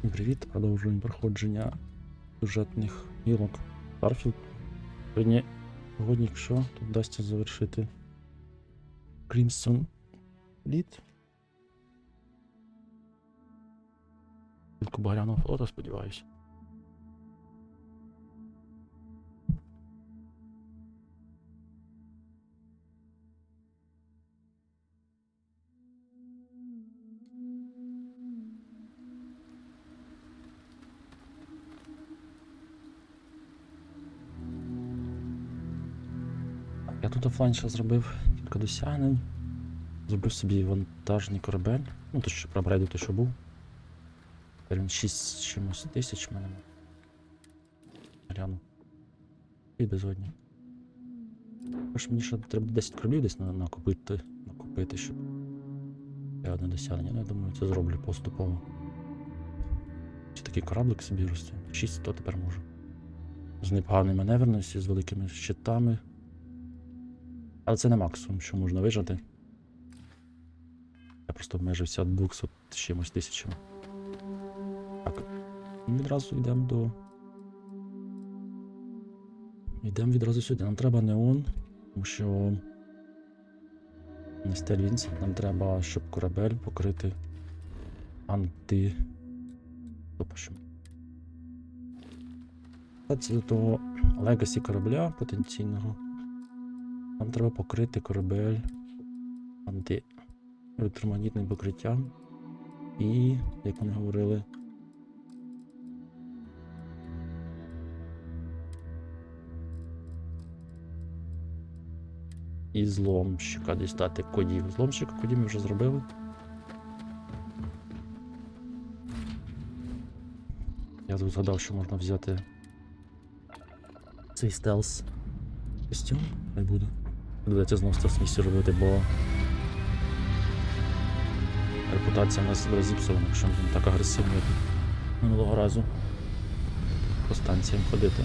Привіт, продовжуємо проходження сюжетних гілок Starfield. Сьогодні, якщо тут вдасться завершити Crimson Fleet. Тільки Багряного флота, сподіваюся. Я тут офлайн ще зробив кілька досягнень. Зробив собі вантажний корабель. Ну, то що проапгрейдив той, що був. Тепер він 6 чимось тисяч в мене. Гляну. І безодні. Тож мені ще треба 10 кораблів десь накупити, щоб я одне досягнення. Ну, я думаю, це зроблю поступово. Ось такий кораблик собі росте. 6 то тепер можу. З непоганою маневреністю, з великими щитами. Але це не максимум, що можна вижати. Я просто обмежився 200 чимось тисячами. Так, відразу йдемо до... Йдемо відразу сюди. Нам треба неон, тому що... Не стельвінці. Нам треба, щоб корабель покрити антитопашем. Це до того легасі корабля потенційного. Нам треба покрити корабель антиелектромагнітним покриттям. І, як вони говорили, і зломщика дістати кодів. Зломщика кодів ми вже зробили. Я тут згадав, що можна взяти цей стелс костюм. Не буду. Доведеться знову стелс місію робити, бо репутація в нас буде зіпсована, якщо він так агресивно, як минулого разу по станціям ходити.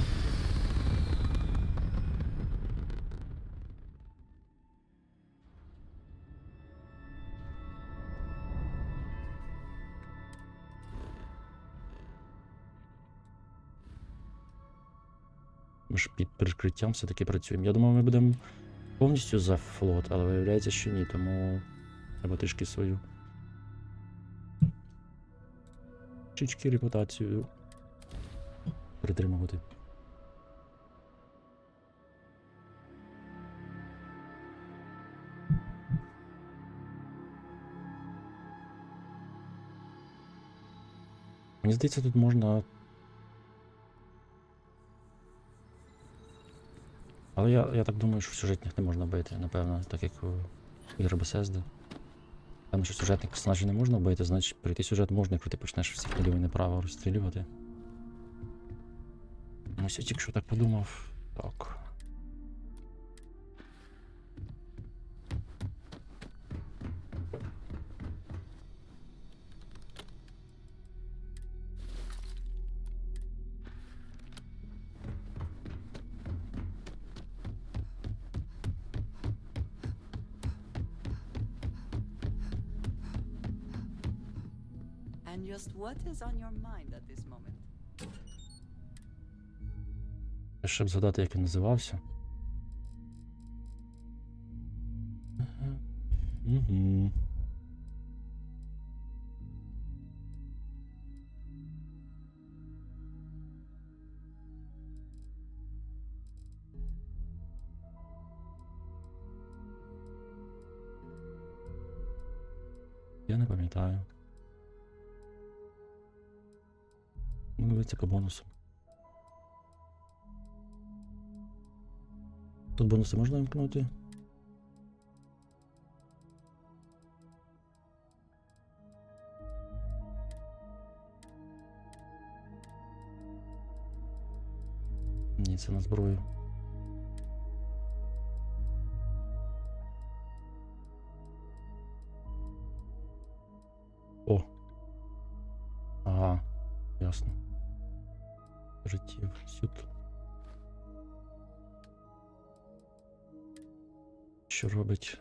Ми ж під прикриттям все-таки працюємо. Я думав, ми будемо повністю за флот, але виявляється, що ні, тому треба трішки свою чички репутацію притримувати. Мені здається, тут можна... Але я так думаю, що в сюжетних не можна бити, напевно, так як у ігри Bethesda. Там, що сюжетних персонажів не можна бити, значить прийти сюжет можна, якщо ти почнеш всіх наліво і направо розстрілювати. Ось я тільки що так подумав. Так. And just what is on your mind at this moment? Щоб згадати, як він називався. Угу. Я не пам'ятаю. Ну, дивіться по бонусам. Тут бонуси можна вимкнути? Ні, це на зброю. О! Ага, ясно. Життів, сюди. Що робить?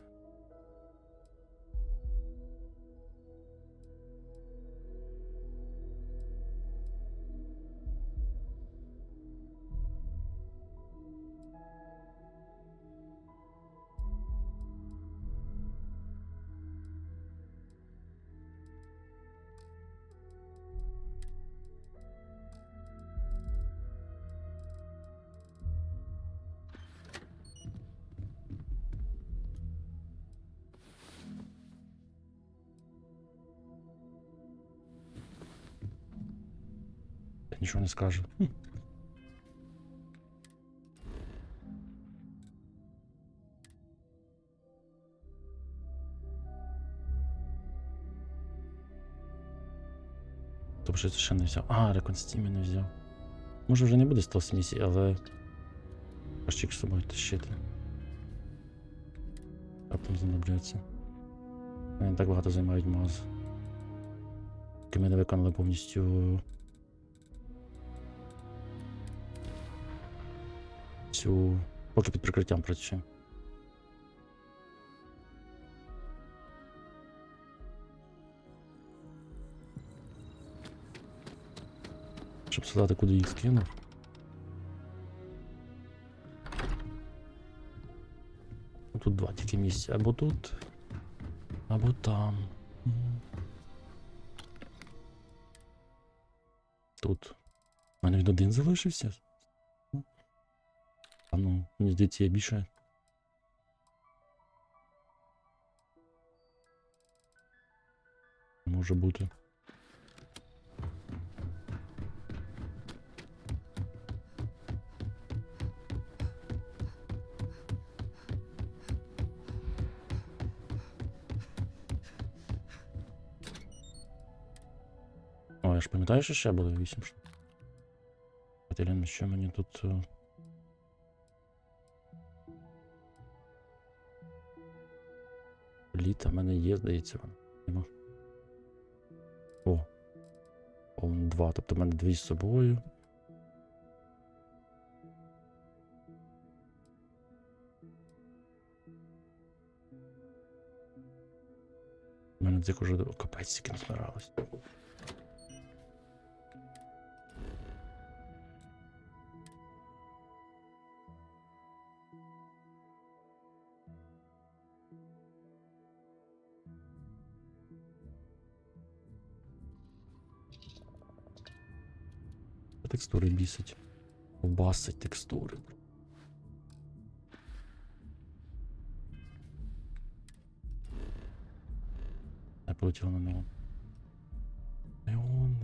нічого не скаже. Тобто щось ще не взяв. А, реконстімі не взяв. Може вже не буде стелс місії, але пащик з собою тащити. Раптом знадобляться. Вони не так багато займають маз. Поки ми не виконали повністю цю... Поки під прикриттям працюємо. Щоб сказати, куди їх скинув. Тут два тільки місця. Або тут, або там. Тут. У мене він один залишився. А ну, мені здається, я більше. Може бути. О, я ж пам'ятаю, що ще було 8 штук. Катерина, що мені тут... Літа в мене є, здається, вона. Нема. О. О, 2, тобто в мене 2 з собою. У мене цих уже капець стільки назбиралось. Текстури бісить. Басить текстури. Я полетів на неон. Неон.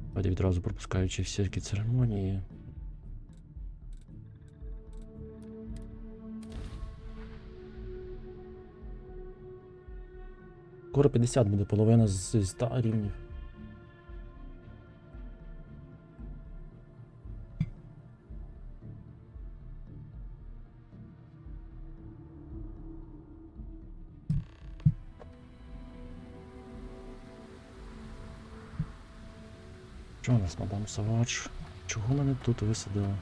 Давайте відразу пропускаючи всякі церемонії. Скоро 50 буде, половина з 100 рівнів. Що у нас, мадам Савач? Чого мене тут висадили?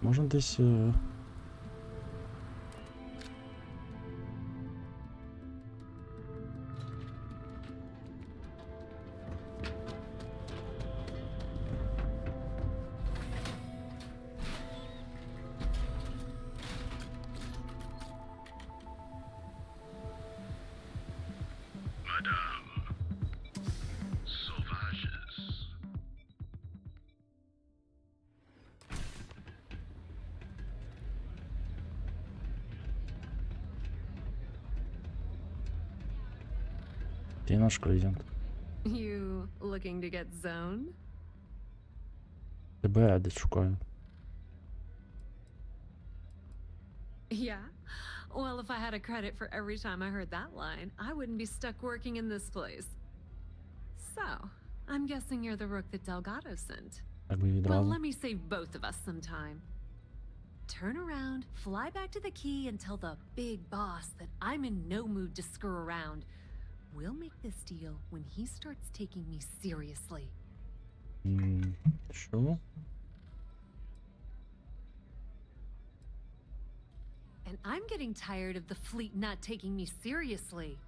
Можна десь... Ти наш клієнт. You looking to get zoned? Тебе я десь шукаю. Yeah. Well, if I had a credit for every time I heard that line, I wouldn't be stuck working in this place. So, I'm guessing you're the rook that Delgado sent. Так би Well, відразу. let me save both of us some time. Turn around, fly back to the key, and tell the big boss that I'm in no mood to screw around. We'll make this deal when he starts taking me seriously. Що? And I'm getting tired of the fleet not taking me seriously.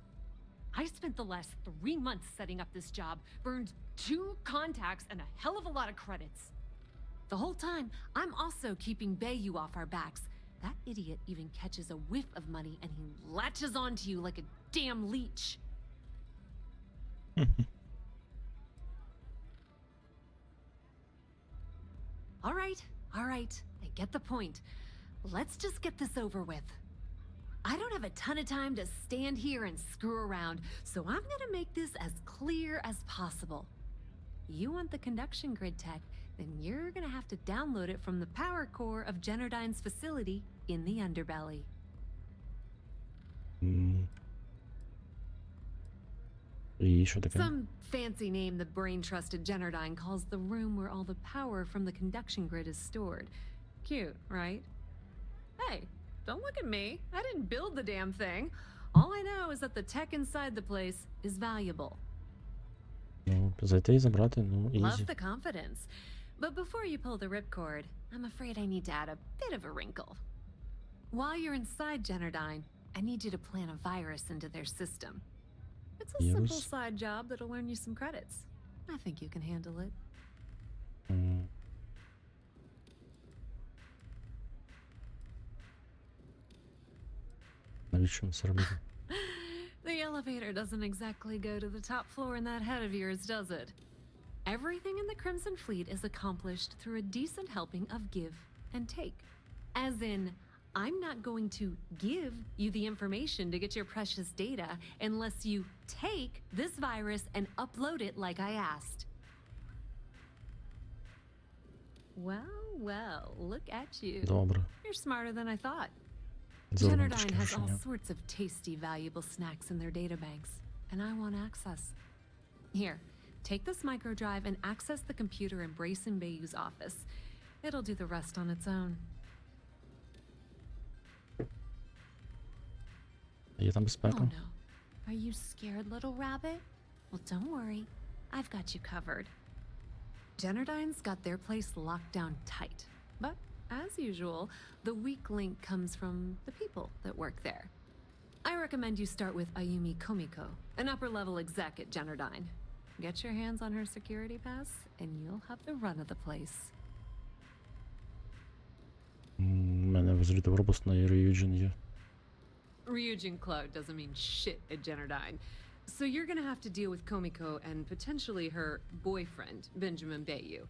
I spent the last 3 months setting up this job, burned 2 contacts and a hell of a lot of credits. The whole time, I'm also keeping Bayou off our backs. That idiot even catches a whiff of money and he latches onto you like a damn leech. All right, I get the point. Let's just get this over with. I don't have a ton of time to stand here and screw around, so I'm gonna make this as clear as possible. You want the conduction grid tech, then you're gonna have to download it from the power core of Generdyne's facility in the underbelly. І що таке? Some fancy name the brain-trusted Generdyne calls the room where all the power from the conduction grid is stored. Cute, right? Hey, don't look at me. I didn't build the damn thing. All I know is that the tech inside the place is valuable. Ну, зайти і забрати, ну, Love ізі. the confidence. But before you pull the ripcord, I'm afraid I need to add a bit of a wrinkle. While you're inside Generdyne, I need you to plant a virus into their system. It's a simple Yes. side job that'll earn you some credits. I think you can handle it. Навіщо це робити? The elevator doesn't exactly go to the top floor in that head of yours, does it? Everything in the Crimson Fleet is accomplished through a decent helping of give and take. As in, I'm not going to give you the information to get your precious data unless you take this virus and upload it like I asked. Well, look at you. Добре. You're smarter than I thought. Зробимо Generdyne трошки has all рішення. sorts of tasty, valuable snacks in their databanks, and I want access. Here, take this microdrive and access the computer in Brayson Bayou's office. It'll do the rest on its own. Є там Oh безпека? no. Are you scared, little rabbit? Well, don't worry. I've got you covered. Generdyne's got their place locked down tight. But, as usual, the weak link comes from the people that work there. I recommend you start with Ayumi Komiko, an upper-level exec at Generdyne. Get your hands on her security pass, and you'll have the run of the place. У мене взлітав робот на Ryujin є. Ryujin Cloud doesn't mean shit at Generdyne. So you're gonna have to deal with Komiko and potentially her boyfriend, Benjamin Bayou.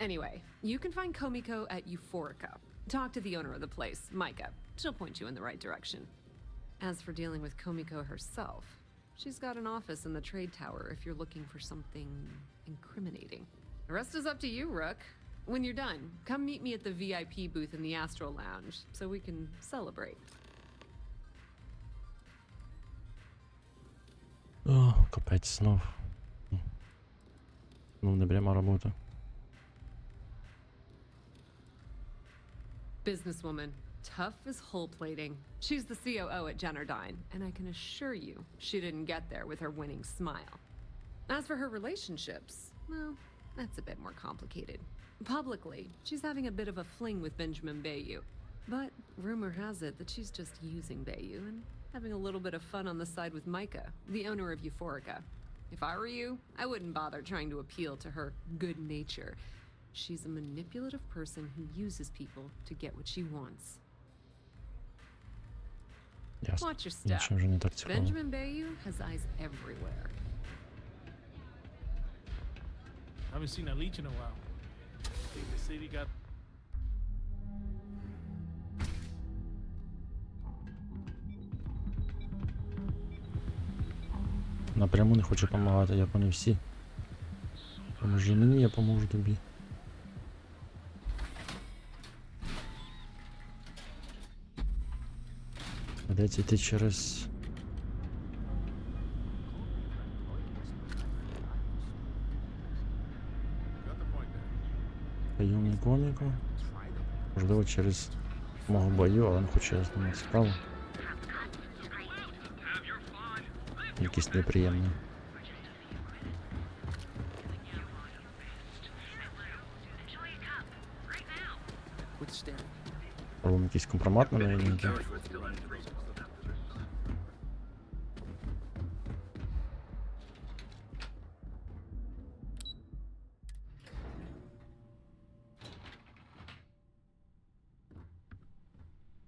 Anyway, you can find Komiko at Euphorica. Talk to the owner of the place, Micah. She'll point you in the right direction. As for dealing with Komiko herself, she's got an office in the trade tower if you're looking for something incriminating. The rest is up to you, Rook. When you're done, come meet me at the VIP booth in the Astral Lounge so we can celebrate. О, капець, знов. Ну, не пряма робота. Businesswoman, tough as hull plating. She's the COO at Generdyne, and I can assure you she didn't get there with her winning smile. As for her relationships, well, that's a bit more complicated. Publicly, she's having a bit of a fling with Benjamin Bayou, but rumor has it that she's just using Bayou and having a little bit of fun on the side with Micah, the owner of Euphorica. If I were you, I wouldn't bother trying to appeal to her good nature. She's a manipulative person who uses people to get what she wants. Ясно. Watch your step. Нічого вже не так цікаво. Benjamin Bayou has eyes everywhere. I haven't seen a leech in a while. I think the city got. Напряму не хочу допомагати, як вони всі. Поможи мені, я поможу тобі. Придеться йти через... Ayumi Komiko. Можливо, через мого бою, але не хочу я з ними справу. Якісь неприємні. Робимо якийсь компромат на неї. ніби.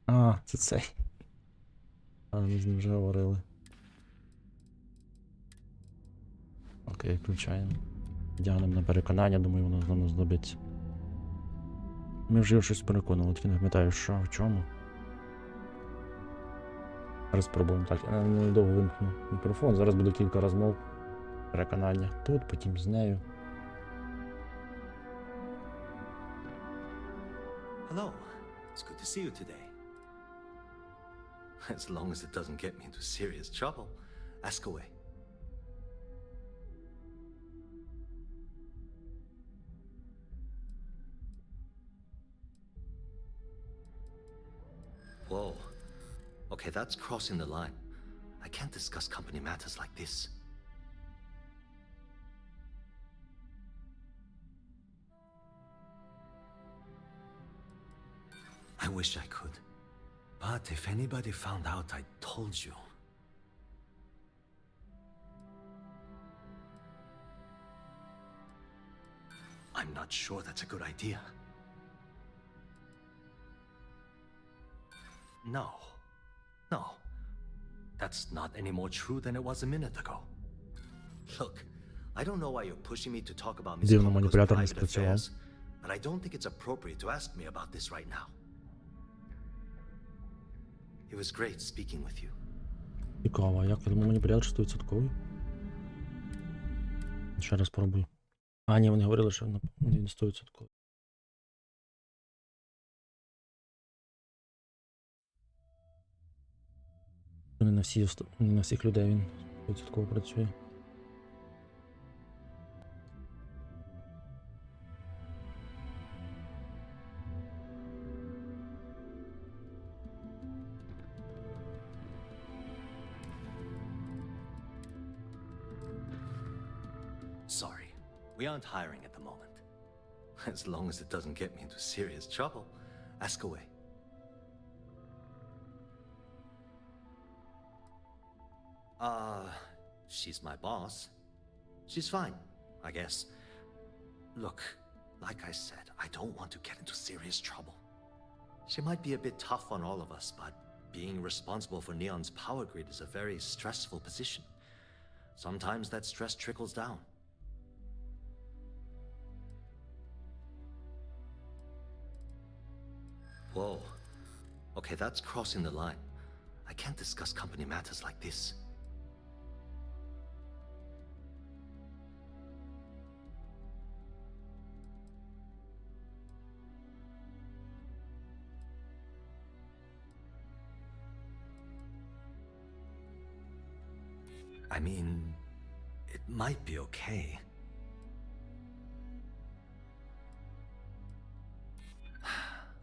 А, це цей. А, ми з ним вже говорили. Окей, включаємо. Дягнемо на переконання, думаю, воно знову знадобиться. Ми вже його щось переконали, тільки не пам'ятаю, що, в чому. Зараз спробуємо так. Я недовго вимкну мікрофон. Зараз буде кілька розмов. Переконання тут, потім з нею. Hello. It's good to see you today. As long as it doesn't get me into serious trouble, ask away. Whoa. Okay, that's crossing the line. I can't discuss company matters like this. I wish I could. But if anybody found out I told you... I'm not sure that's a good idea. No. No. That's not any more true than it was a minute ago. Look, I don't know why you're pushing me to talk about Miss Дивно, Komako's маніпулятор не private спрацював. affairs, but I don't think it's appropriate to ask me about this right now. It was great speaking with you. Цікаво, а як? Я думаю, маніпулятор 100%. Ще раз спробую. А, ні, вони говорили, що він 100%. Не на всіх людей він 100% працює. Sorry, we aren't hiring at the moment. As long as it doesn't get me into serious trouble, ask away. She's my boss. She's fine, I guess. Look, like I said, I don't want to get into serious trouble. She might be a bit tough on all of us, but being responsible for Neon's power grid is a very stressful position. Sometimes that stress trickles down. Whoa. Okay, that's crossing the line. I can't discuss company matters like this. I mean, it might be okay.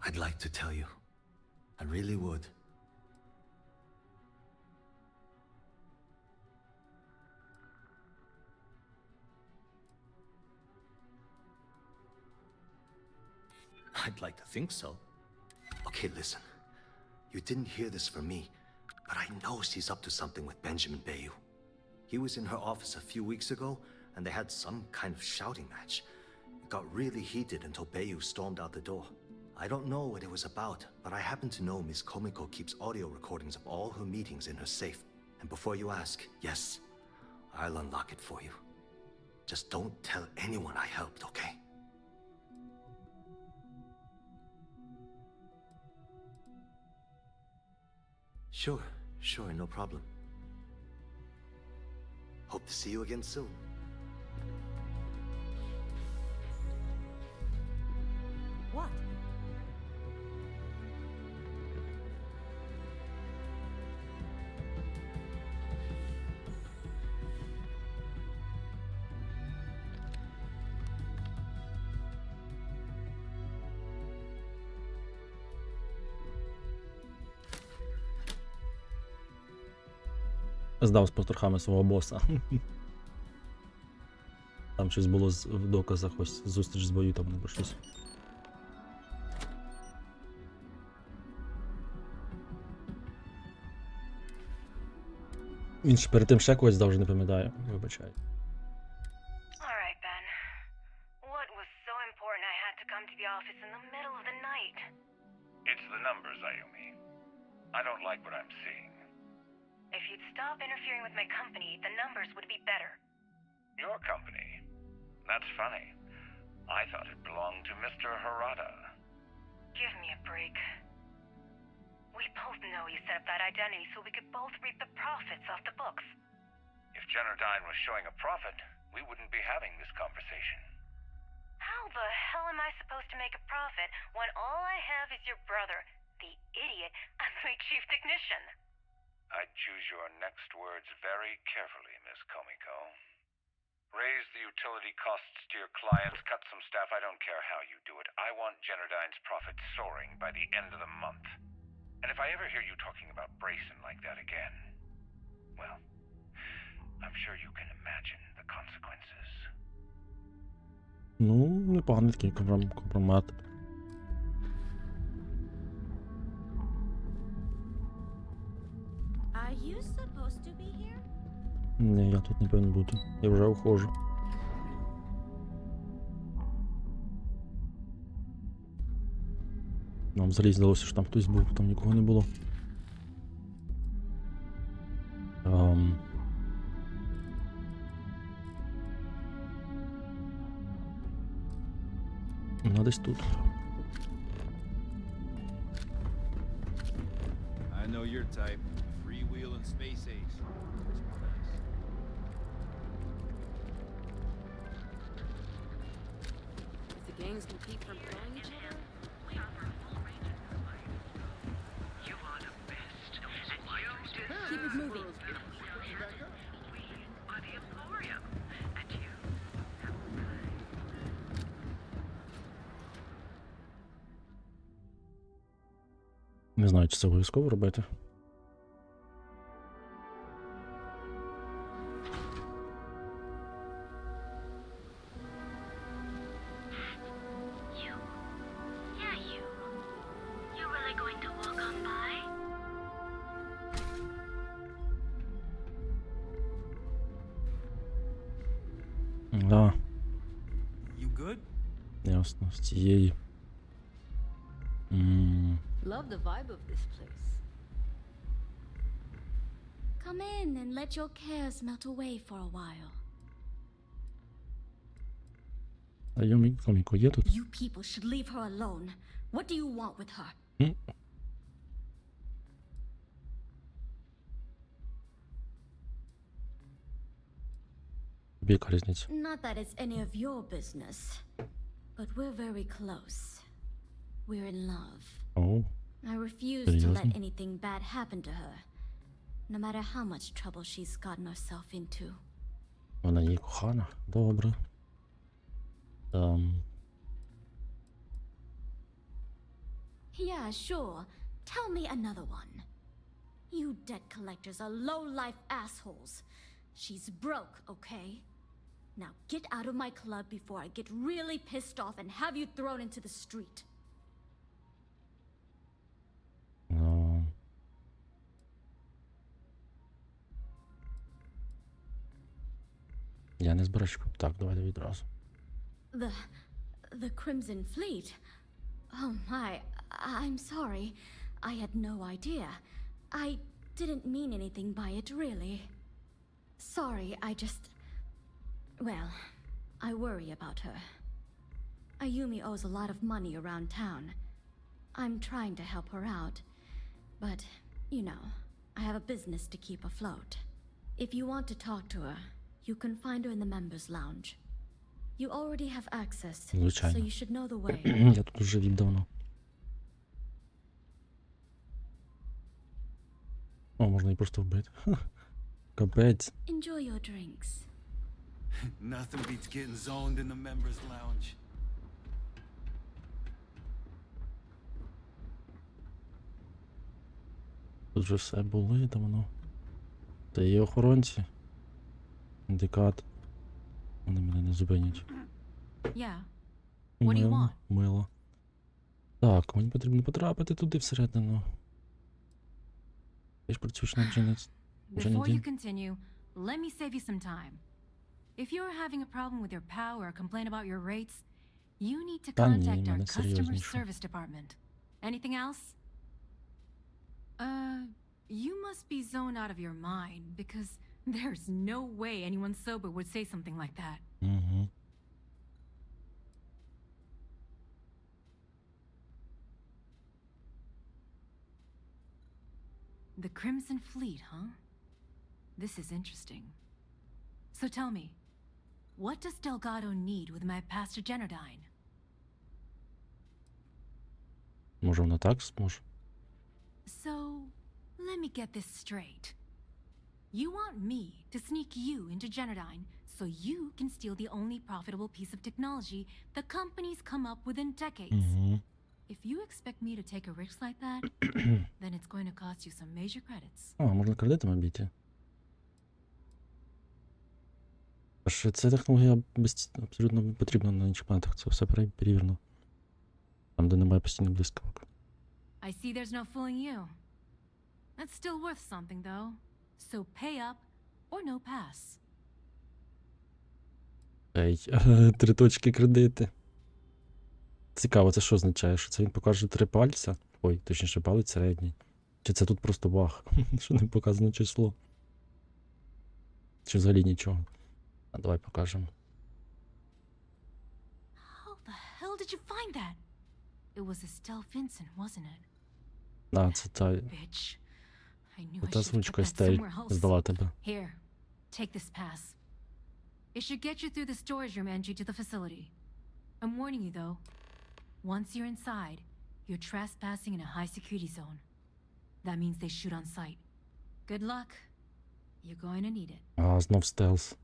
I'd like to tell you. I really would. I'd like to think so. Okay, listen. You didn't hear this from me, but I know she's up to something with Benjamin Bayou. He was in her office a few weeks ago, and they had some kind of shouting match. It got really heated until Bayou stormed out the door. I don't know what it was about, but I happen to know Miss Komiko keeps audio recordings of all her meetings in her safe. And before you ask, yes, I'll unlock it for you. Just don't tell anyone I helped, okay? Sure, no problem. Hope to see you again soon. What? Здав з потрохами свого боса. Там щось було в доказах, ось зустріч з бою там або щось. Він ж перед тим ще когось здав, вже не пам'ятаю, вибачаю. All right, Ben. What was so important I had to come to the office in the middle of the night? It's the numbers, Ayumi. I don't like what I'm seeing. If you'd stop interfering with my company, the numbers would be better. Your company? That's funny. I thought it belonged to Mr. Harada. Give me a break. We both know you set up that identity so we could both reap the profits off the books. If Generdyne was showing a profit, we wouldn't be having this conversation. How the hell am I supposed to make a profit when all I have is your brother, the idiot, as my chief technician? I'd choose your next words very carefully, Miss Komiko. Raise the utility costs to your clients, cut some staff, I don't care how you do it. I want Generdyne's profit soaring by the end of the month. And if I ever hear you talking about Brayson like that again, well, I'm sure you can imagine the consequences. Ну, непоганий такий компромат. Are you supposed to be here? Ні, я тут не повинен бути. Я вже ухожу. Нам взагалі здалося, що там хтось був, там нікого не було. Ну, десь тут. I know your type. Freewheeling space ace. If the gangs can keep from killing each other? Keep it moving. Не знаю, чи це обов'язково робити. You really going to walk on by? Да, You good? ясно, з цієї. Love the vibe of this place. Come in and let your cares melt away for a while. А Юмі Коміко є тут? You people should leave her alone. What do you want with her? Яка різниця? Not that it's any of your business, but we're very close. We're in love. О, I refuse to let Seriously? anything bad happen to her, no matter how much trouble she's gotten herself into. вона її кохана. Добре. Yeah, sure. Tell me another one. You debt collectors are low-life assholes. She's broke, okay? Now get out of my club before I get really pissed off and have you thrown into the street. Я не збираюсь. Так, давайте відразу. The Crimson Fleet? Oh my, I'm sorry. I had no idea. I didn't mean anything by it, really. Sorry, well, I worry about her. Ayumi owes a lot of money around town. I'm trying to help her out. But, you know, I have a business to keep afloat. If you want to talk to her, you can find her in the members' lounge. You already have access, so you should know the way. Я тут уже вів давно. О, можна і просто вбити. Капець. Enjoy your drinks. Nothing beats getting zoned in the members' lounge. Тут вже все були давно. Та є охоронці. Індикат. Вони мене не зупинять. Yeah. What do you want? Мило. Так, мені потрібно потрапити туди всередину. Ти ж працюєш на Дженет. Before you continue, let me save you some time. If you're having a problem with your POW or a complaint about your rates, you need to Та ні, contact our мене customer серйозніше. service department. Anything else? You must be zoned out of your mind because there's no way anyone sober would say something like that. Угу. The Crimson Fleet, huh? This is interesting. So tell me, what does Delgado need with my pastor Generdyne? Може вона так зможе? So, let me get this straight. You want me to sneak you into Generdyne so you can steal the only profitable piece of technology the company's come up with in decades. Угу. If you expect me to take a risk like that, then it's going to cost you some major credits. А, можна кредитом обійти. Аж ця технологія абсолютно потрібна на інших планетах. Це все перевірено. Там, де немає постійних блискавок. I see there's no fooling you. That's still worth something, though. So pay up or no pass. Ей, 3 точки кредити. Цікаво, це що означає? Що це він покаже 3 пальця? Ой, точніше, палець середній. Чи це тут просто баг? Що не показано число? Чи взагалі нічого? А давай покажемо. How the hell did you find that? It was Estelle Vincent, wasn't it? А, це та... Bitch. I knew I Та should have звучка put that Естель somewhere else. здала тебе. Here, take this pass. It should get you through the storage room entry to the facility. I'm warning you though. Once you're inside, you're trespassing in a high security zone. That means they shoot on sight. Good luck. You're going to need it. А, знов стелс.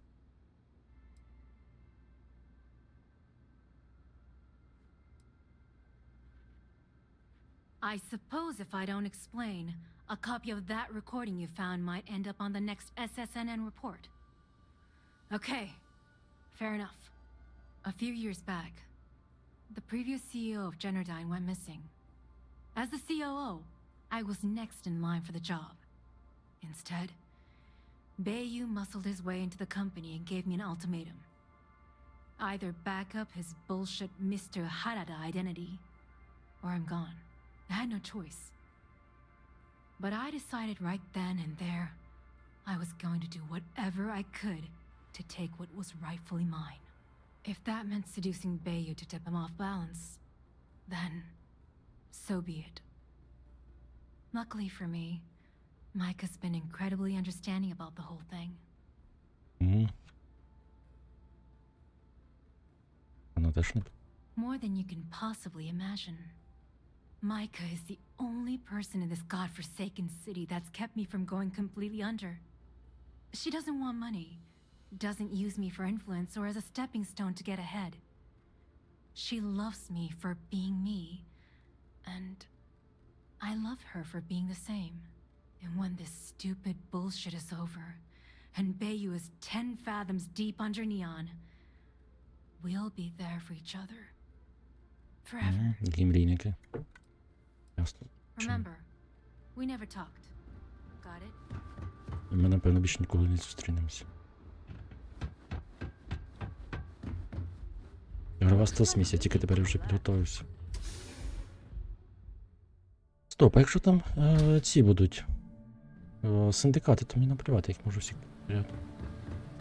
I suppose if I don't explain, a copy of that recording you found might end up on the next SSNN report. Okay, fair enough. A few years back, the previous CEO of Generdyne went missing. As the COO, I was next in line for the job. Instead, Bayou muscled his way into the company and gave me an ultimatum. Either back up his bullshit Mr. Harada identity, or I'm gone. I had no choice. But I decided right then and there I was going to do whatever I could to take what was rightfully mine. If that meant seducing Bayou to tip him off balance, then so be it. Luckily for me, Mike has been incredibly understanding about the whole thing. Угу. Вона теж не... More than you can possibly imagine. Micah is the only person in this godforsaken city that's kept me from going completely under. She doesn't want money, doesn't use me for influence or as a stepping stone to get ahead. She loves me for being me, and I love her for being the same. And when this stupid bullshit is over, and Bayou is 10 fathoms deep under Neon, we'll be there for each other. Forever. Такі мрійники. Ясно. Remember, we never talked. Got it? І ми, напевно, більше ніколи не зустрінемося. Ігрова стелс-місія, тільки тепер я вже підготовився. Стоп, а якщо там ці будуть синдикати, то мені наплювати, їх можу всіх підряд.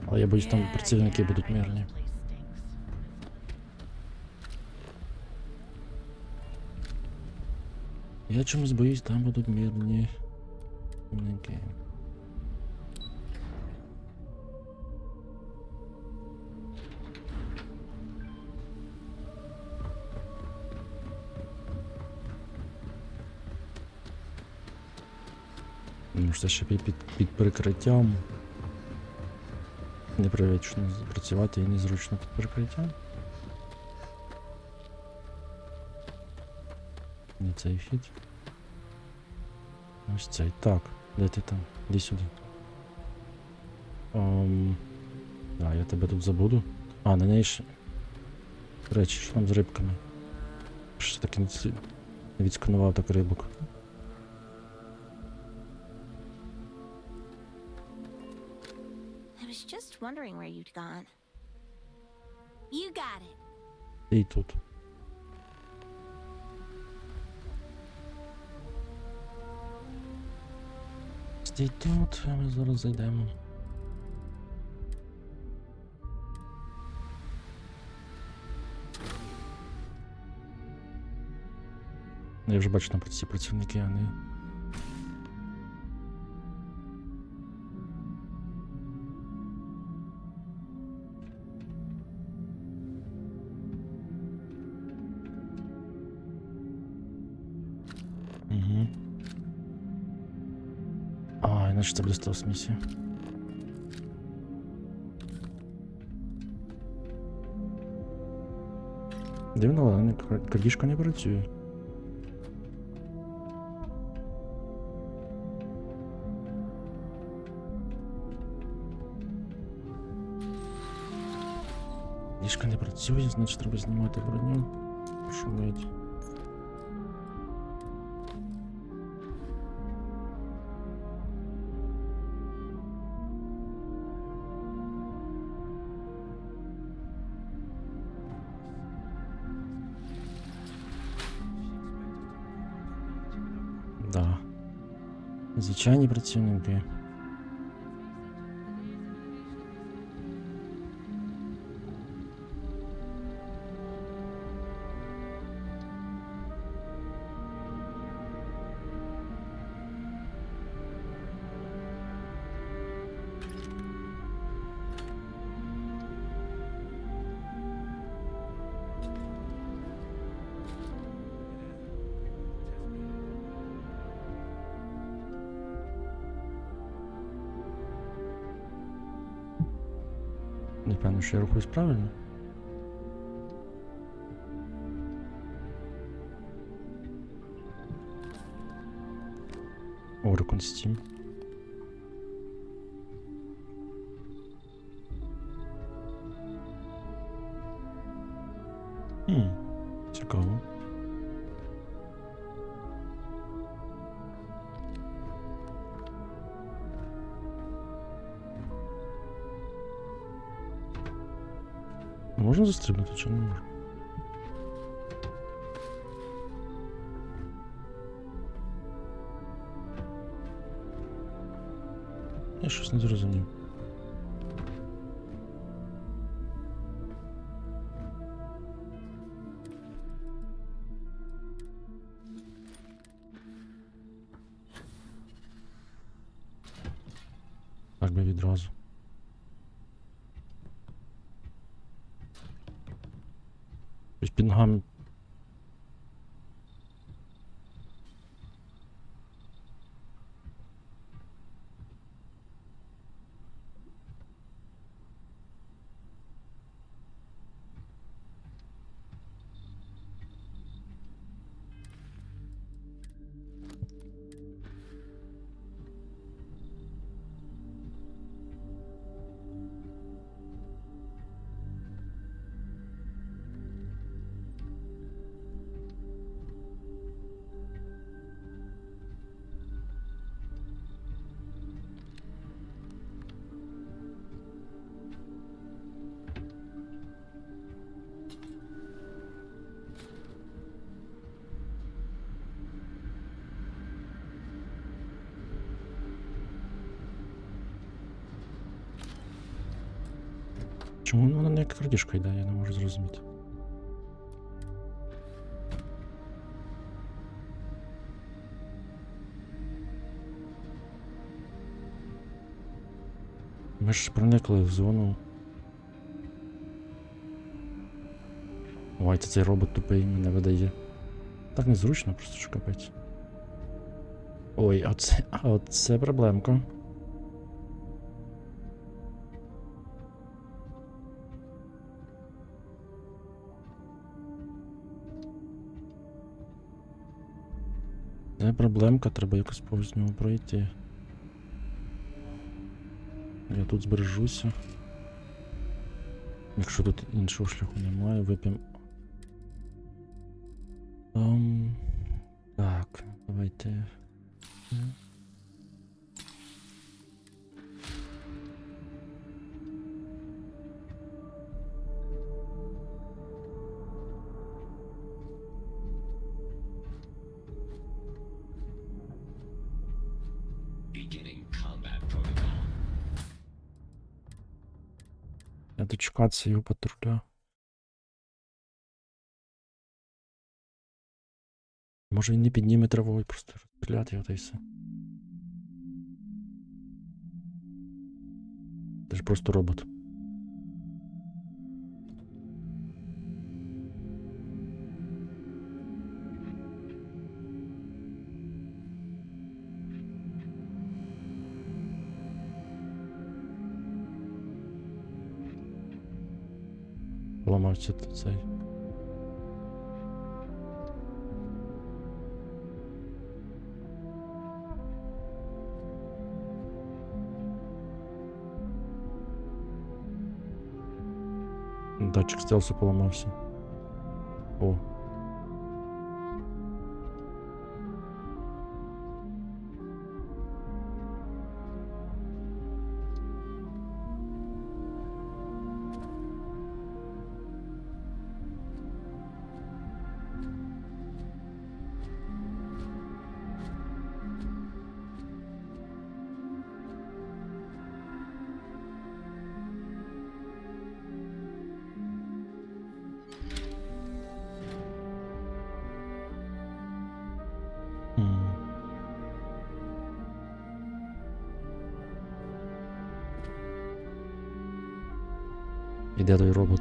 Але я боюсь, там працівники будуть мирні. Я чомусь боюсь, там будуть мирні працівники. Може, це ще під прикриттям. Непривично працювати і незручно під прикриттям. Не цей хід. Ось цей. Так, де ти там? Іди сюди. А, я тебе тут забуду. А, на неї ще... Речі, що там з рибками? Що таки не відсканував так рибок. I was just wondering where you'd gone. You got it. І тут. Стій тут, а ми зараз зайдемо. Я вже бачу там ці працівники, вони значить це буде стелс місія. Дивно, але крадіжка не працює. Крадіжка не працює, значить треба знімати броню. Шумить. Да. Звичайні працівники. Не певно, що я рухаюсь правильно. О, Steam. Цікаво. Можна застрибнути чи не можна? Я щось не зрозумів. Так би відразу. Під ногами. Чому вона не як крадіжка йде, я не можу зрозуміти. Ми ж проникли в зону. Ой, цей робот тупий мене видає. Так незручно, просто що капець. Ой, оце проблемка. Це проблемка, треба якось повз нього пройти. Я тут збережуся. Якщо тут іншого шляху немає, вип'ємо. Так, давайте. Я дочекатися його патруля. Може він не підніме травою, просто розстріляти його та й все. Це ж просто робот. поламався цей. Датчик стелсу поламався. О. Іде той робот.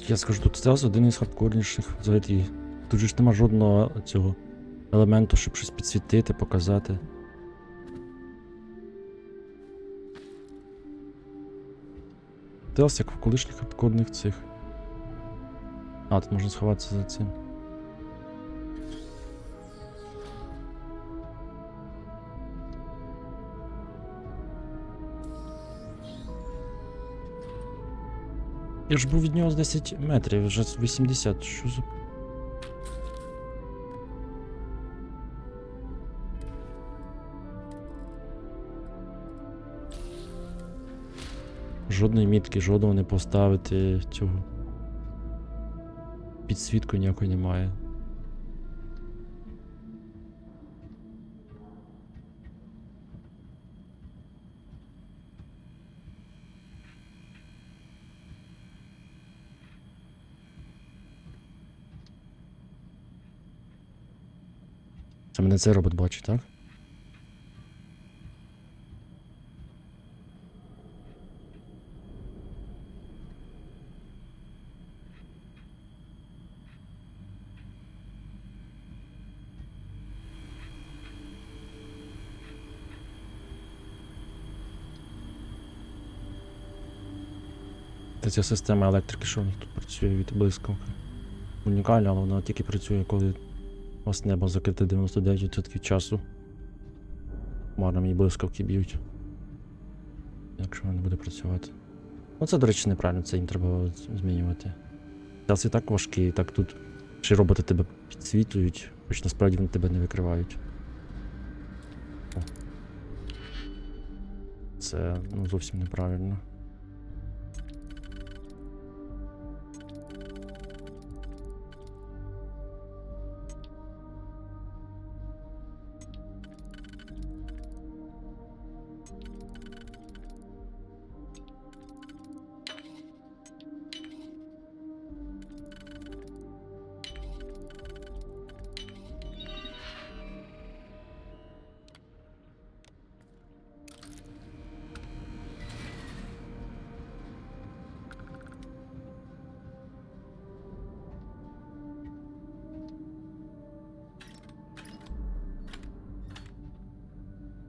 Я скажу, тут стелс один із хардкорніших взагалі. Тут же ж нема жодного цього елементу, щоб щось підсвітити, показати. Стелс як в колишніх хардкорних цих. А, тут можна сховатися за цим. Я ж був від нього з 10 метрів, вже 80, що за... Жодної мітки, жодного не поставити цього. Підсвітку ніякої немає. Це мене цей робот бачить, так? Та ця система електрики, що в них тут працює від блискавки. Унікальна, але вона тільки працює, коли у вас небо закрите 99% часу. Марно мені блискавки б'ють. Якщо вона не буде працювати. Ну це, до речі, неправильно, це їм треба змінювати. Зараз і так важкий, так тут ще роботи тебе підсвітлюють, хоч насправді вони тебе не викривають. О. Це зовсім неправильно.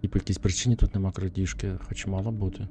І по якійсь причині тут нема крадіжки, хоч мало бути.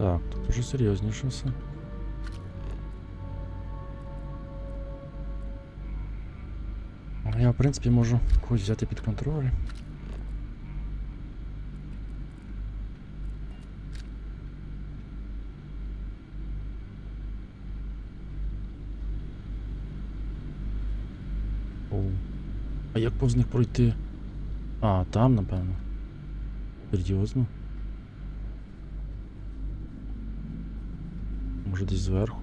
Так, тут уже серйозніше все. Я, в принципі, можу когось взяти під контроль. О. А як повз них пройти? А, там, напевно. Серйозно? Може десь зверху?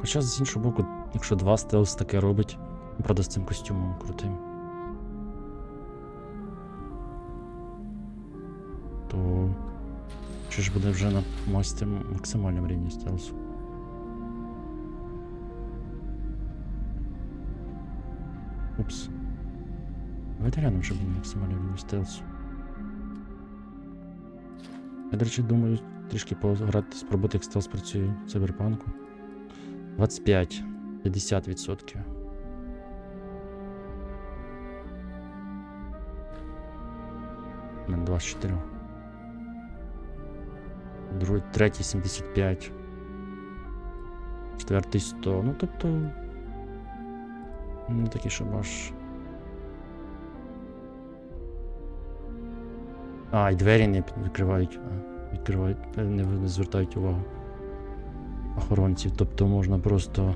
Хоча з іншого боку, якщо 2 стелс таке робить, правда з цим костюмом крутим, то що ж буде вже на максимальному рівні стелсу. Упс. Давайте глянемо, що буде на максимальному рівні стелсу. Я, до речі, думаю, трішки пограти, спробувати, як стелс працює в Cyberpunk. 25, 50%. У мене 24. Другий, третій 75. Четвертий 100. Ну, тобто... Не такий, щоб аж... А, і двері не відкривають. Відкривають, не звертають увагу охоронців. Тобто можна просто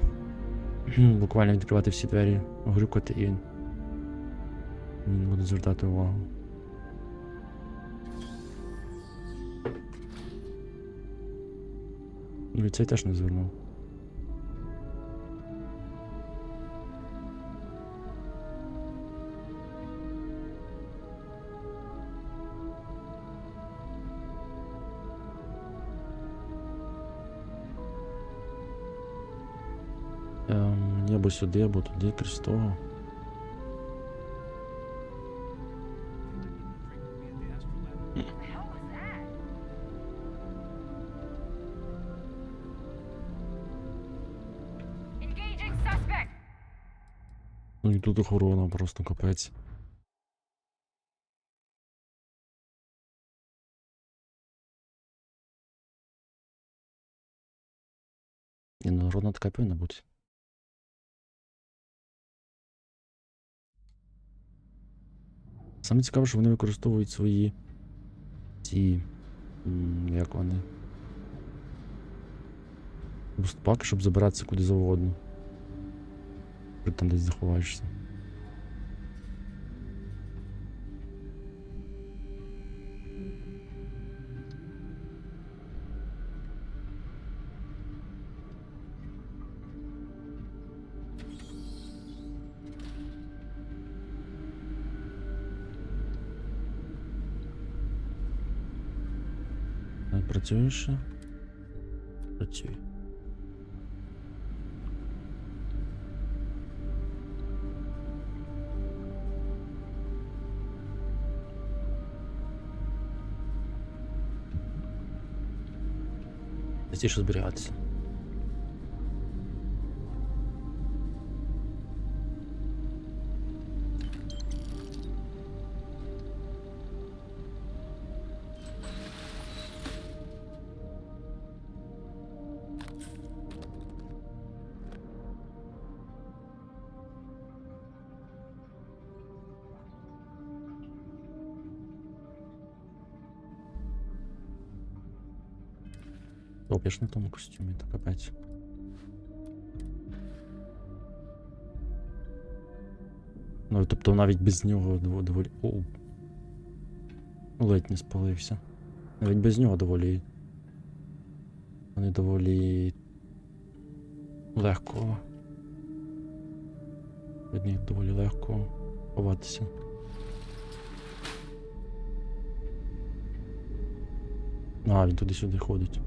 буквально відкривати всі двері, грюкати і він буде звертати увагу. Ну і цей теж не звернув. Або сюди, або туди, крізь того. Ну і тут охорона просто капець. І народна така повинна бути. Саме цікаве, що вони використовують свої ці, як вони, бустпаки, щоб забиратися куди завгодно. Ти там десь заховаєшся. Працює ще? Працює. Частіше зберігатися. Топиш на тому костюмі, то капець. Ну, тобто навіть без нього доволі... Оу. Ледь не спалився. Навіть без нього доволі... Вони доволі... легко. Від них доволі легко ховатися. А, він туди-сюди ходить.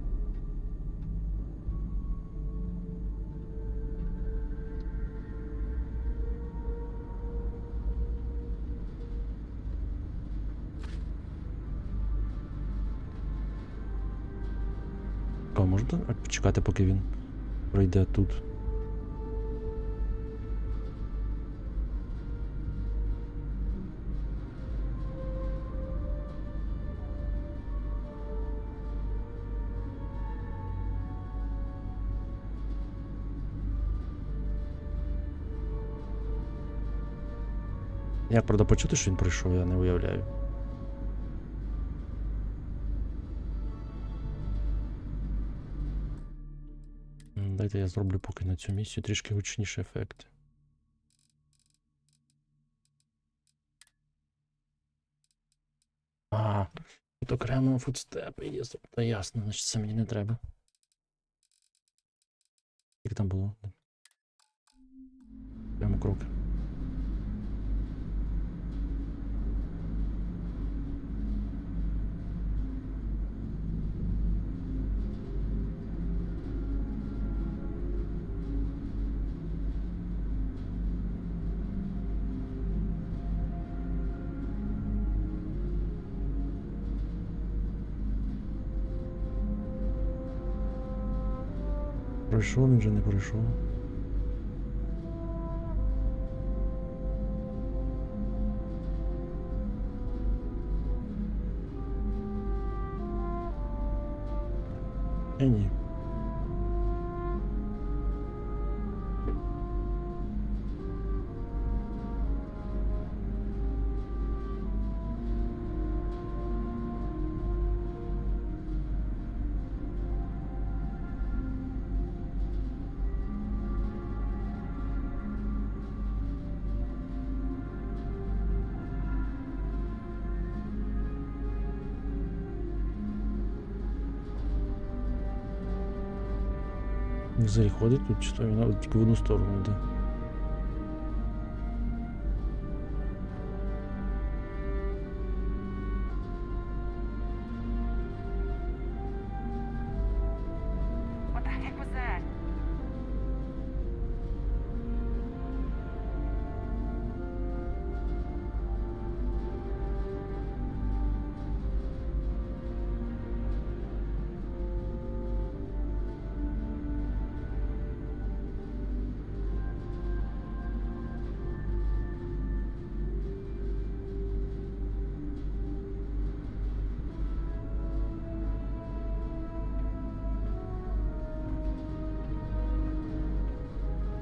А можна почекати, поки він пройде тут? Як, правда, почути, що він прийшов, я не уявляю. Дайте я зроблю поки на цю місію трішки гучніший ефект. А, тут окремо футстепи є, та ясно, значить це мені не треба. Як там було? Прямо кроки. Пройшов, він же не пройшов. Ні. Взагалі ходить тут, чи то він тільки в одну сторону йде. What the heck was that?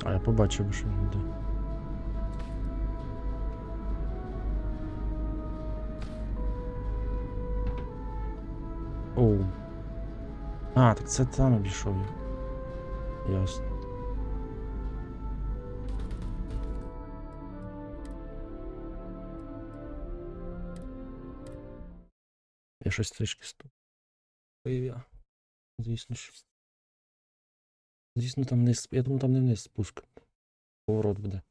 А я побачив, що він йде. Оу. А, так це там обійшов. Ясно. Я щось трішки ступив я. Звісно що. Звісно, там вниз. Я думаю, там не вниз спуск. Поворот буде.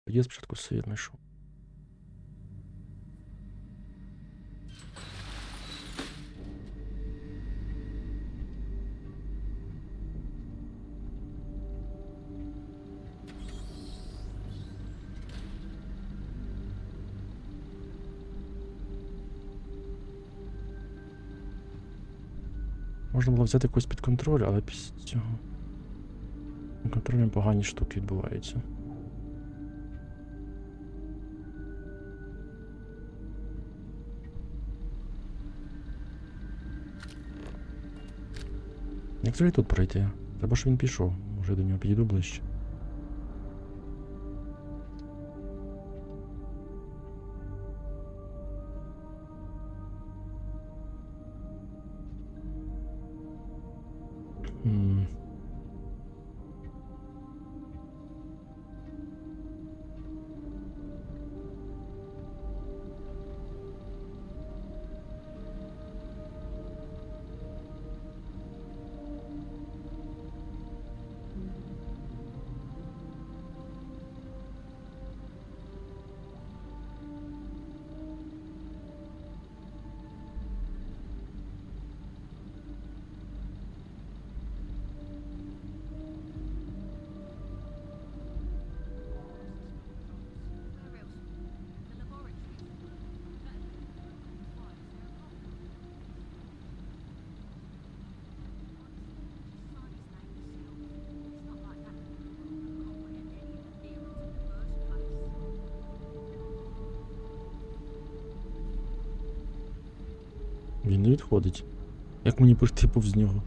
Я спочатку все знайшов. Можна було взяти якось під контроль, але після цього під контролем погані штуки відбуваються. Як взагалі тут пройти? Треба, щоб він пішов. Може, до нього підійду ближче. Він не відходить. Як мені пройти повз нього?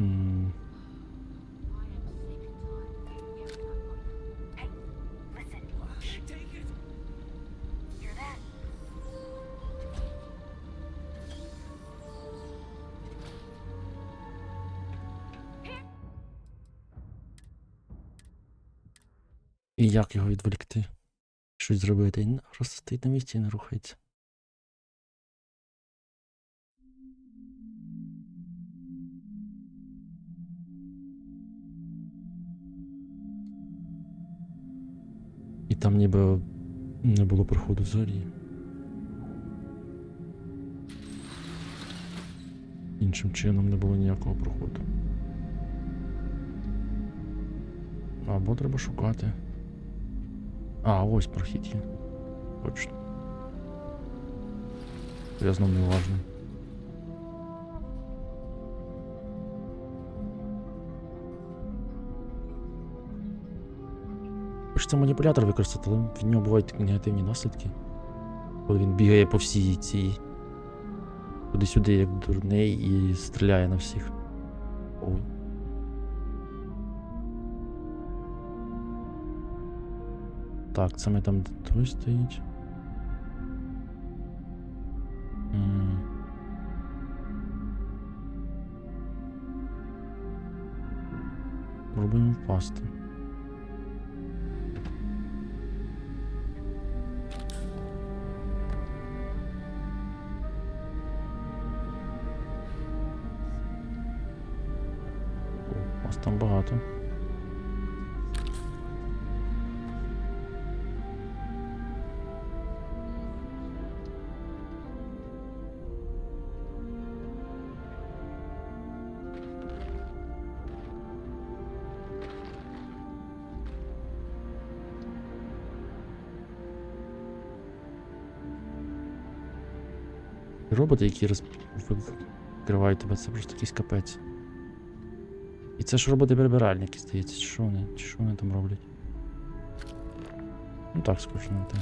М, Hey, listen. Shh. Hear that? І як його відволікти? Щось зробити? Він просто стоїть на місці і не рухається. І там ніби не було проходу взагалі. Іншим чином не було ніякого проходу. Або треба шукати. А, ось прохід є. Точно. Я знов неуважний. Хочеться маніпулятор використати, але в нього бувають такі негативні наслідки. Коли він бігає по всій цій туди-сюди, як дурний, і стріляє на всіх. О. Так, це ми там де той стоїть. Пробуємо впасти. О, вас там багато. Роботи, які відкривають тебе, це просто якийсь капець. І це ж роботи-прибиральники, здається, чи що вони? Чи що вони там роблять? Ну так, схоже на те.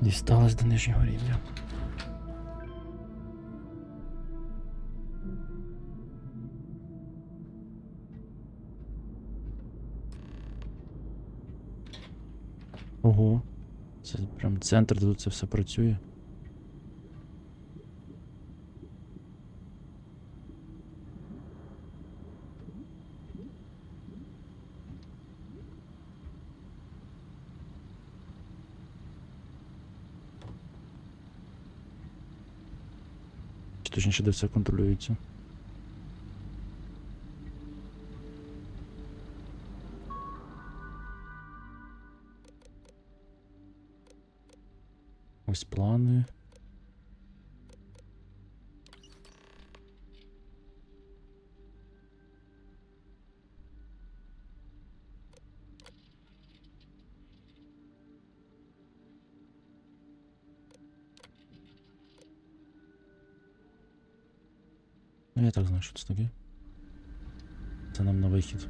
Дісталась до нижнього рівня. Ого. Це прям центр, де тут це все працює. Чи точніше, де все контролюється. Ось плани. Ну, я так знаю, що це таке. Це нам на вихід.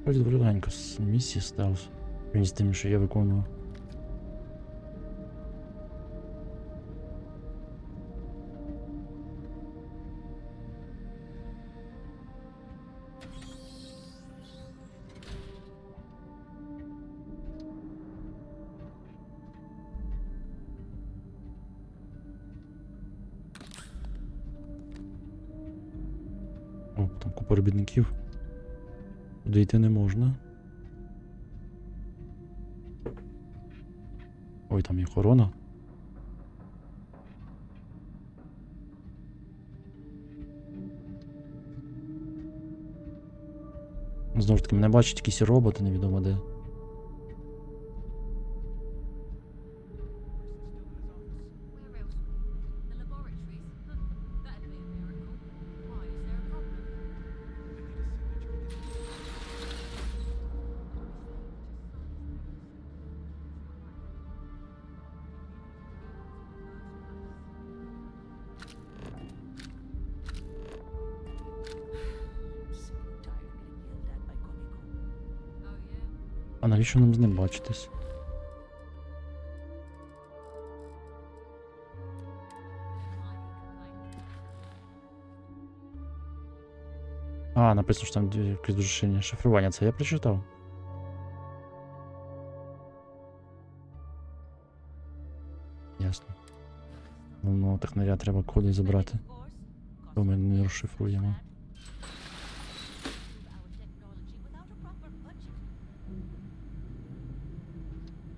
Вроді доволі легенько з місії сталося. Він з тим, що я виконував. купа робітників. Туди йти не можна. Ой, там є охорона. Знову ж таки, мене бачать якісь роботи, невідомо де. А навіщо нам з ним бачитись? А, написано, що там якесь дуже сильне шифрування. Це я прочитав. Ясно. Ну, технаря треба коди забрати. То ми не розшифруємо.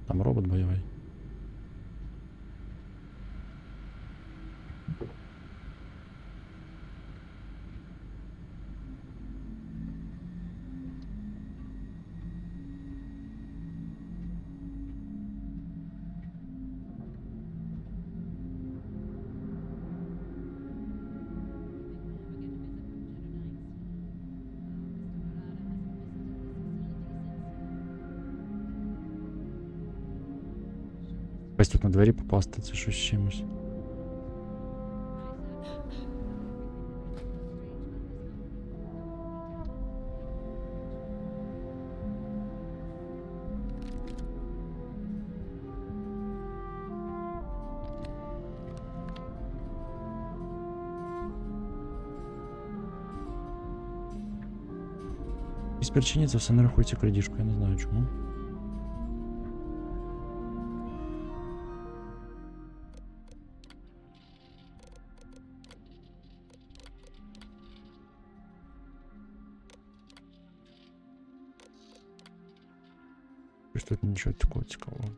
Там робот бойовий. Ось тут на двері попасти, це щось з чимось. Із причині це все не рахується крадіжкою, я не знаю чому. Тут нічого такого цікавого.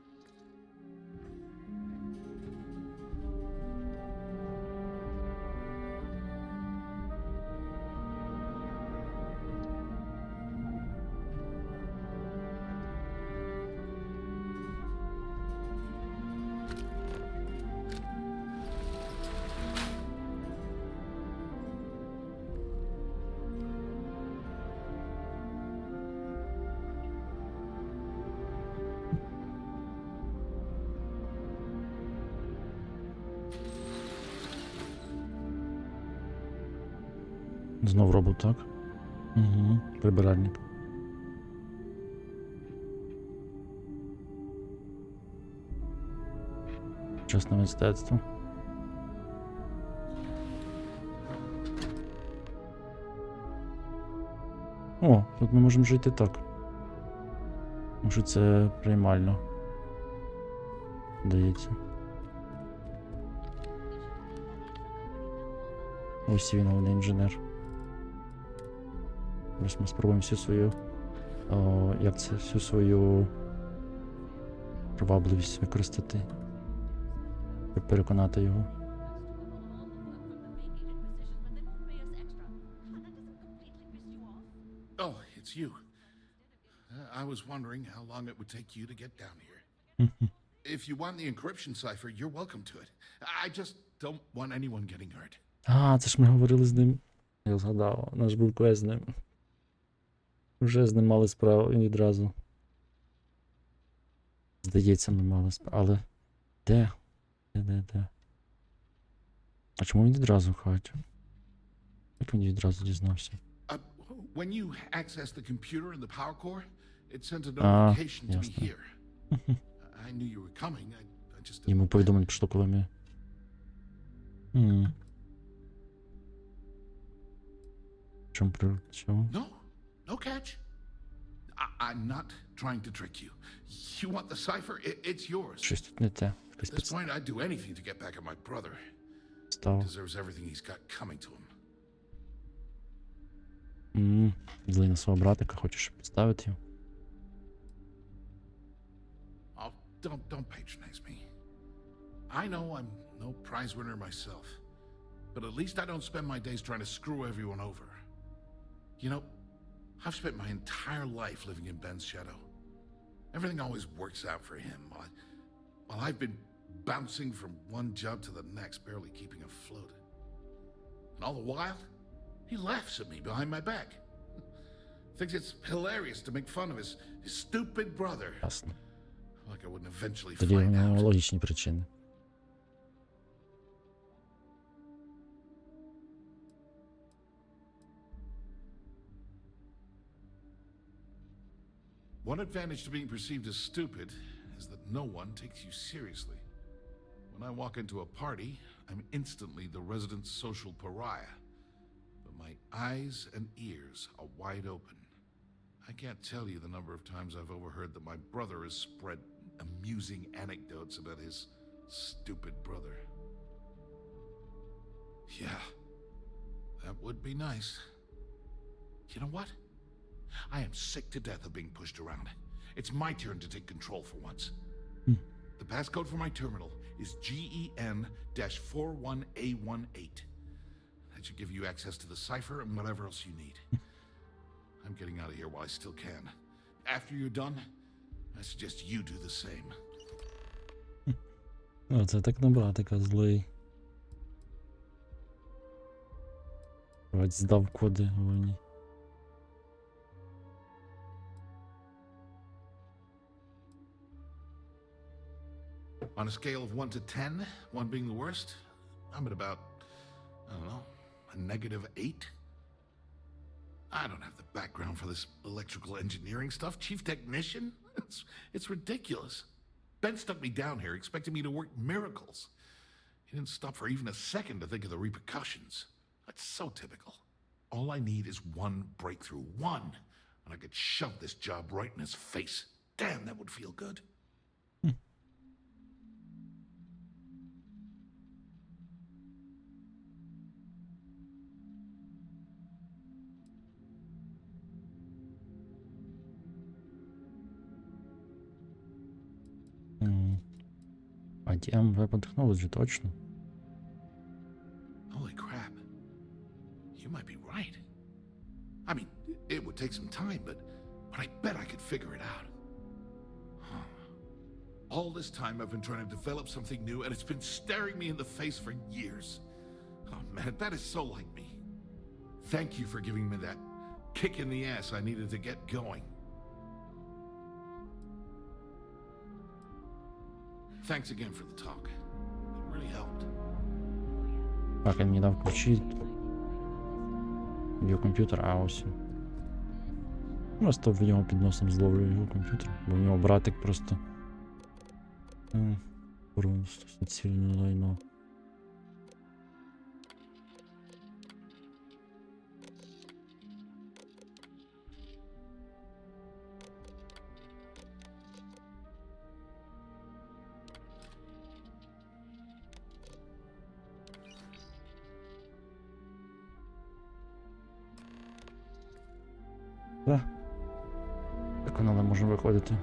Знов робот, так? Угу, прибиральник. Чесне мистецтво. О, тут ми можемо жити так. Може це приймально. Здається. Ось він, головний інженер. Ось ми спробуємо всю свою, всю свою привабливість використати, щоб переконати його. Oh, it's you. I was wondering how long it would take you to get down here. If you want the encryption cipher, you're welcome to it. I just don't want anyone getting hurt. А, це ж ми говорили з ним. Я згадав, наш був квест з ним. Вже з ним мали справу відразу. Здається, ми мали справу. Але де? Де? А чому він відразу в хаті? Як він відразу дізнався? When you access the computer in the power core, it sends a notification to me here. I knew you were coming. I just didn't. Йому повідомлення прийшло, коли ми... Чому при чому? No catch. I'm not trying to trick you. You want the cipher? It's yours. Щось тут не те. At this point, I'd do anything to get back at my brother. He deserves everything he's got coming to him. Злий на свого братика, хочеш підставити його. Oh, don't patronize me. I know I'm no prize winner myself, but at least I don't spend my days trying to screw everyone over. You know, I've spent my entire life living in Ben's shadow. Everything always works out for him, while I've been bouncing from one job to the next, barely keeping afloat. And all the while, he laughs at me behind my back. Thinks it's hilarious to make fun of his stupid brother. Ясно. Like I wouldn't eventually Тоді у find нього out. логічні причини. One advantage to being perceived as stupid is that no one takes you seriously. When I walk into a party, I'm instantly the resident social pariah. But my eyes and ears are wide open. I can't tell you the number of times I've overheard that my brother has spread amusing anecdotes about his stupid brother. Yeah, that would be nice. You know what? I am sick to death of being pushed around. It's my turn to take control for once. The passcode for my terminal is GEN-41A18. That should give you access to the cipher and whatever else you need. I'm getting out of here while I still can. After you're done, I suggest you do the same. О, це так на братика злий. Вроді здав коди головні. On a scale of 1 to 10, 1 being the worst, I'm at about, I don't know, a -8. I don't have the background for this electrical engineering stuff. Chief technician? It's ridiculous. Ben stuck me down here expecting me to work miracles. He didn't stop for even a second to think of the repercussions. That's so typical. All I need is one breakthrough, one, and I could shove this job right in his face. Damn, that would feel good. ITM Weapon Technology, точно. Holy crap. You might be right. I mean, it would take some time, but I bet I could figure it out. Huh. All this time I've been trying to develop something new, and it's been staring me in the face for years. Oh man, that is so like me. Thank you for giving me that kick in the ass I needed to get going. Thanks again for the talk. It really helped. Так, він мені дав ключі. Його комп'ютер, а ось. Просто в нього під носом зловлю його комп'ютер, бо в нього братик просто. Просто суцільне лайно. Так вона не може виходити.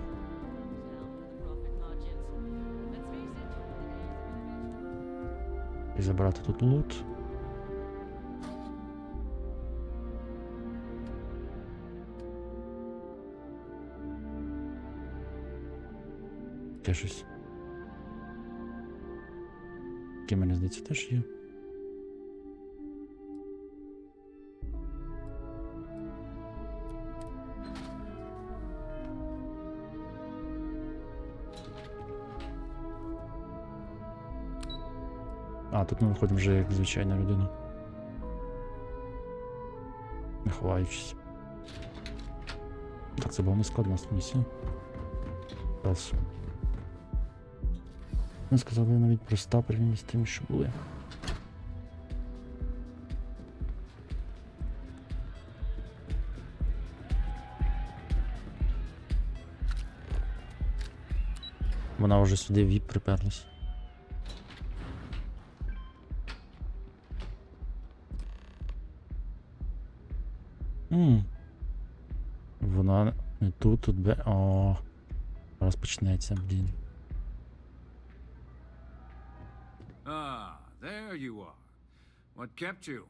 І забрати тут лут. Ще щось. Таке, мені здається, теж є. А, тут ми виходимо вже як звичайна людина. Не ховаючись. Так, це була не складна місія. Раз. Не сказав, я навіть проста порівняно з тим, що були. Вона вже сюди в віп приперлась. Вона не тут, тут бе. О, зараз почнеться, блін. Ah, there you are. What kept you?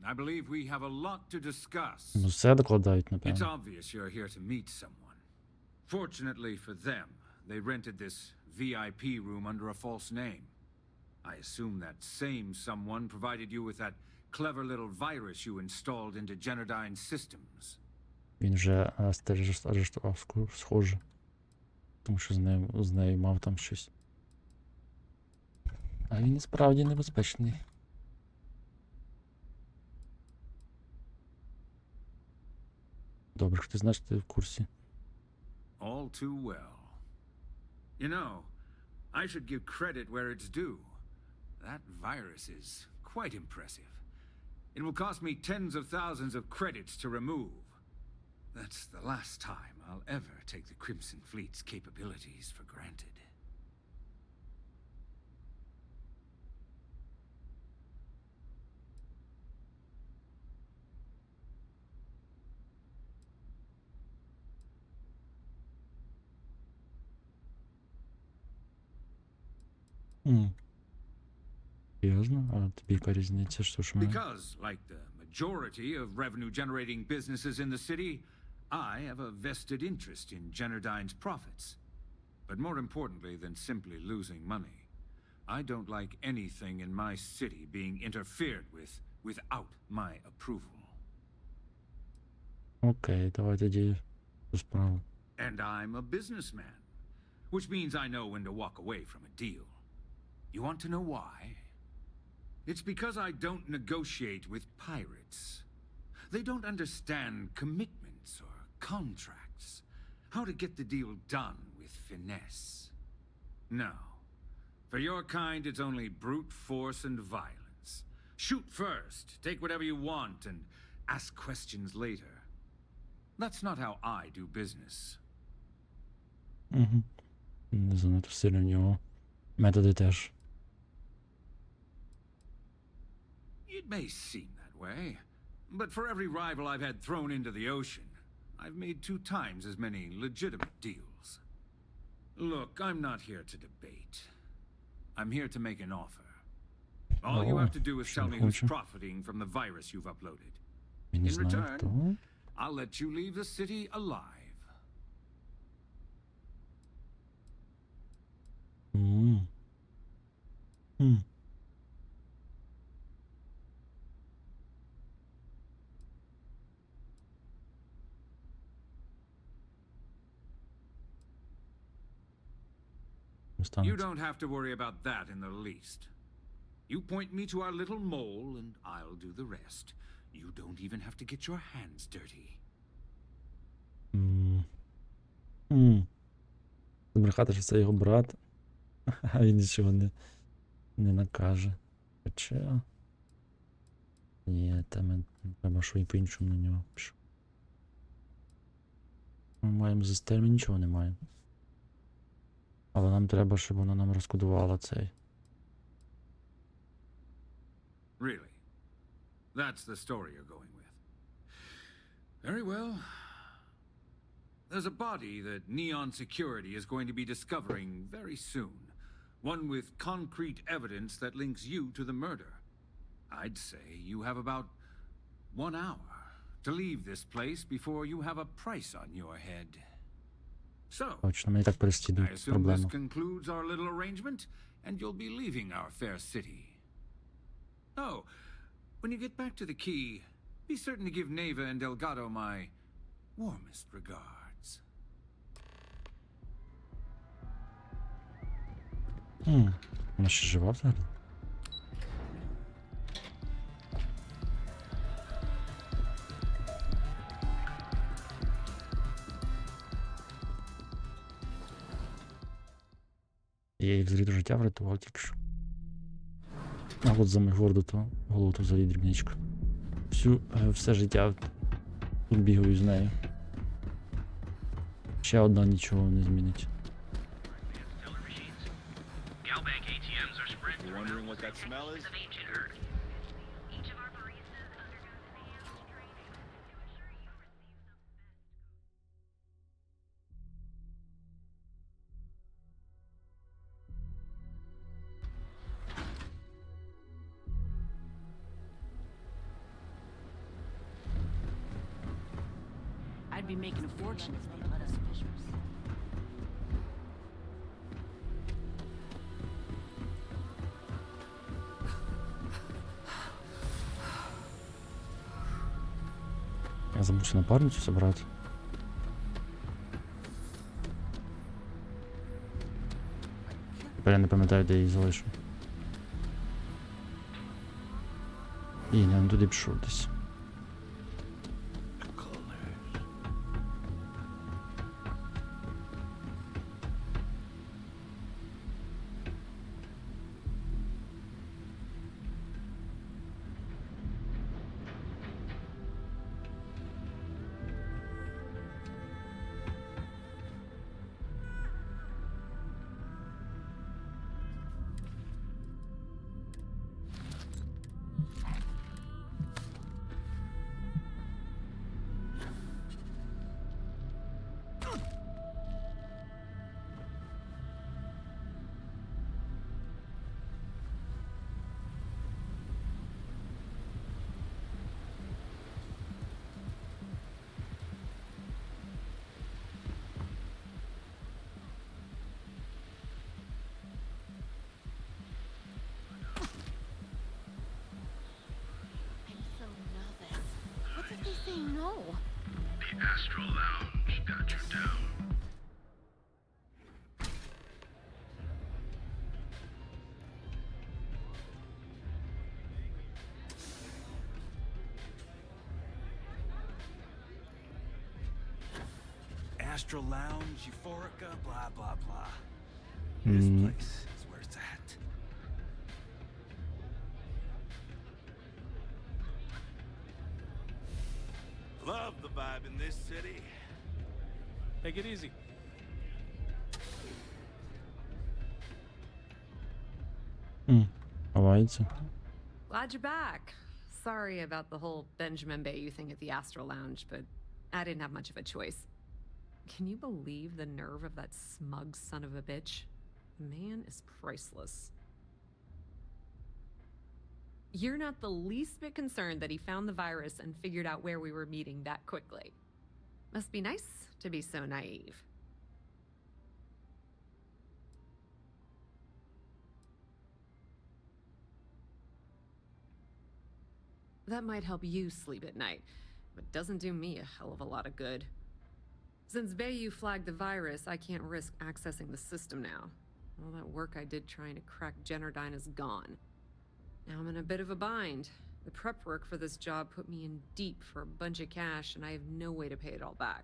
I believe we have a lot to discuss. Ну, все докладають, It's напевно. obvious you're here to meet someone. Fortunately for them, they rented this VIP room under a false name. I assume that same someone provided you with that clever little virus you installed into Generdyne's systems. Він вже арештував, схоже. Тому що з нею мав там щось. А він і справді небезпечний. Добре, що ти знаєш, ти в курсі. All too well. You know, I should give credit where it's due. That virus is quite impressive. It will cost me tens of thousands of credits to remove. That's the last time I'll ever take the Crimson Fleet's capabilities for granted. Серйозно? А тобі яка різниця, що ж мене? Because, like the majority of revenue-generating businesses in the city, I have a vested interest in Generdyne's profits. But more importantly than simply losing money, I don't like anything in my city being interfered with without my approval. Окей, давай тоді цю справу. And I'm a businessman, which means I know when to walk away from a deal. You want to know why? It's because I don't negotiate with pirates. They don't understand commitments or contracts, how to get the deal done with finesse. No. For your kind, it's only brute force and violence. Shoot first, take whatever you want, and ask questions later. That's not how I do business. Угу. Не занадто сильно в нього. Методи теж. It may seem that way, but for every rival I've had thrown into the ocean, I've made 2 times as many legitimate deals. Look, I'm not here to debate. I'm here to make an offer. All you have to do is tell me who's profiting from the virus you've uploaded. Я не In знаю, return, хто. I'll let you leave the city alive. You don't have to worry about that in the least. You point me to our little mole, and I'll do the rest. You don't even have to get your hands dirty. Збрехати, що це його брат, а він нічого не накаже. Хоча... Ні, там треба що і по-іншому на нього пишу. Ми маємо застель, ми нічого не маємо. Але нам треба, щоб вона нам розкодувала цей. Really? That's the story you're going with. Very well. There's a body that Neon Security is going to be discovering very soon. One with concrete evidence that links you to the murder. I'd say you have about 1 hour to leave this place before you have a price on your head. So, Точно, мені так I переслідують assume this проблему. concludes our little arrangement, and you'll be leaving our fair city. Oh, when you get back to the key, be certain to give Neva and Delgado my warmest regards. Вона ще жива взагалі? Я їй взагалі життя врятував тільки що. А от за мою голову то взагалі дрібничка. Все життя тут бігаю з нею. Ще одна нічого не змінить. You're wondering what that smell is? I'd be making a fortune if they'd let us fish. Я забувся напарницю забрати. Тепер я не пам'ятаю, де її залишив. І не туди пішов десь. They say no. The Astral Lounge got you down. Astral Lounge, Euphorica, blah, blah, blah. This place is where it's at. Love the vibe in this city. Take it easy. Ховається. Glad you're back. Sorry about the whole Benjamin Bayou thing at the Astral Lounge, but I didn't have much of a choice. Can you believe the nerve of that smug son of a bitch? The man is priceless. You're not the least bit concerned that he found the virus and figured out where we were meeting that quickly. Must be nice to be so naive. That might help you sleep at night, but doesn't do me a hell of a lot of good. Since Bayou flagged the virus, I can't risk accessing the system now. All that work I did trying to crack Generdyne is gone. Now I'm in a bit of a bind. The prep work for this job put me in deep for a bunch of cash, and I have no way to pay it all back.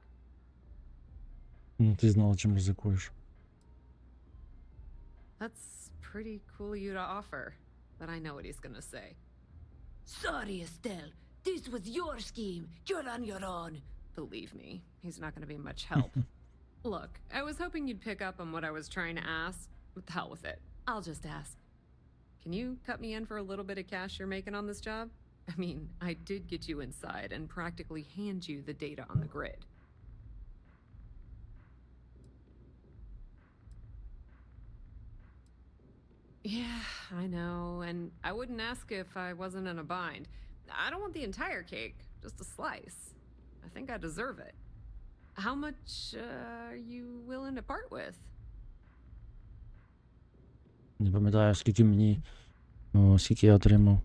Ти знала, чим ризикуєш. That's pretty cool of you to offer, but I know what he's gonna say. Sorry, Estelle. This was your scheme. You're on your own. Believe me, he's not gonna be much help. Look, I was hoping you'd pick up on what I was trying to ask. What the hell with it? I'll just ask. Can you cut me in for a little bit of cash you're making on this job? I mean, I did get you inside and practically hand you the data on the grid. Yeah, I know, and I wouldn't ask if I wasn't in a bind. I don't want the entire cake, just a slice. I think I deserve it. How much are you willing to part with? Не пам'ятаю, скільки я отримав.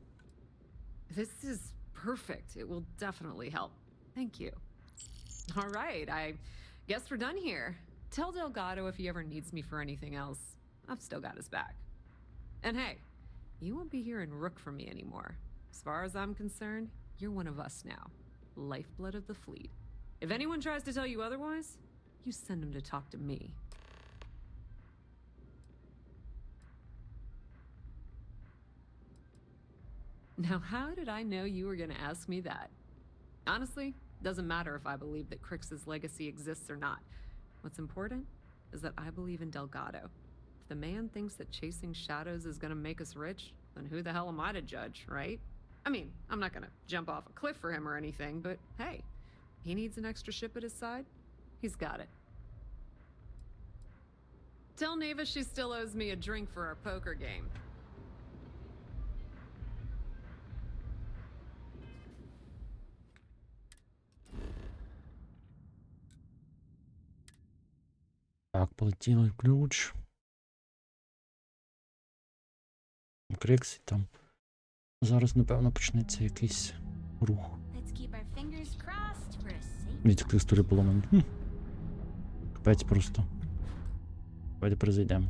This is perfect. It will definitely help. Thank you. All right, I guess we're done here. Tell Delgado if he ever needs me for anything else. I've still got his back. And hey, you won't be hearing rook from me anymore. As far as I'm concerned, you're one of us now. Lifeblood of the fleet. If anyone tries to tell you otherwise, you send them to talk to me. Now, how did I know you were gonna ask me that? Honestly, doesn't matter if I believe that Crix's legacy exists or not. What's important is that I believe in Delgado. If the man thinks that chasing shadows is gonna make us rich, then who the hell am I to judge, right? I mean, I'm not gonna jump off a cliff for him or anything, but hey, he needs an extra ship at his side, he's got it. Tell Neva she still owes me a drink for our poker game. Так, полетіли ключ. Криксі там. Зараз, напевно, почнеться якийсь рух. Від текстури поломані. Капець просто. Давайте перезайдемо.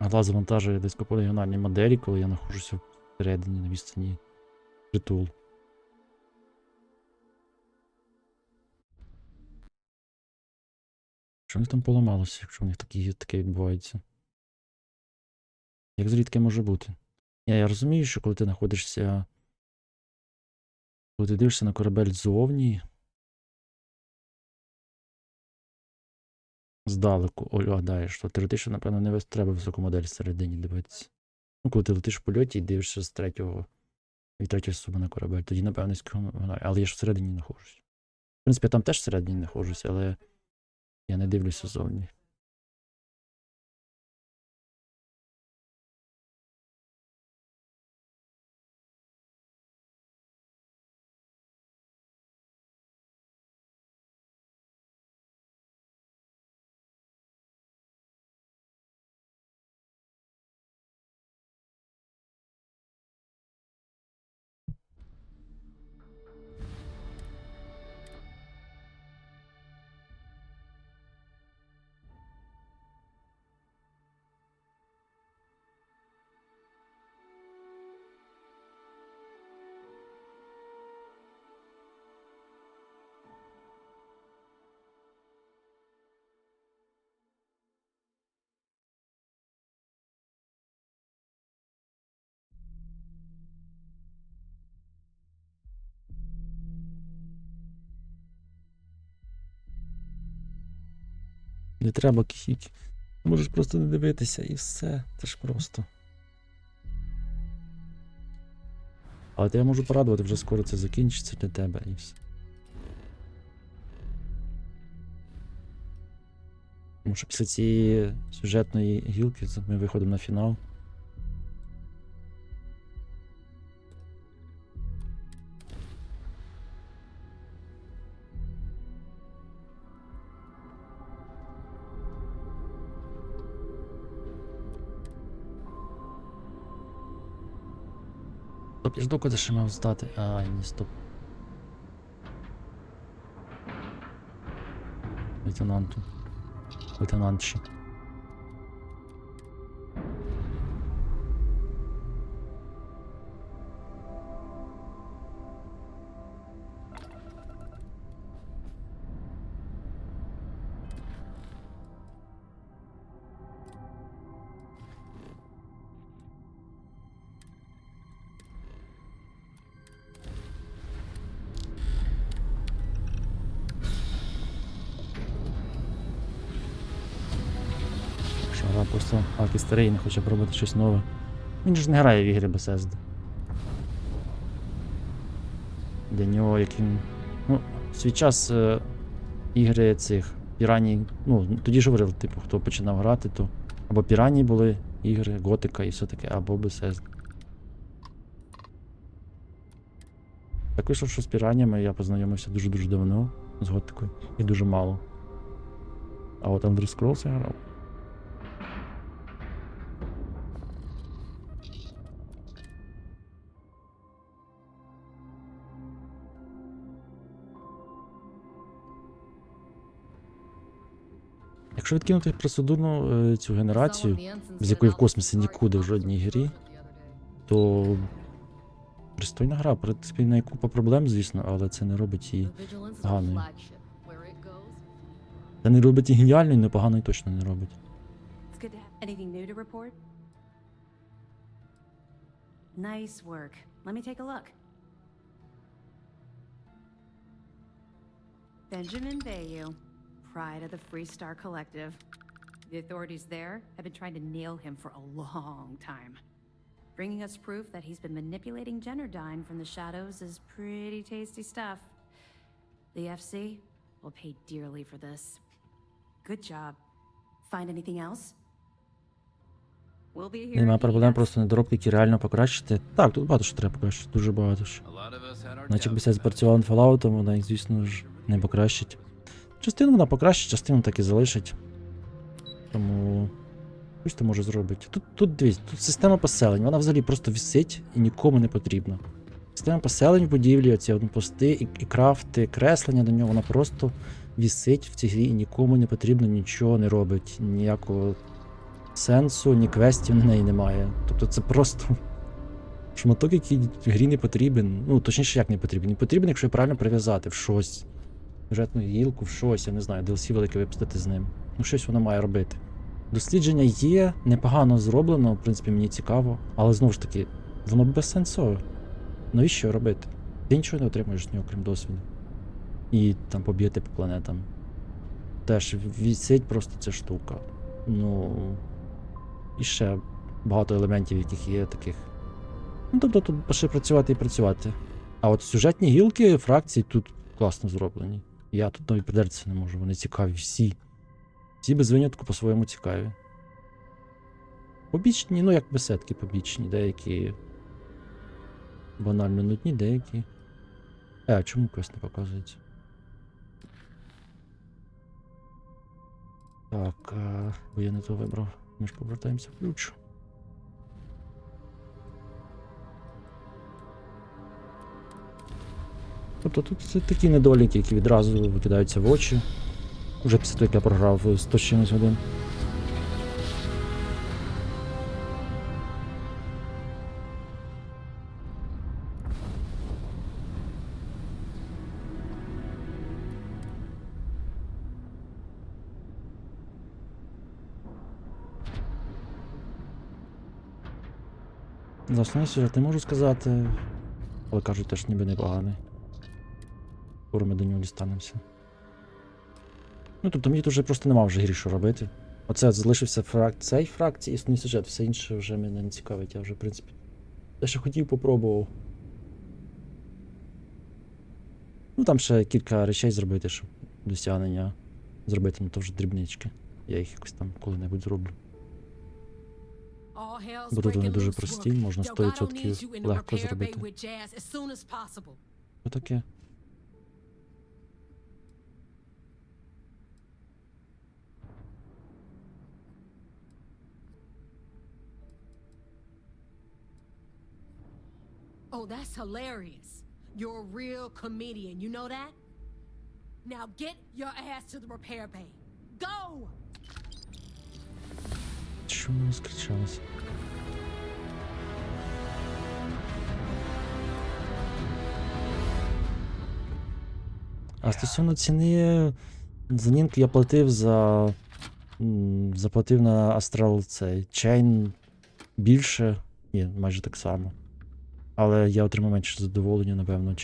Гла завантажує дискополігональні моделі, коли я знаходжуся всередині на відстані притул. Що в них там поламалося, якщо в них таке відбувається? Як зрідки може бути? Я розумію, що коли ти знаходишся... Коли ти дивишся на корабель ззовні... Здалеку оглядаєш, то теоретично, напевно, не треба високу модель всередині дивитися. Ну, коли ти летиш в польоті і дивишся з третьої особи на корабель, тоді, напевно, але я ж всередині знаходжусь. В принципі, я там теж всередині знаходжусь, але я не дивлюся ззовні. Не треба кихіть. Можеш просто не дивитися і все. Це ж просто. Але я можу порадувати, вже скоро це закінчиться для тебе і все. Тому що після цієї сюжетної гілки ми виходимо на фінал. Стоп, я жду, коли ще мав здати. Ай, ні, стоп. Лейтенантші. Просто Акі старий не хоче пробувати щось нове. Він ж не грає в ігри Bethesda. Для нього як він... Ну, в свій час ігри цих піраній... Ну, тоді ж говорили, типу, хто починав грати, то або піраній були ігри, готика і все таке, або Bethesda. Так вийшло, що з піранями я познайомився дуже-дуже давно з готикою. І дуже мало. А от Elder Scrolls я грав. Якщо відкинути процедурну цю генерацію, з якої в космосі нікуди в жодній грі, то пристойна гра, в принципі, в неї купа проблем, звісно, але це не робить її поганою. Це не робить її геніальною, але поганою точно не робить. Anything new to report? Nice work. Let me take a look. Benjamin Bayou, pride of the Free Star Collective. The authorities there have been trying to nail him for a long time. Bringing us proof that he's been manipulating Generdyne from the shadows is pretty tasty stuff. The FC will pay dearly for this. Good job. Find anything else? We'll be here. Нема проблем, просто недоробки, які реально покращити. Так, тут багато що треба покращити, дуже багато що. Наче якби все спрацювало над Fallout, вона їх, звісно ж, не покращить. Частину вона покращить, частину так і залишить. Тому щось то може зробити. Тут дивіться, тут система поселень, вона взагалі просто висить і нікому не потрібна. Система поселень в будівлі, оці пости і крафти, креслення до нього, вона просто висить в цій грі і нікому не потрібно, нічого не робить, ніякого сенсу, ні квестів на неї немає. Тобто це просто шматок, який в грі не потрібен. Ну, точніше, як не потрібен. Не потрібен, якщо правильно прив'язати в щось. Сюжетну гілку, в щось, я не знаю, DLC велике випустити з ним. Ну, щось воно має робити. Дослідження є, непогано зроблено, в принципі, мені цікаво, але знову ж таки, воно безсенсове. Навіщо робити? Ти нічого не отримуєш з нього, крім досвіду. І там поб'єти по планетам. Теж висить просто ця штука. Ну. І ще багато елементів, яких є таких. Ну, тобто тут ще працювати і працювати. А от сюжетні гілки фракцій тут класно зроблені. Я тут навіть придертися не можу, вони цікаві всі. Всі без винятку по-своєму цікаві. Побічні, ну як беседки побічні, деякі банально нудні, деякі. А чому квест не показується? Так, бо я не то вибрав. Ми ж повертаємося в ключ. Тобто тут це такі недоліки, які відразу викидаються в очі. Уже після того, як я програв 100 чимось годин. За основний сюжет не можу сказати, але кажуть, теж ніби непоганий. Скоро ми до нього дістанемося. Ну, тобто мені тут вже просто нема вже грі, що робити. Оце залишився цей фракції і основний сюжет, все інше вже мене не цікавить, я вже, в принципі, те, що хотів, попробував. Ну, там ще кілька речей зробити, щоб досягнення зробити, ну то вже дрібнички. Я їх якось там коли-небудь зроблю. Бо тут вони дуже прості, можна 100% легко зробити. Отаке. Oh, that's hilarious. You're a real comedian, you know that? Now get your ass to the repair bay. Go! Чому не скричалося? А стосовно ціни, за Нінк я платив заплатив на Астрал цей Чейн більше, ні, майже так само. Але я отримав менше задоволення, напевно,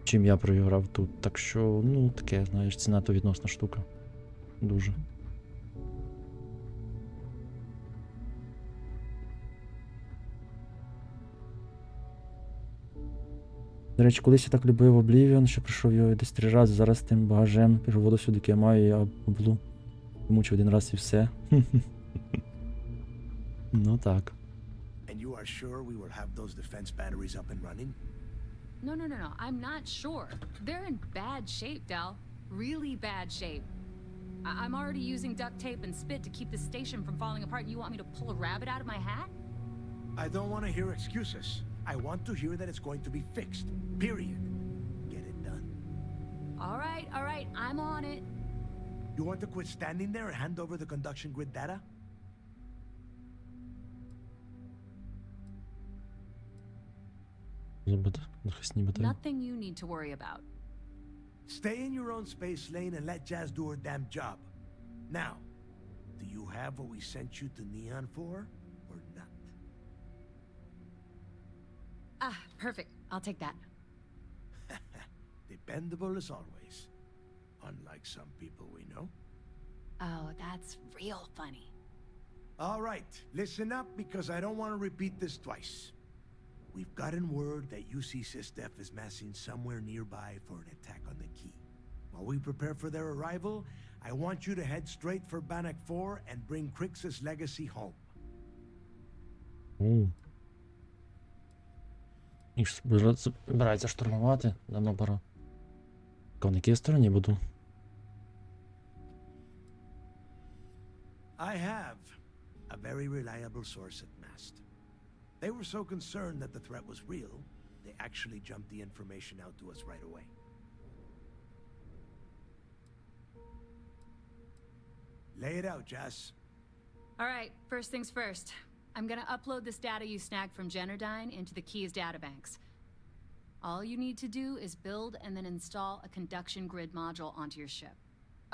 чим я проіграв тут. Так що, ну, таке, знаєш, ціна то відносна штука. Дуже. До речі, колись я так любив Oblivion, що пройшов його десь 3 рази, зараз тим багажем пішов сюди, який я маю, я облу. Мучив 1 раз і все. Ну так. And you are sure we will have those defense batteries up and running? No, I'm not sure. They're in bad shape, Del. Really bad shape. I'm already using duct tape and spit to keep the station from falling apart, and you want me to pull a rabbit out of my hat? I don't want to hear excuses. I want to hear that it's going to be fixed. Period. Get it done. All right, I'm on it. You want to quit standing there and hand over the conduction grid data? Nothing you need to worry about. Stay in your own space lane and let Jazz do her damn job. Now, do you have what we sent you to Neon for, or not? Ah, perfect. I'll take that. Dependable as always. Unlike some people we know. Oh, that's real funny. All right, listen up because I don't want to repeat this twice. We've gotten word that UC SysDef is massing somewhere nearby for an attack on the key. While we prepare for their arrival, I want you to head straight for Bannock 4 and bring Crix's legacy home. Їх збирається штурмувати, давно пора. На якій стороні буду? I have a very reliable source at Mast. They were so concerned that the threat was real, they actually jumped the information out to us right away. Lay it out, Jess. All right, first things first. I'm gonna upload this data you snagged from Generdyne into the Key's databanks. All you need to do is build and then install a conduction grid module onto your ship.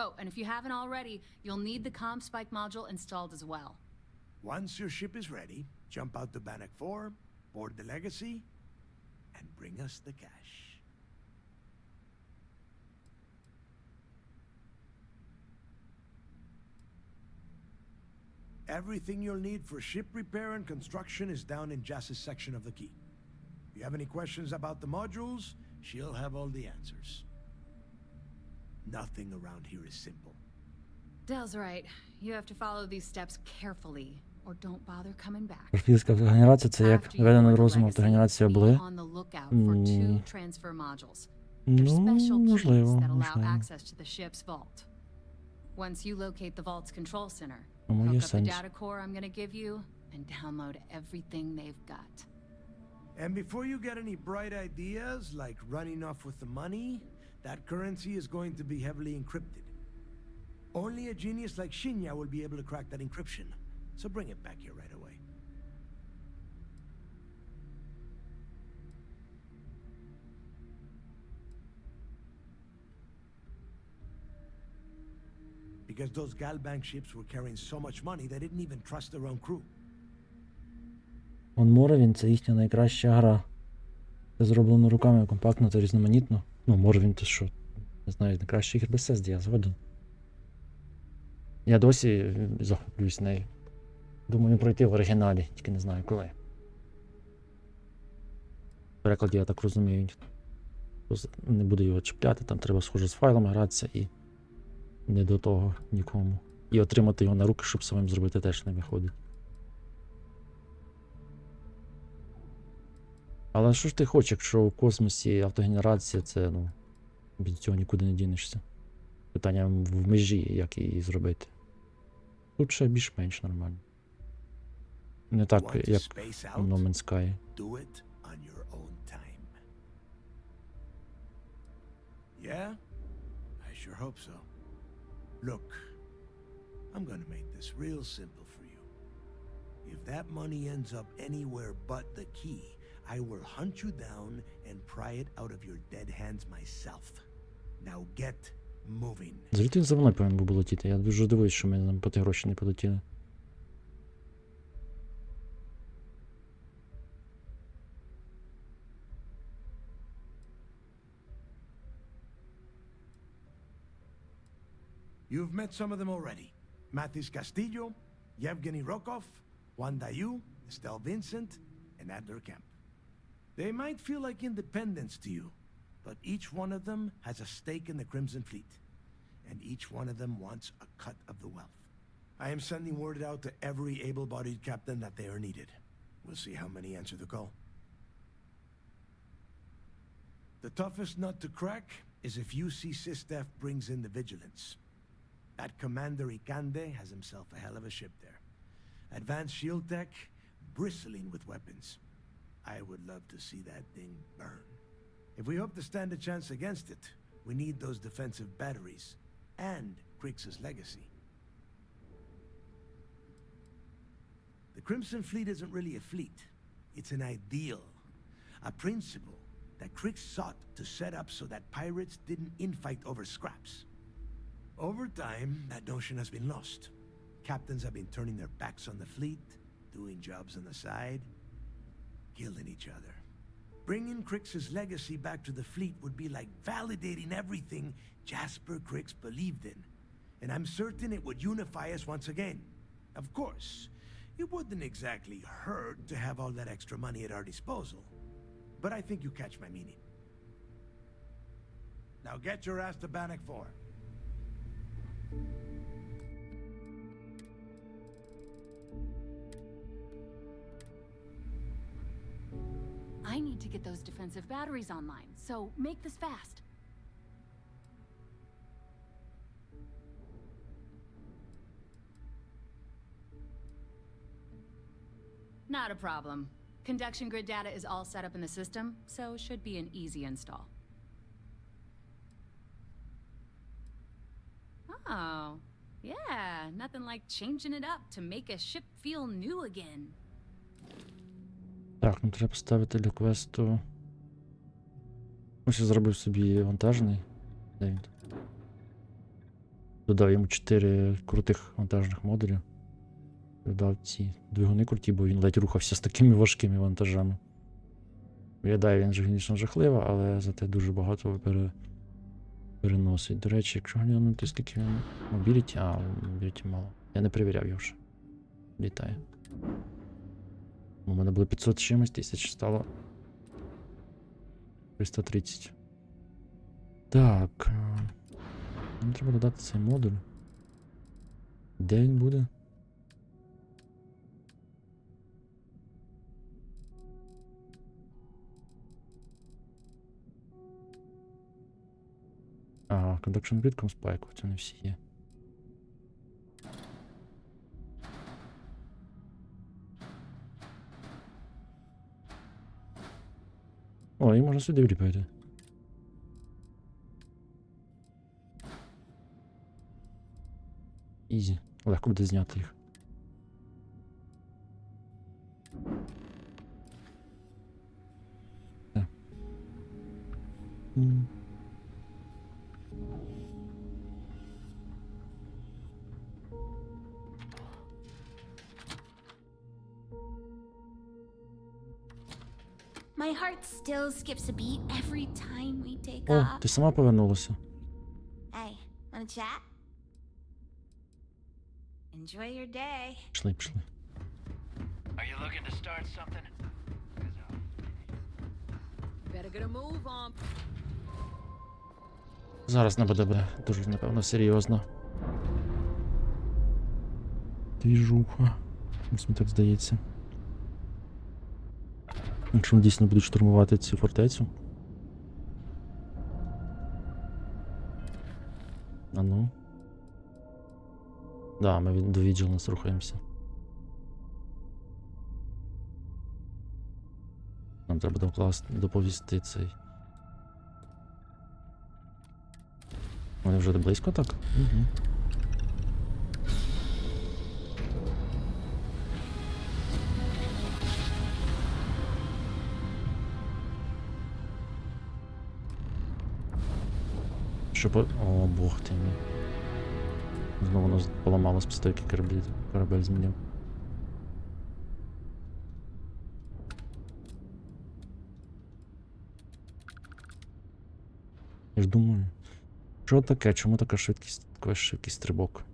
Oh, and if you haven't already, you'll need the CommSpike module installed as well. Once your ship is ready, jump out to Bannock 4, board the Legacy, and bring us the cash. Everything you'll need for ship repair and construction is down in Jass's section of the Key. If you have any questions about the modules, she'll have all the answers. Nothing around here is simple. Dell's right. You have to follow these steps carefully, or don't bother coming back. Профільська автогенерація — це як введена розумом автогенерація були? On the lookout for two transfer modules. They're Ну, special keys можливо, that allow можливо. access to the ship's vault. Once you locate the vault's control center, Тому hook є up the сенс. data core I'm gonna give you and download everything they've got. And before you get any bright ideas, like running off with the money, that currency is going to be heavily encrypted. Only a genius like Shinya will be able to crack that encryption, so bring it back here right away. Because those Galbank ships were carrying so much money, they didn't even trust their own crew. Он Моровін — це їхня найкраща гра. Це зроблено руками, компактно та різноманітно. Ну, Моровін — це що? Не знаю, найкраща ігра Bethesda, я згоден. Я досі захоплююсь нею. Думаю пройти в оригіналі, тільки не знаю коли. В перекладі, я так розумію, не буду його чіпляти, там треба схоже з файлами гратися і не до того нікому. І отримати його на руки, щоб самим зробити, теж не виходить. Але що ж ти хочеш, якщо у космосі автогенерація, це, ну, від цього нікуди не дінешся. Питання в межі, як її зробити. Тут ще більш-менш нормально. Не так, як в No Man's Sky. Yeah? I sure hope so. Look, I'm gonna make this real simple for you. If that money ends up anywhere but the key, I will hunt you down and pry it out of your dead hands myself. Now get moving. Звідти за мною повинен був летіти. Я дуже дивуюсь, що ми нам по ті гроші не полетіли. You've met some of them already. Mathis Castillo, Yevgeny Rokov, Juan Dayu, Estelle Vincent, and Adler Kemp. They might feel like independents to you, but each one of them has a stake in the Crimson Fleet, and each one of them wants a cut of the wealth. I am sending word out to every able-bodied captain that they are needed. We'll see how many answer the call. The toughest nut to crack is if UC SysDef brings in the Vigilance. That Commander Ikande has himself a hell of a ship there. Advanced shield tech, bristling with weapons. I would love to see that thing burn. If we hope to stand a chance against it, we need those defensive batteries and Crix's legacy. The Crimson Fleet isn't really a fleet. It's an ideal, a principle that Crix sought to set up so that pirates didn't infight over scraps. Over time, that notion has been lost. Captains have been turning their backs on the fleet, doing jobs on the side, killing each other. Bringing Crix's legacy back to the fleet would be like validating everything Jasper Crix believed in. And I'm certain it would unify us once again. Of course, It wouldn't exactly hurt to have all that extra money at our disposal. But I think you catch my meaning. Now get your ass to Bannock 4. I need to get those defensive batteries online, so make this fast. Not a problem. Conduction grid data is all set up in the system, so should be an easy install. Oh, yeah, nothing like changing it up to make a ship feel new again. Так, ну треба ставити для квесту. Ось я зробив собі вантажний. Де він тут? Додав йому 4 крутих вантажних модулів. Додав ці двигуни круті, бо він ледь рухався з такими важкими вантажами. Виглядає він, звісно, жахливо, але зате дуже багато переносить. До речі, якщо глянути, скільки він мобіліті, мобіліті мало. Я не перевіряв його ще. Літає. У мене було 500 чимось тисяч, стало 330. Так. Мені треба додати цей модуль. Де він буде? Conduction Grid, Comspike, це не всі є. О, і можна сюди вліпити. Ізі. Легко буде зняти їх. My heart still skips a beat every time we take О, off. ти сама повернулася. Hey, wanna chat? Enjoy your day. Пішли. Are you looking to start something? Better get a move on. Зараз не буде дуже, напевно, серйозно. Двіжуха. Ось мені так здається. Якщо вони дійсно будуть штурмувати цю фортецю. А ну. Да, ми до Vigilance рухаємося. Нам треба доповісти цей. Вони вже близько так? Угу. О, бог ти мій. Знову воно поламалось після того, як корабель змінив. Я ж думаю, що таке? Чому така швидкість, такий швидкий стрибок?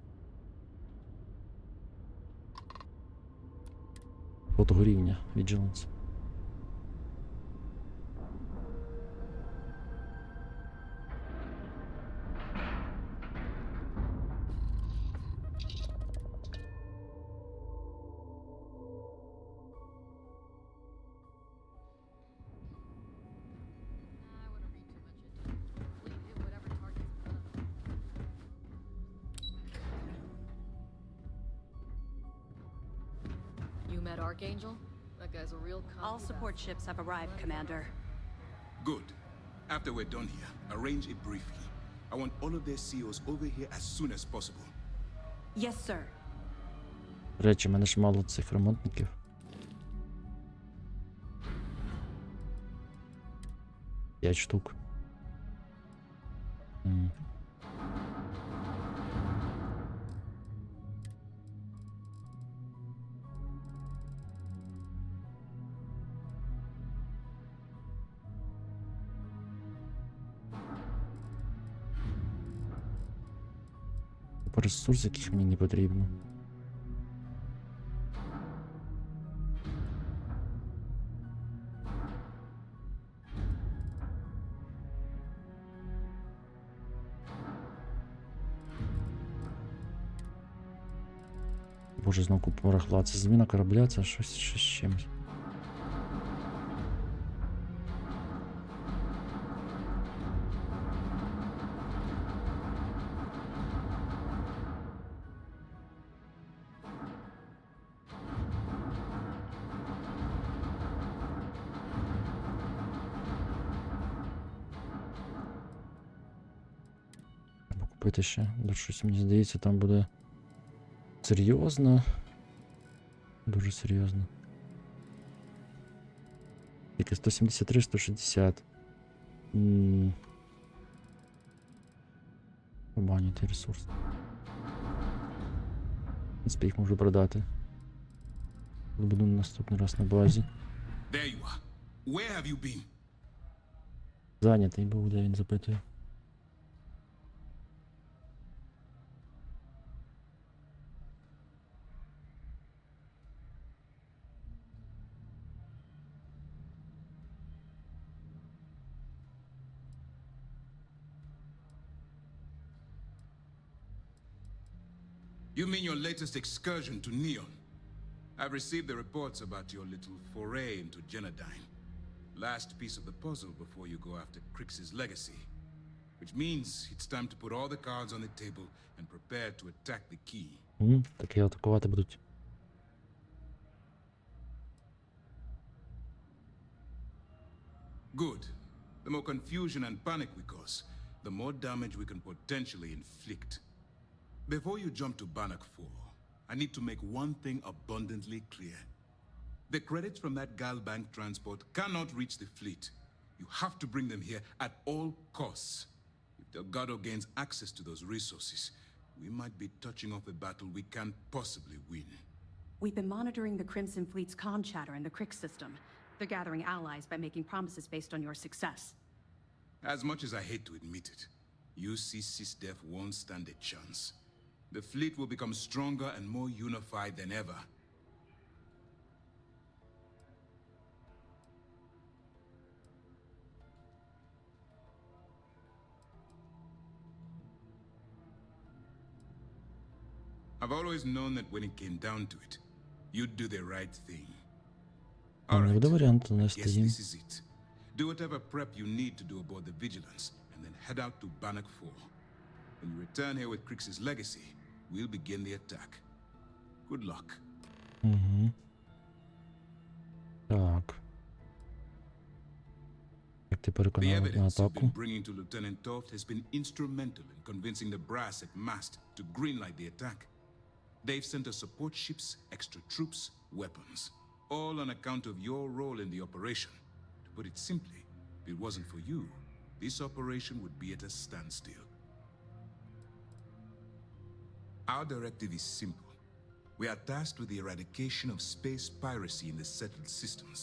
Фотогоріння, Vigilance. You met Archangel? That guy's a real All support ships have arrived, Commander. Good. After we're done here, arrange it briefly. I want all of their CEOs over here as soon as possible. Yes, sir. До речі, в мене ж мало цих ремонтників. П'ять штук. Ресурс, яких мені не потрібно. Боже, знову купа барахла. Це зміна корабля, це щось з чимось. Треба купити ще. Щось мені здається, там буде серйозно. Дуже серйозно. Тільки 173, 160. Обманювати ресурс. В принципі, їх можу продати. Буду наступний раз на базі. There you are. Where have you been? Зайнятий був, де він запитує. You mean your latest excursion to Neon? I've received the reports about your little foray into Genodyne. Last piece of the puzzle before you go after Crix's legacy. Which means it's time to put all the cards on the table and prepare to attack the key. Такі атакувати будуть. Good. The more confusion and panic we cause, the more damage we can potentially inflict. Before you jump to Bannock 4, I need to make one thing abundantly clear. The credits from that Galbank transport cannot reach the fleet. You have to bring them here at all costs. If Delgado gains access to those resources, we might be touching off a battle we can't possibly win. We've been monitoring the Crimson Fleet's comm chatter in the Crix system. They're gathering allies by making promises based on your success. As much as I hate to admit it, UC SysDef won't stand a chance. The fleet will become stronger and more unified than ever. I've always known that when it came down to it, you'd do the right thing. Не буде варіанту Yes, нести їм. this is it. Do whatever prep you need to do aboard the Vigilance, and then head out to Bannock 4. When you return here with Crix's legacy, we'll begin the attack. Good luck. Угу. Так. Як ти The переконав на evidence you've атаку? been bringing to Lieutenant Toft has been instrumental in convincing the brass at Mast to greenlight the attack. They've sent us support ships, extra troops, weapons, all on account of your role in the operation. To put it simply, if it wasn't for you, this operation would be at a standstill. Our directive is simple. We are tasked with the eradication of space piracy in the settled systems.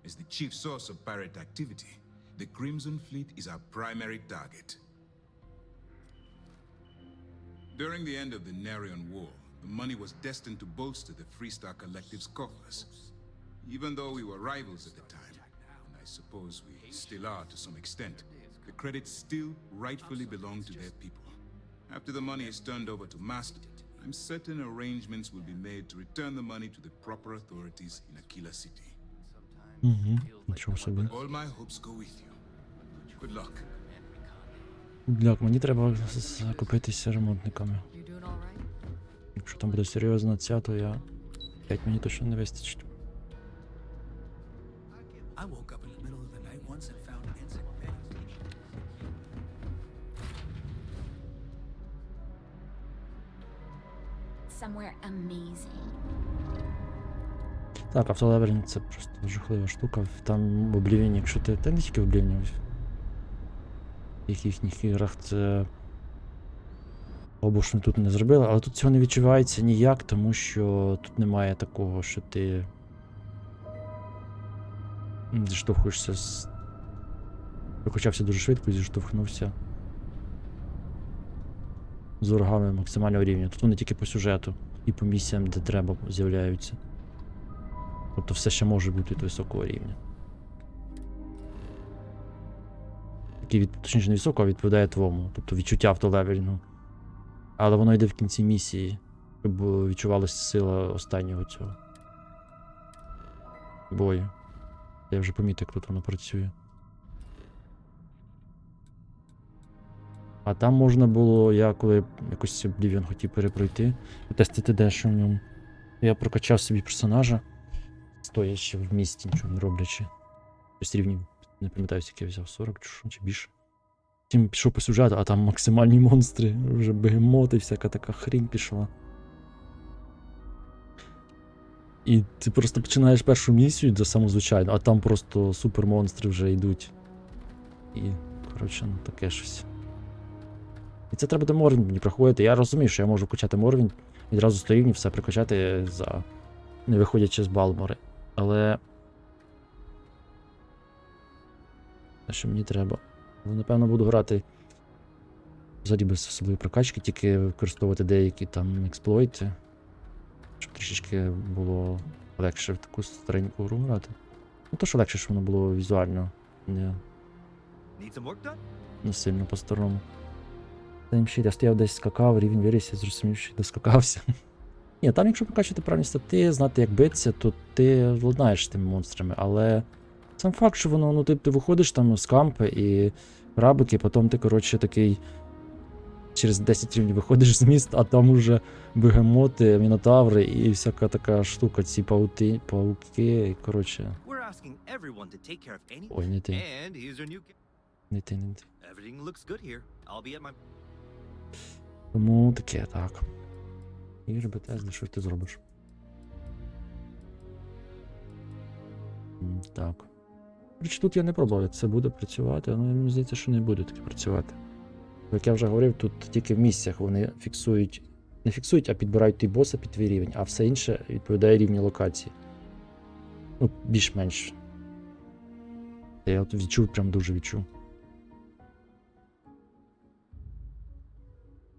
As the chief source of pirate activity, the Crimson Fleet is our primary target. During the end of the Narion War, the money was destined to bolster the Freestar Collective's coffers. Even though we were rivals at the time, and I suppose we still are to some extent, the credits still rightfully belong to their people. After the money is turned over to Mast, I'm certain arrangements will be made to return the money to the proper authorities in Aquila City. Угу. Нічого собі. All my hopes go with you. Good luck. Бляк, мені треба закупитися ремонтниками. Якщо там буде серйозна ця, то я 5 мені точно не вистачить. I woke up in the middle of the night once and found insect beds. Somewhere amazing. Так, автолабіринт це просто жахлива штука. Там в Облівіні, якщо ти... Та не тільки в Облівіні, в їхніх іграх це... Обушно тут не зробили, але тут цього не відчувається ніяк, тому що тут немає такого, що ти... Зіштовхуєшся з... Прокачався дуже швидко і зіштовхнувся з ворогами максимального рівня. Тут вони тільки по сюжету і по місіям, де треба, з'являються. Тобто все ще може бути від високого рівня. Який, точніше, не високого, а відповідає твому. Тобто відчуття автолевелінгу. Але воно йде в кінці місії. Щоб відчувалася сила останнього цього бою. Я вже помітив, як тут воно працює. А там можна було, я коли якось Oblivion хотів перепройти, потестити дещо в ньому. Я прокачав собі персонажа, стоячи в місті, нічого не роблячи. Ось рівнів, не пам'ятаю, скільки я взяв, 40 чи що, чи більше. Потім пішов по сюжету, а там максимальні монстри, вже бегемоти, всяка така хрінь пішла. І ти просто починаєш першу місію, де самозвичайно, а там просто супермонстри вже йдуть. І, коротше, ну таке щось. І це треба до Морвін проходити. Я розумію, що я можу качати Морвін, відразу 100 рівнів все прикачати, не виходячи з Балмори. Але те, що мені треба. Але, напевно, буду грати взагалі без особливої прокачки, тільки використовувати деякі там експлойти, щоб трішечки було легше в таку стареньку гру грати. Ну то, що легше, що воно було візуально, не сильно по-старому. Я стояв десь скакав, рівень виріс, зрозумів, що доскакався. Ні, там якщо прокачувати правильні стати, знати як битися, то ти владнаєш тими монстрами, але сам факт, що воно, ну ти виходиш там з кампи і рабики, потім ти, коротше, такий через 10 рівнів виходиш з міст, а там уже бегемоти, мінотаври і всяка така штука, ці пауки, і, коротше. Ой, не ти. Не ти. Тому таке, так. Ігри Bethesda, що ти зробиш? Так. Короче, тут я не пробував, як це буде працювати, але мені здається, що не буде таке працювати. Як я вже говорив, тут тільки в місцях вони фіксують, не фіксують, а підбирають той боса під твій рівень, а все інше відповідає рівні локації. Ну, більш-менш. Я от відчув, прям дуже відчув.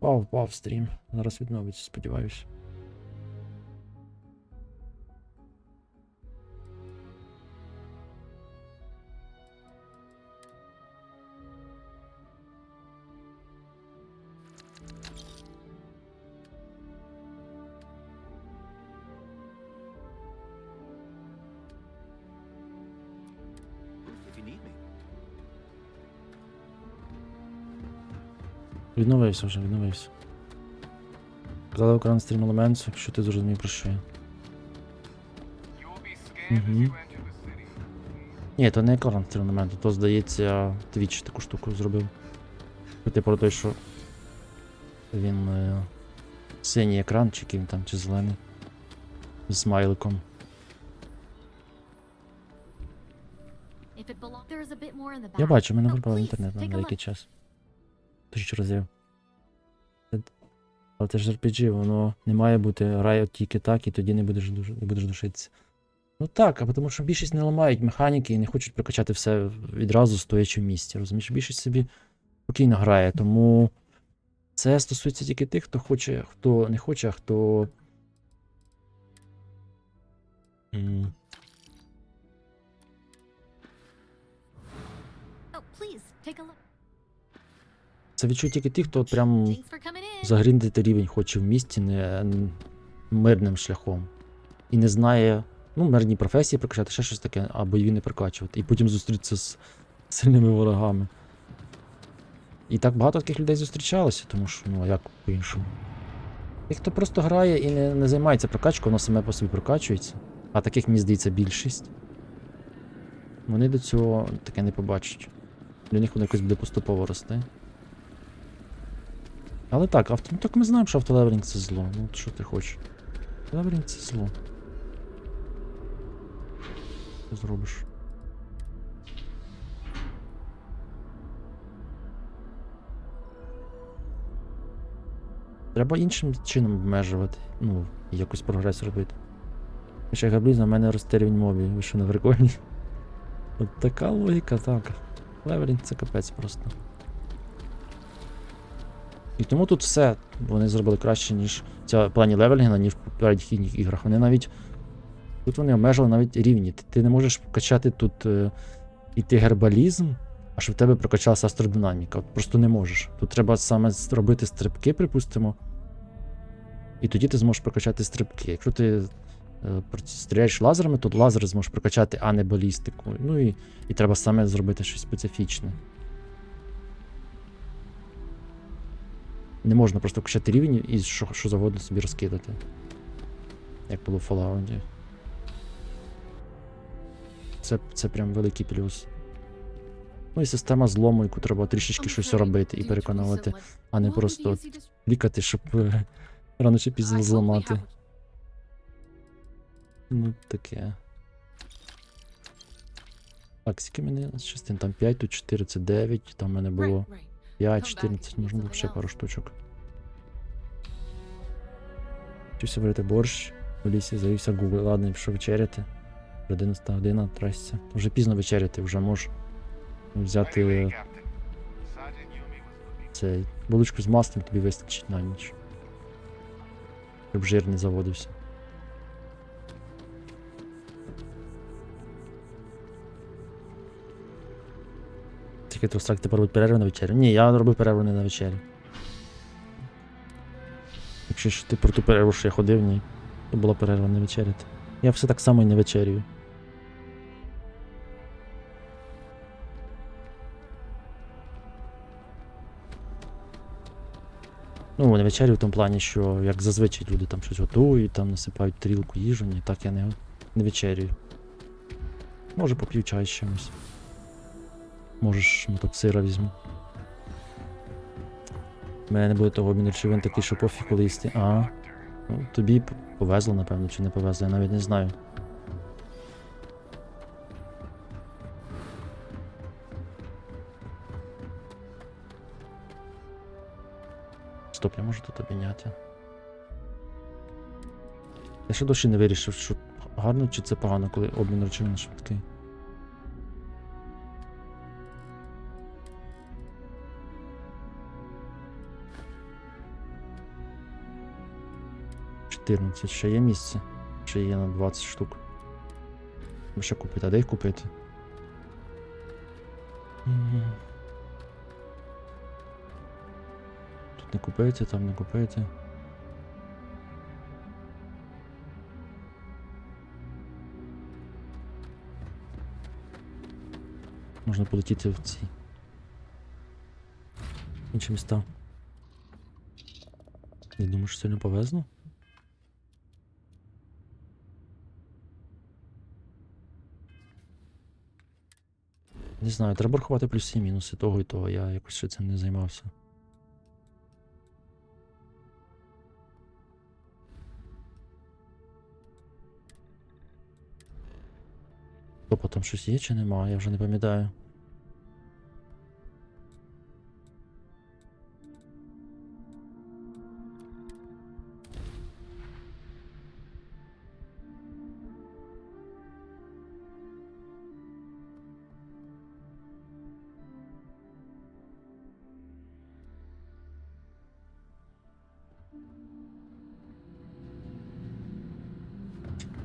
Впав стрім. Зараз відновиться, сподіваюся. Відновився вже, відновився. Казали екран стрім елементу, якщо ти зрозумів, про що я. Угу. Ні, то не екран стрім елементу, то, здається, Twitch таку штуку зробив. Ти про той, що він синій екран, чи яким там, чи зелений. З смайликом. Я бачу, мене вирвало інтернет на деякий час. Тисячу разів. Але це ж RPG, воно не має бути грай от тільки так, і тоді не будеш душитися. Ну так, а тому що більшість не ламають механіки і не хочуть прокачати все відразу стоячи в місці. Розумієш, більшість собі спокійно грає, тому це стосується тільки тих, хто хоче, хто не хоче, а хто. Це відчують тільки ті, хто прям загріндити рівень хоче в місті не мирним шляхом. І не знає, ну, мирні професії прокачати, ще щось таке, а бойові не прокачувати. І потім зустрітися з сильними ворогами. І так багато таких людей зустрічалося, тому що, ну, а як по-іншому. Тих, хто просто грає і не займається прокачкою, воно саме по собі прокачується. А таких, мені здається, більшість. Вони до цього таке не побачать. Для них воно якось буде поступово рости. Але так, так ми знаємо, що автолевелінг це зло. Ну, що ти хочеш? Автолевелінг це зло. Що зробиш? Треба іншим чином обмежувати. Ну, якось прогрес робити. Ще габлізна, в мене росте рівень мобів. Ви що, не прикольні? От така логіка, так. Левелінг це капець просто. І тому тут все вони зробили краще, ніж в плані левелінга, ніж в попередніх іграх. Вони навіть. Тут вони обмежили навіть рівні. Ти не можеш качати тут іти гербалізм, а щоб в тебе прокачалася астродинаміка. От просто не можеш. Тут треба саме зробити стрибки, припустимо. І тоді ти зможеш прокачати стрибки. Якщо ти стріляєш лазерами, то лазери зможеш прокачати, а не балістику. Ну і треба саме зробити щось специфічне. Не можна просто качати рівень і що завгодно собі розкидати. Як було в Fallout. Це прям великий плюс. Ну і система злому, яку треба трішечки щось робити і переконувати, а не просто клікати, щоб рано чи пізно зламати. Ну, таке. Так, скільки мене частин? Там 5, тут 4, це 9, там в мене було 5, 14, можна було ще пару штучок. Вчуся варити борщ, в лісі завівся Google, ладно, пішов вечеряти. 11 година, трасся. Вже пізно вечеряти, вже можеш взяти цей булочку з маслом, тобі вистачить на ніч. Щоб жир не заводився. Тільки Трострак тепер робить перерву на вечерю. Ні, я робив перерву не на вечерю. Якщо ж ти про ту перерву, що я ходив, ні, то була перерва не вечеряти. Я все так само і не вечерюю. Ну, не вечерю в тому плані, що як зазвичай люди там щось готують, там насипають тарілку їжу, ні, так я не вечерюю. Може поп'ю чай з чимось. Може шматок сира візьму. У мене не буде того обміну речовин такий, що пофіг коли їсти. Ну тобі повезло, напевно, чи не повезло, я навіть не знаю. Стоп, я можу тут обміняти. Я ще досі не вирішив, що гарно чи це погано, коли обмін речовин швидкий. Ще є місце. Ще є на 20 штук. Треба ще купити. А де їх купити? Тут не купити, там не купити. Можна полетіти в ці інші міста. Я думаю, що сильно повезло. Не знаю, треба рахувати плюси і мінуси того і того, я якось ще цим не займався. Тобто там щось є чи нема, я вже не пам'ятаю.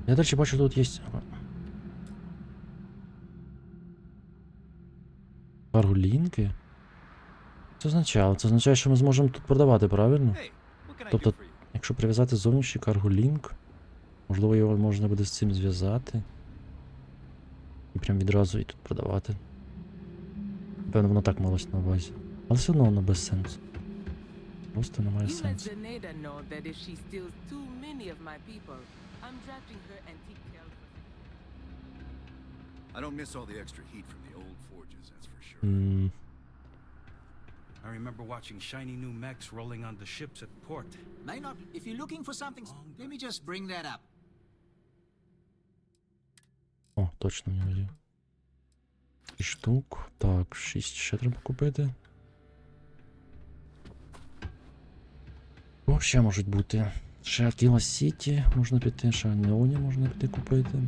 Я далі бачу, тут є карголінки. Це означає? Це означає, що ми зможемо тут продавати, правильно? Тобто, якщо прив'язати зовнішній карголінк, можливо його можна буде з цим зв'язати. І прям відразу і тут продавати. Напевно, воно так малось на увазі. Але все одно воно без сенсу. Просто немає сенсу. I don't miss all the extra heat from the old forges, that's for sure. I remember watching shiny new mechs rolling onto ships at port. Maynard, if you're looking for something, let me just bring that up. О, точно в нього є. 6 штук. Так, 6 ще треба купити. О, ще можуть бути. Ще Акіла Сіті можна піти, ще Неоні можна піти купити.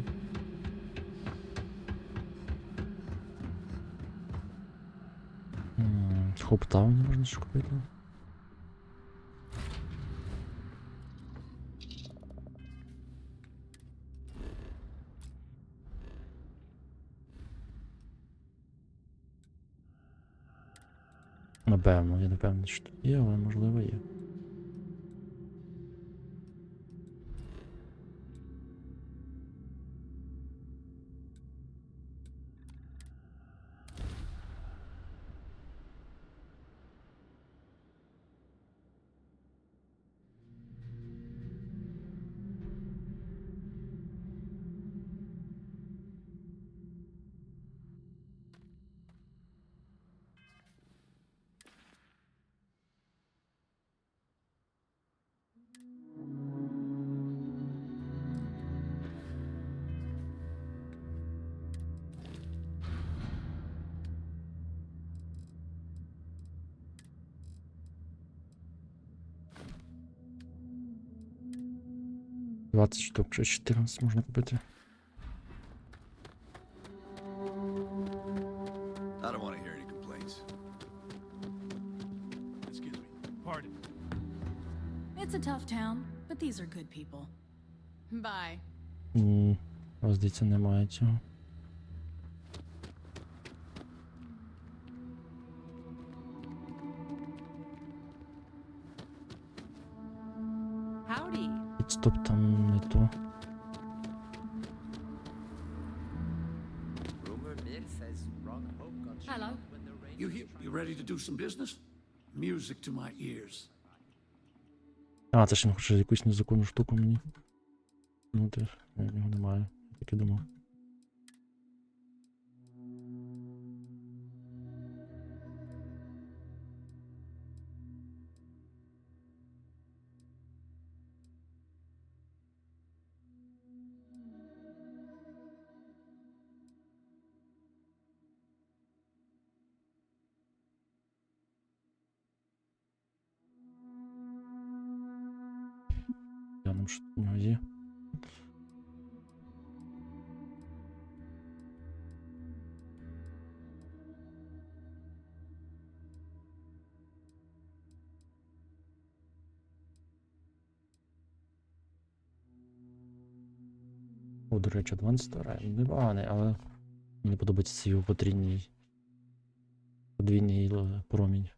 Хоптауні можна ще купити. Напевно, я не певний, що тут є, але можливо є. 20 штук, вже 14 можна купити. I don't want to hear any complaints. Excuse me. Pardon. It's a tough town, but these are good people. Bye. Здається, немає цього. Howdy. Стоп, там не то. Rumor mill says wrong hope got shot Hello. when the rain. You ready to do some business? Music to my ears. А, це ж він хоче якусь незаконну штуку мені. Ну, ти, його немає. Так і думав. Глянемо, що в нього є. О, до речі, Advanced Array непоганий, але мені не подобається цей його подвійний промінь.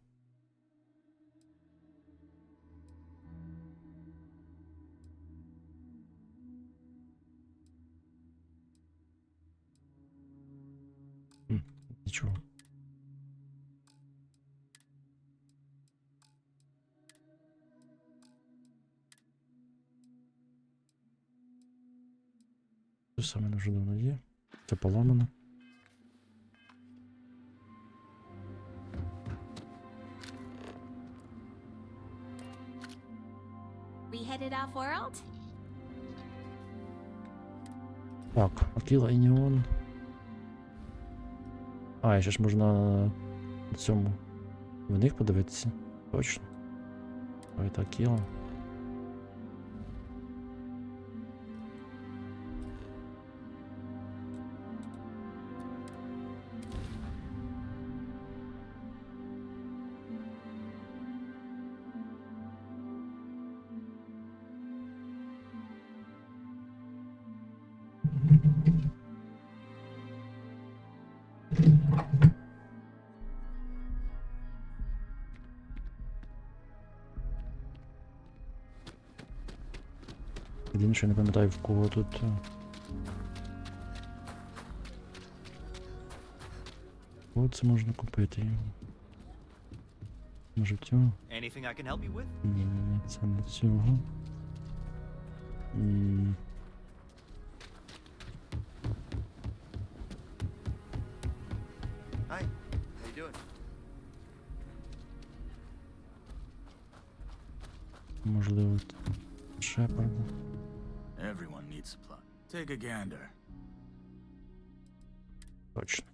Нічого. Це саме вже давно є. Це поламано. We headed off-world? Так, Акіла і Неон. А, і ще ж можна на цьому в них подивитися. Точно. Давайте Акіла. Єдине, що я не пам'ятаю, в кого тут. О, це можна купити його. Може в цього? Anything I can help you with? Ні, це не цього. Hi. How you doing? Можливо, Шепард. Everyone needs supply. Take a gander. Точно.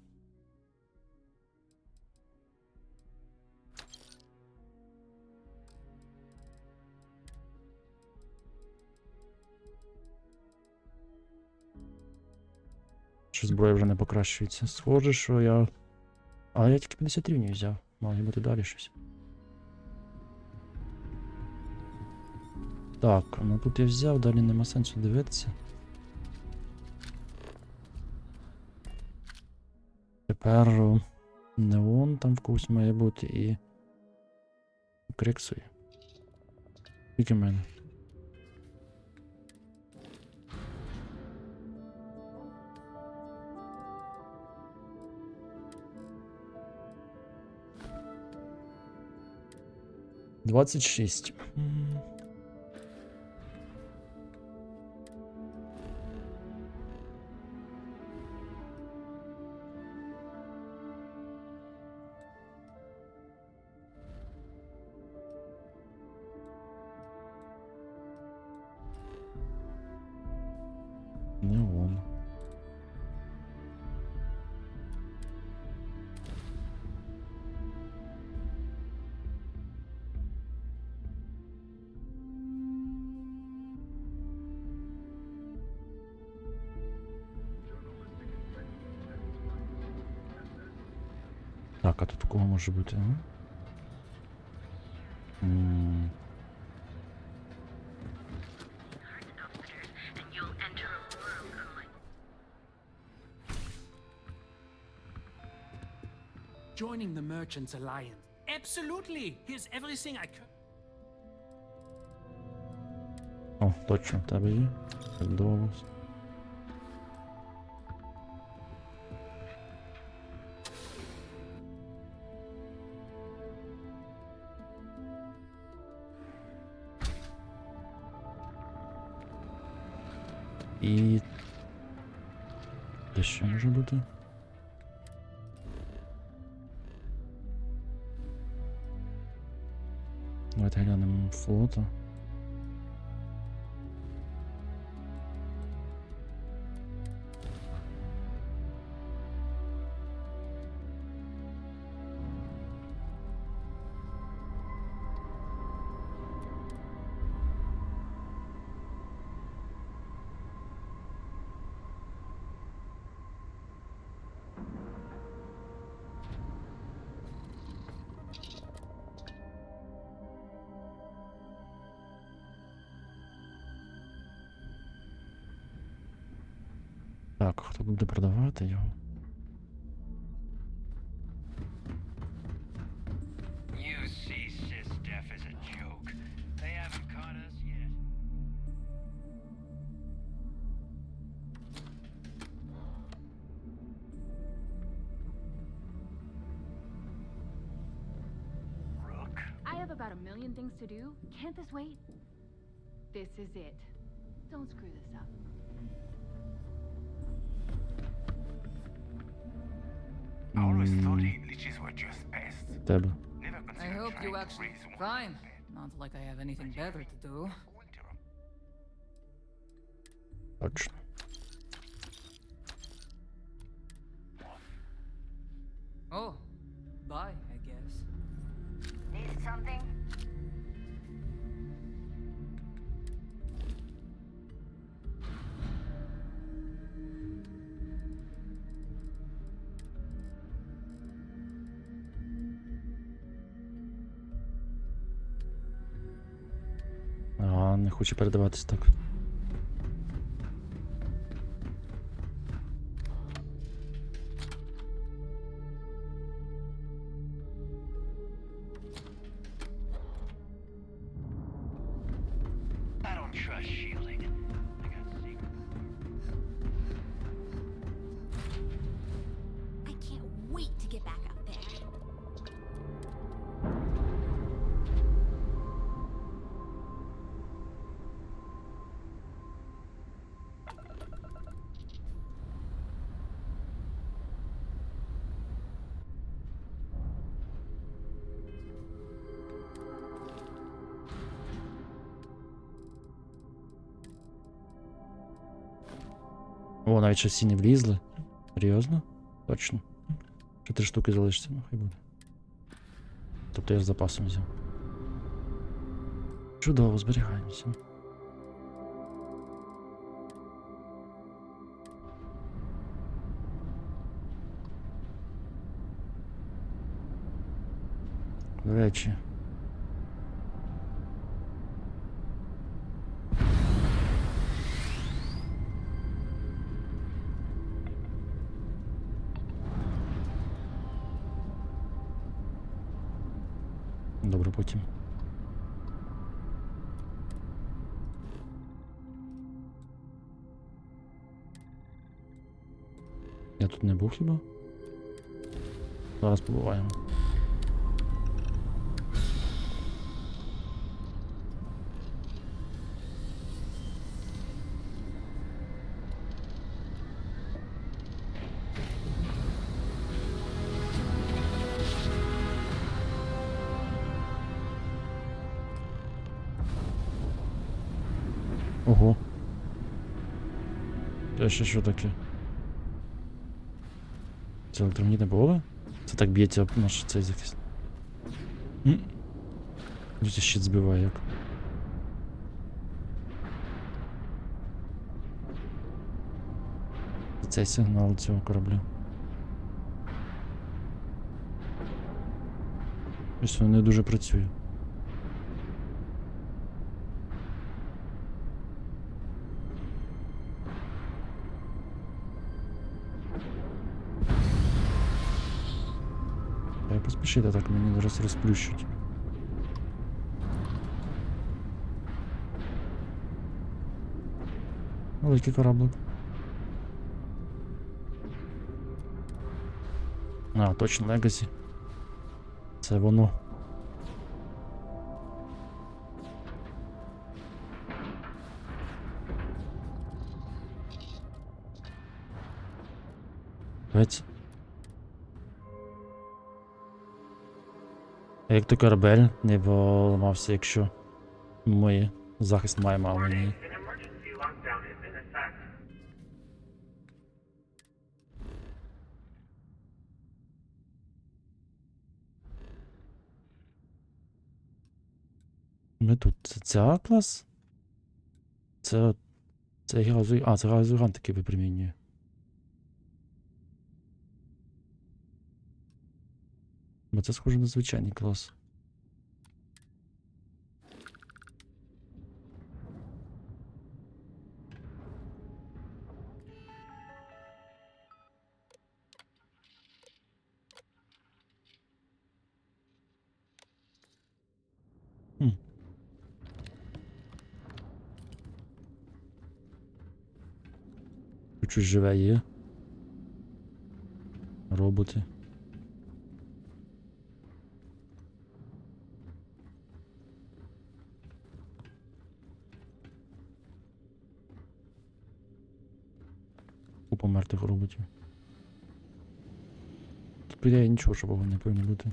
Що зброя вже не покращується. Схоже, що я... А я тільки 50 рівнів взяв. Має бути далі щось. Так, ну тут я взяв, далі нема сенсу дивитися. Тепер Неон там в когось має бути і... Криксує. Тільки в мене. Двадцять 26. Неон. Так, а тут у кого може бути? Joining the Merchants Alliance. Absolutely! Here's everything I could. О, точно, в тебе є. Чудово. І... Де ще може бути? Давайте глянемо флота. Так, хто буде продавати його? You see, SysDef is a joke. They haven't caught us yet. Rook. I have about 1,000,000 things to do. Can't this wait? This is it. Don't screw this up. I always thought leeches were just pests. Тебе. Never I considered hope trying you to actually raise one. fine. Not like I have anything better to do. Точно. Oh, bye, I guess. Need something? А, не хоче передаватись так. I don't trust shielding. I got secrets. I can't wait to get back out there. О, навіть ще всі не влізли. Серйозно? Точно. 4 штуки залишиться, ну хай буде. Тобто я з запасом взяв. Чудово, зберігаємося. До речі. Добре, потім. Я тут не був хіба? Зараз побуваємо. Ого. Це ще що таке? Це електромагнітне поле? Це так б'ється наш цей захист. Це щит збиває як. Цей сигнал цього корабля. Щось воно не дуже працює. Треба поспішити, так мені зараз розплющуть. Великий кораблик. А, точно, Легасі. Це воно. Ведь. А як то корабель не поламався, якщо ми захист маємо, а вони ні? Ми тут. Це Атлас? Це газовий. А, це газовий ган такий випромінює. Бо це схоже на звичайний клас. Хм. Тут щось живе є. Роботи. Купа мертвих роботів. Тут по ідеї нічого живого не повинно бути.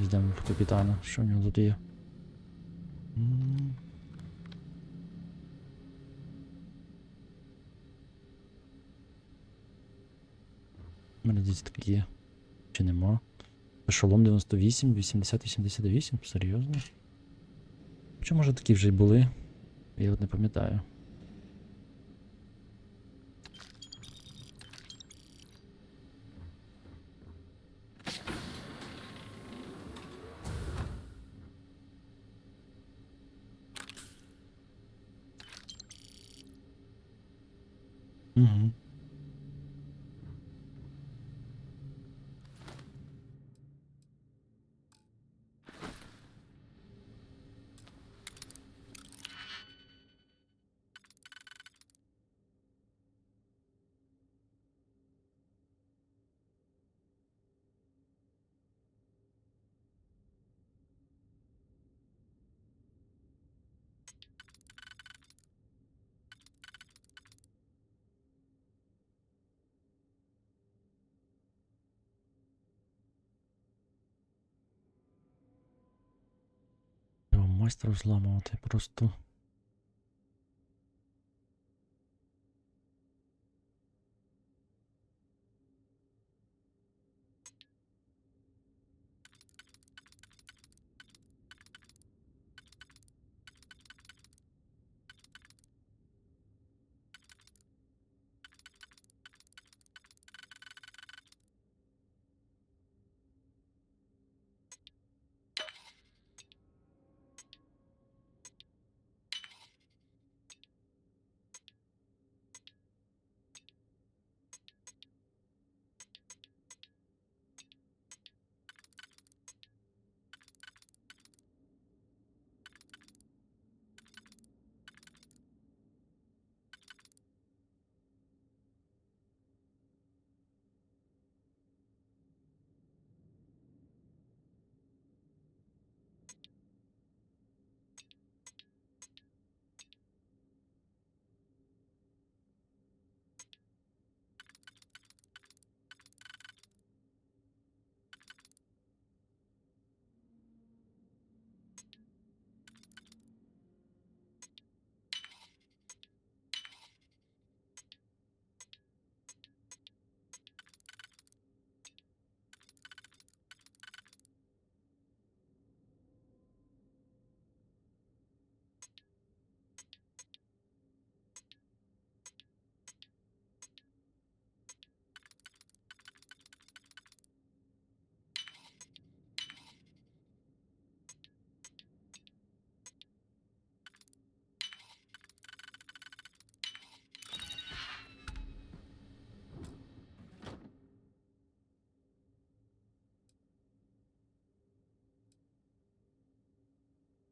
Йдемо в капітана, що в нього тут є. У мене десь таке є. Чи нема? Ешелон 98, 80, 88? Серйозно? Чи може такі вже й були? Я от не пам'ятаю. Угу. Майстра взламувати просто.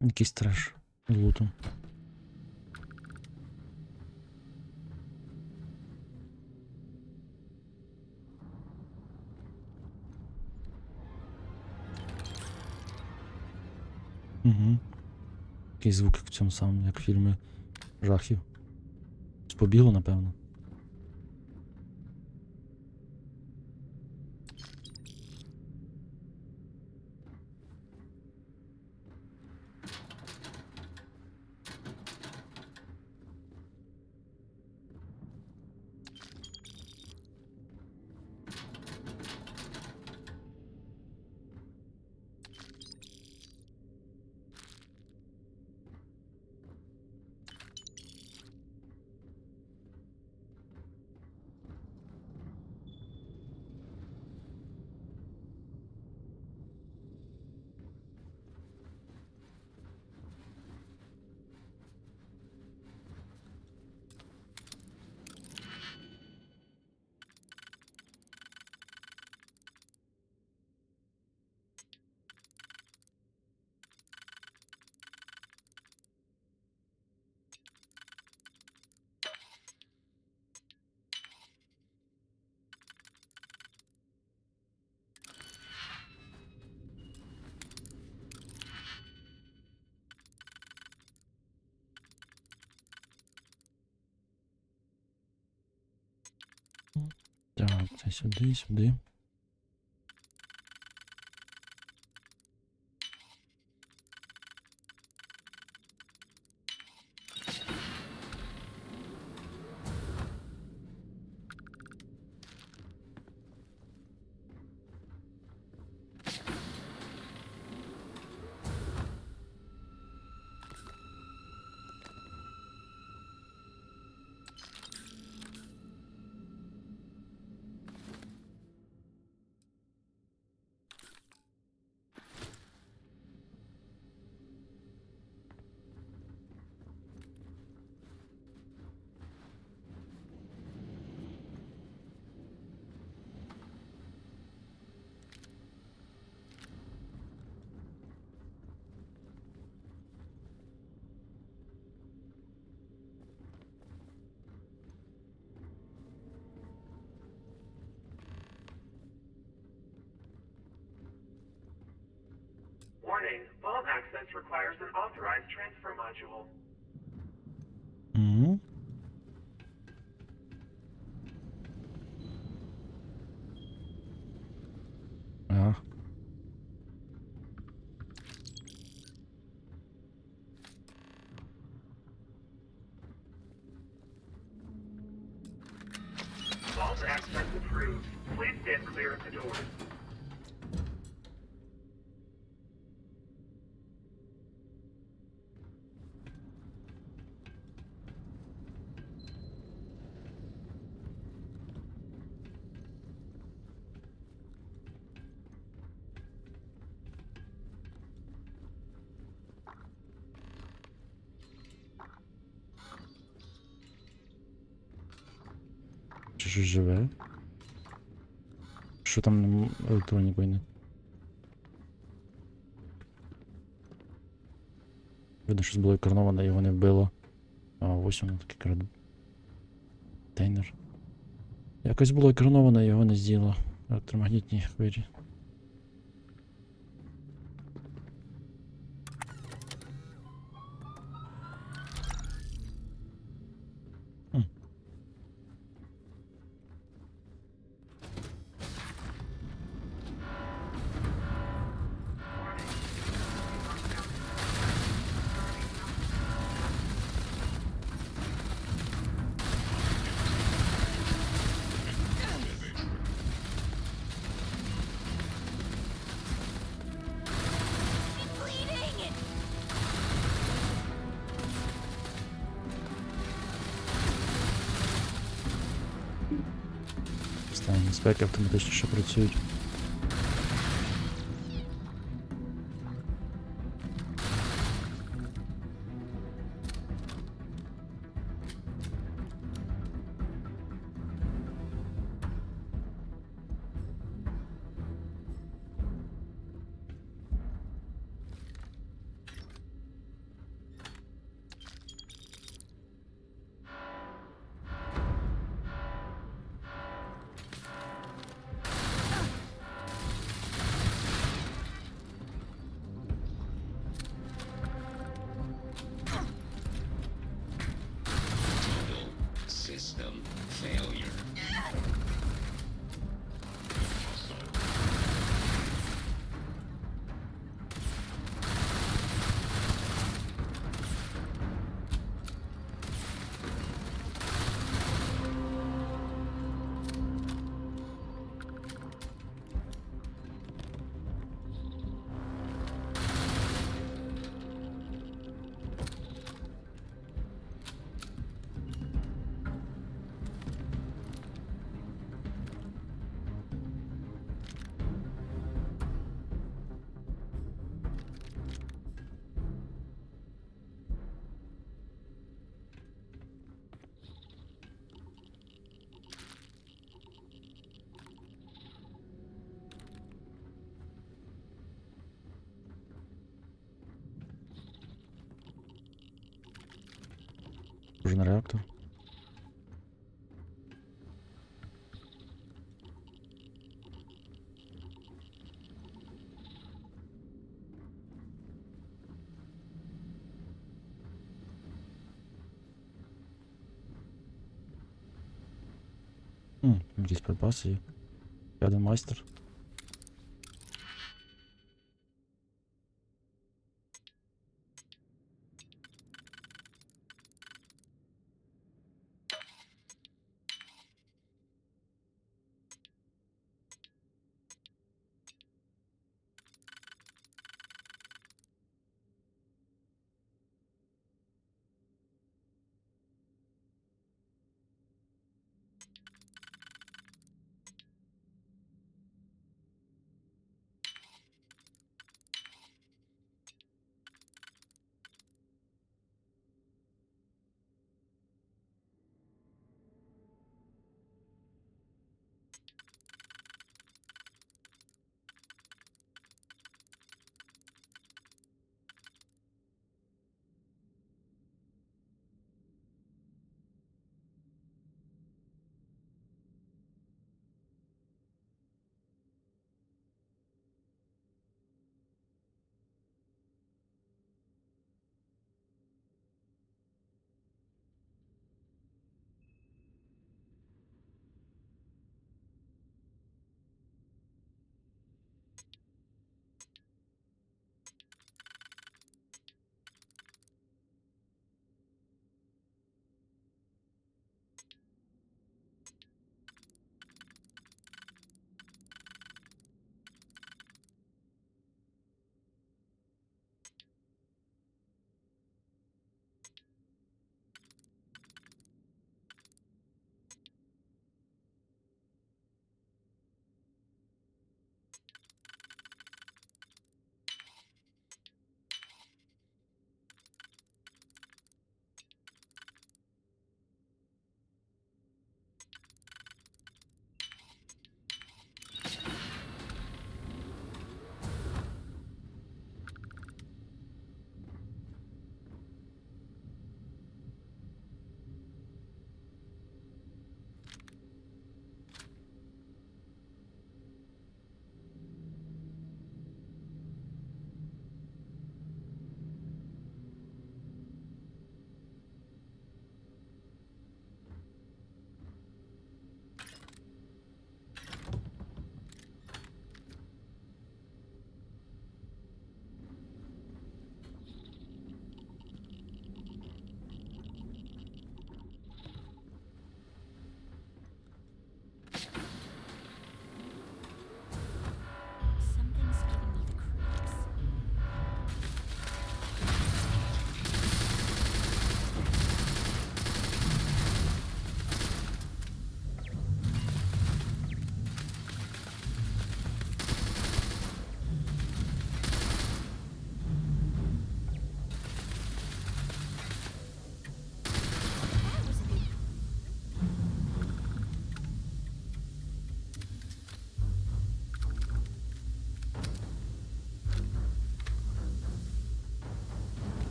Якийсь треш з лутом. Угу. Якийсь звук як в цьому самому, як в фільмі жахів. Побігло, напевно. Так, це сюди, сюди. Warning, vault access requires an authorized transfer module. Угу. А. Vault access approved. Please stand clear of the doors. Чи щось живе? Що там на електроніку йде? Видно, щось було екрановане, його не вбило. А ось воно такий контейнер. Якось було екрановане, його не з'їло. Електромагнітні хвилі. Стані спеки автоматично ще працюють. Схоже на реактор. Якісь припаси є. Ще один майстер.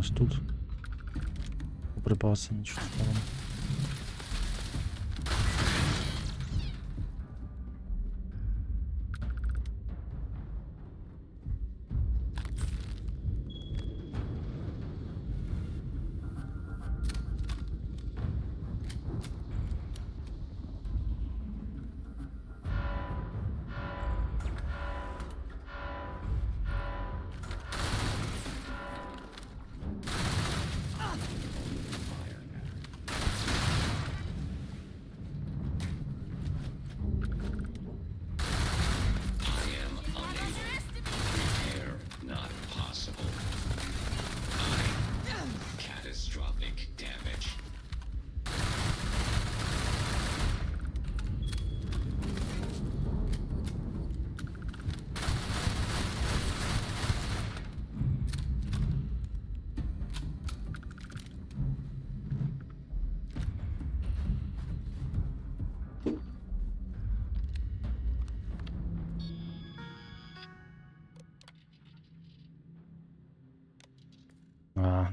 ось тут. Припаси, нічого такого.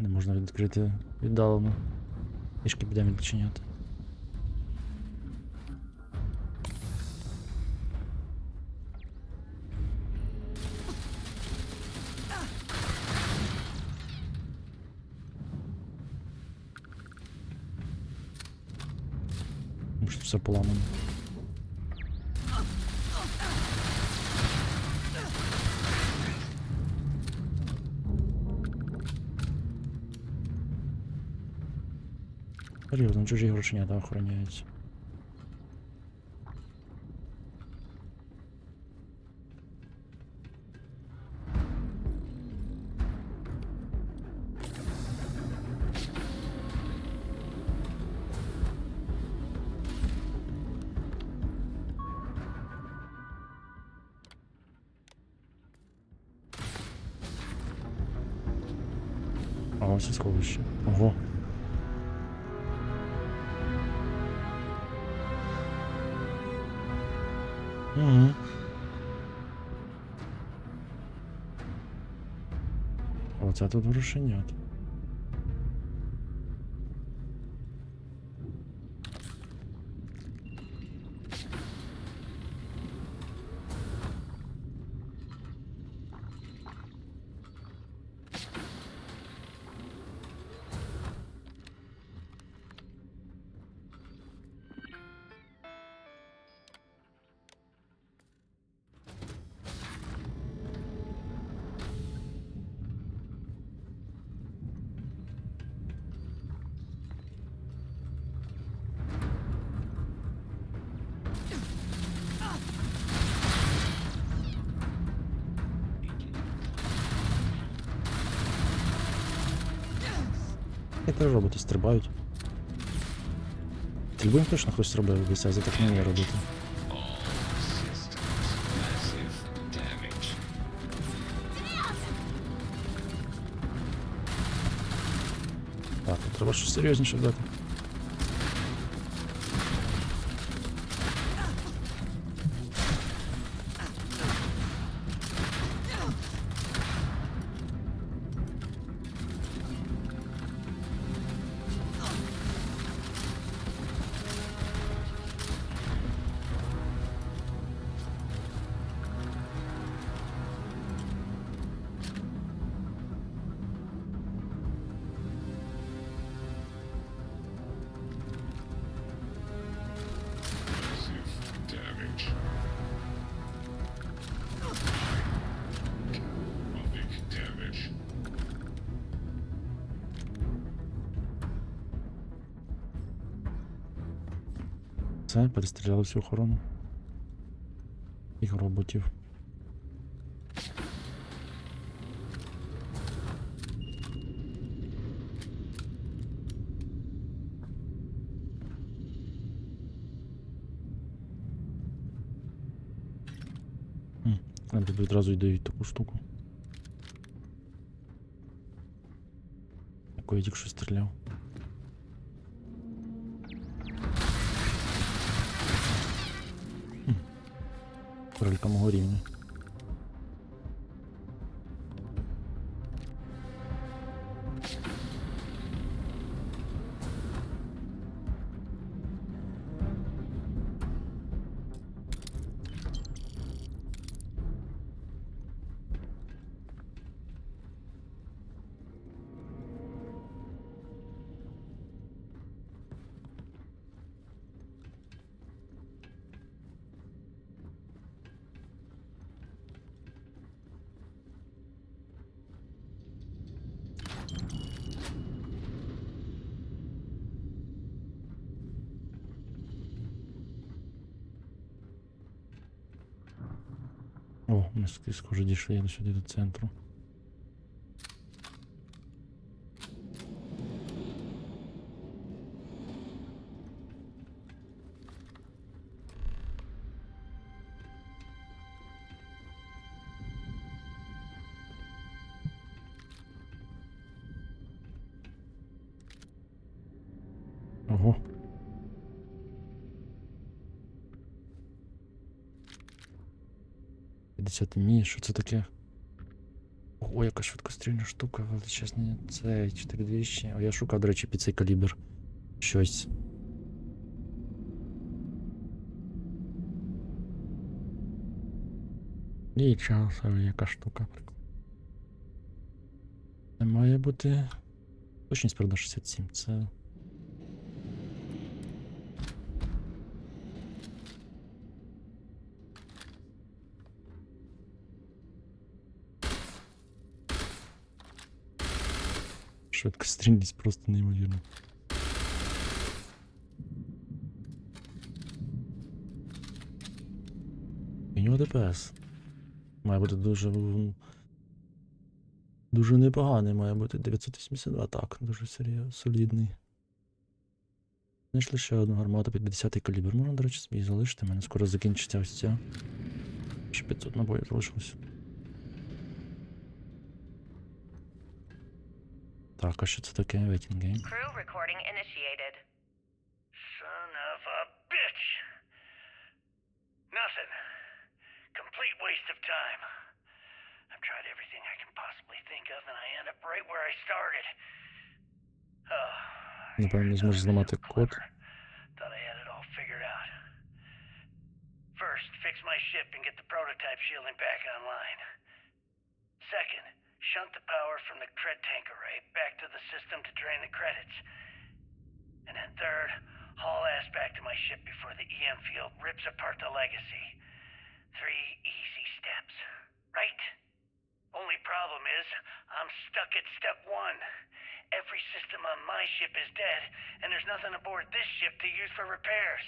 Не можна відкрити віддалено. Трішки підемо відчиняти. Тому що все поламано. Серйозно, чужі грошенята охороняються. А ось і сховище. Ого. Угу. Оце тут грошенят. І теж роботи стрибають. Стрільбуємо точно хтось робив, десь я так не вмію робити. Так, тут треба щось серйозніше дати. Це, перестріляли всю охорону. Їх роботів. Нам тут відразу й дають таку штуку. Яку я тільки що стріляв. Ролька мого рівня. О, ми схоже дійшли до сюди, до центру. Ого. Що це таке? Ого, яка швидкострільна штука, величезна. Це 4200. А я шукав, до речі, під цей калібр щось. Нічого собі, яка штука. Це має бути... Точність, правда, 67. Це... Швидкострільність просто неймовірна. У нього ДПС. Має бути дуже непоганий, має бути 982, так, дуже солідний. Знайшли ще одну гармату під 50-й калібр. Можна, до речі, собі залишити, у мене скоро закінчиться ось ця. Ще 500 набоїв залишилось. Так, а що це таке? Waiting game. Crew recording initiated. Son of a bitch! Nothing. Complete waste of time. I've tried everything I can possibly think of and I end up right where I started. Напевно, зможеш зламати код. Thought I had it all figured out. First, fix my ship and get the prototype shielding back online. Second, shunt the power from the cred tank array back to the system to drain the credits. And then third, haul ass back to my ship before the EM field rips apart the legacy. 3 easy steps, right? Only problem is, I'm stuck at step 1. Every system on my ship is dead, and there's nothing aboard this ship to use for repairs.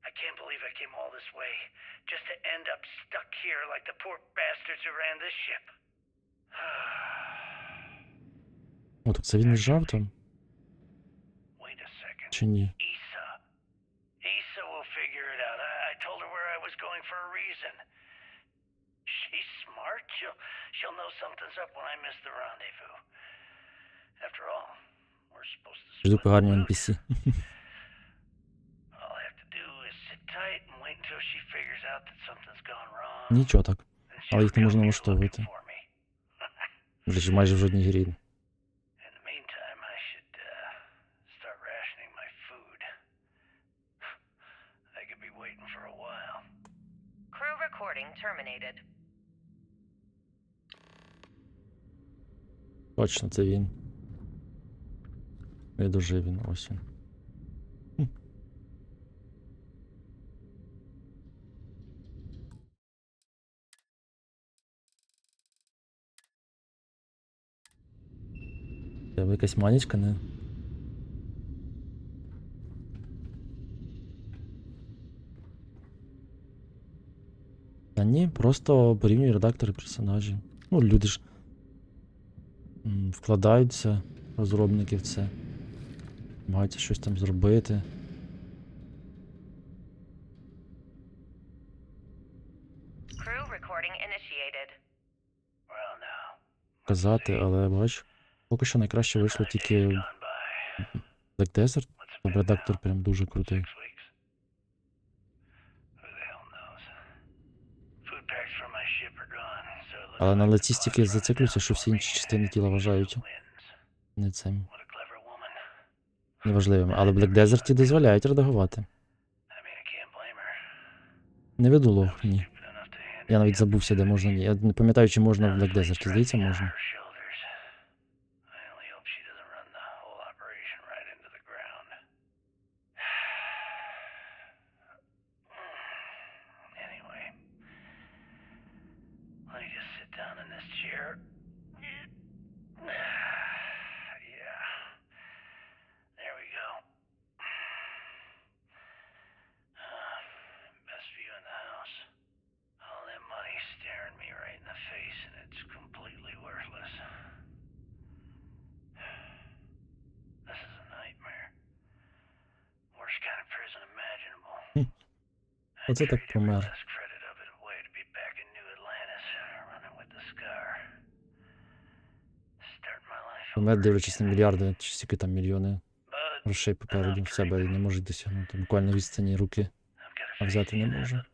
I can't believe I came all this way, just to end up stuck here like the poor bastards who ran this ship. О, так це він лежав там? Wait a second. Чи ні? Issa will figure it out. I told her where I was going for a reason. She's smart. She'll know something's up when I miss the rendezvous. After all, we're supposed to Жду split погарні loot. NPC. All I have to do is sit tight and wait until she figures out that something's gone wrong. Нічого так. Але їх не можна налаштовувати. Вже ж майже в жодній грі. In the meantime, I should start rationing my food. I could be waiting for a while. Crew recording terminated. Точно, це він. І дожив він, ось він. Тебе якась манічка, не? Та ні, просто порівнюй редактори персонажів. Ну, люди ж вкладаються, розробники в це. Намагаються щось там зробити. Crew recording initiated. Казати, але бач, поки що найкраще вийшло тільки Black Desert. Там редактор прям дуже крутий. Але на лиці стільки зациклюються, що всі інші частини тіла вважають не цим неважливими. Але в Black Desert дозволяють редагувати. Не веду ні. Я навіть забувся, де можна ні. Я не пам'ятаю, чи можна в Black Desert. Здається, можна. Оце так помер. Помер, дивлячись на мільярди, чи стільки там мільйони грошей попереду в себе і не може досягнути. Буквально відстані руки, а взяти не може.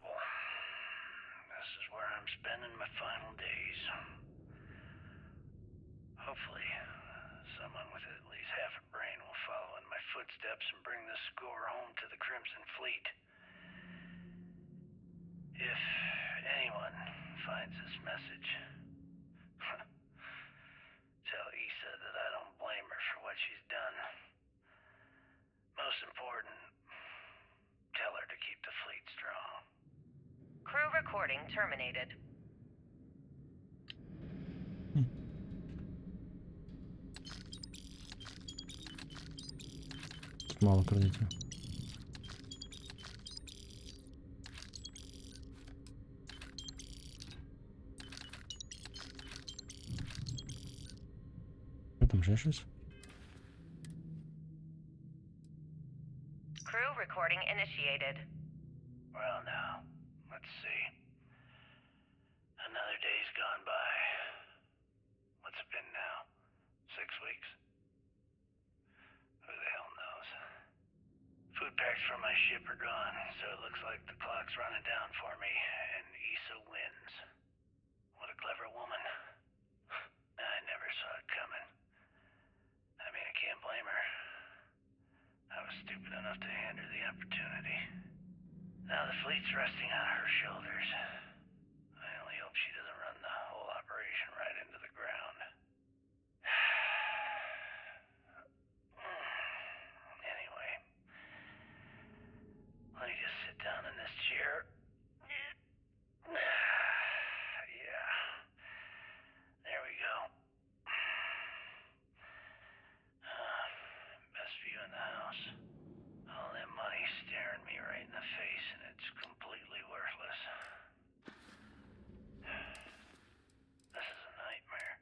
Footsteps and bring the score home to the Crimson Fleet. If anyone finds this message, tell Issa that I don't blame her for what she's done. Most important, tell her to keep the fleet strong. Crew recording terminated. Тут мало кредитів. Там ще щось? Crew recording initiated. Well, now, let's see. Another day's gone by. What's it been now? 6 weeks? Who the hell knows? Food packs from my ship are gone, so it looks like the clock's running down for me, and Issa wins. What a clever woman. I never saw it coming. I mean, I can't blame her. I was stupid enough to hand her the opportunity. Now the fleet's resting on her shoulders. I only hope she doesn't run the whole operation right into the ground. Anyway, let me just sit down in this chair. Yeah. There we go. Best view in the house. All that money staring me right in the face, and it's completely worthless. This is a nightmare.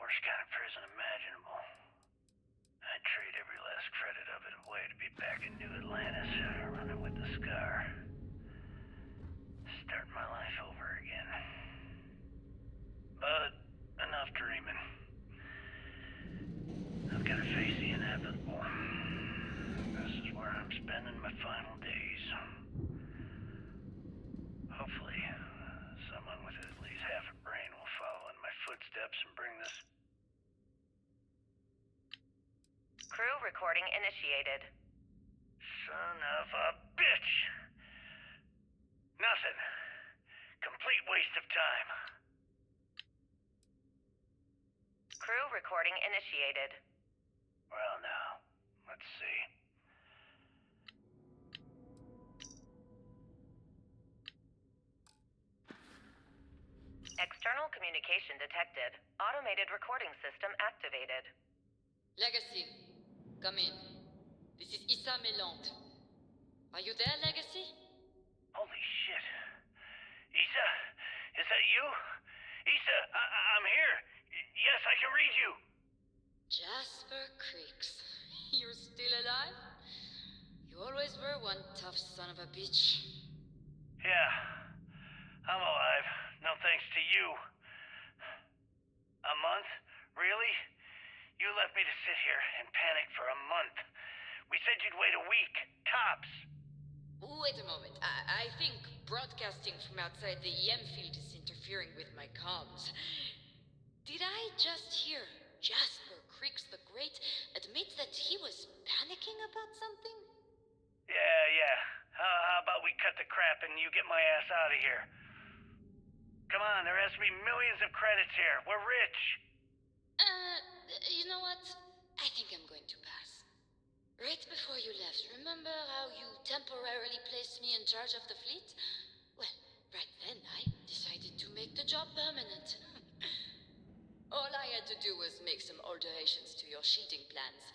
Worst kind of prison imaginable. I'd trade every last credit of it away to be back in New Atlantis, running with the Scar. Start my life over again. But enough dreaming. I've got to face the inevitable. This is where I'm spending my final days. Hopefully, someone with at least half a brain will follow in my footsteps and bring this... Crew recording initiated. Son of a bitch! Nothing. Complete waste of time. Crew recording initiated. Well, now, let's see. External communication detected. Automated recording system activated. Legacy, come in. This is Issa Melant. Are you there, Legacy? Holy shit. Issa? Is that you? Issa, I'm here. Yes, I can read you. Jasper Creeks. You're still alive? You always were one tough son of a bitch. Yeah, I'm alive. No thanks to you. A month? Really? You left me to sit here and panic for a month. We said you'd wait a week, tops. Wait a moment. I think broadcasting from outside the EM field is interfering with my comms. Did I just hear Jasper Creeks the Great admit that he was panicking about something? Yeah. How about we cut the crap and you get my ass out of here? Come on, there has to be millions of credits here. We're rich. You know what? I think I'm going to pass. Right before you left, remember how you temporarily placed me in charge of the fleet? Well, right then I decided to make the job permanent. All I had to do was make some alterations to your shielding plans.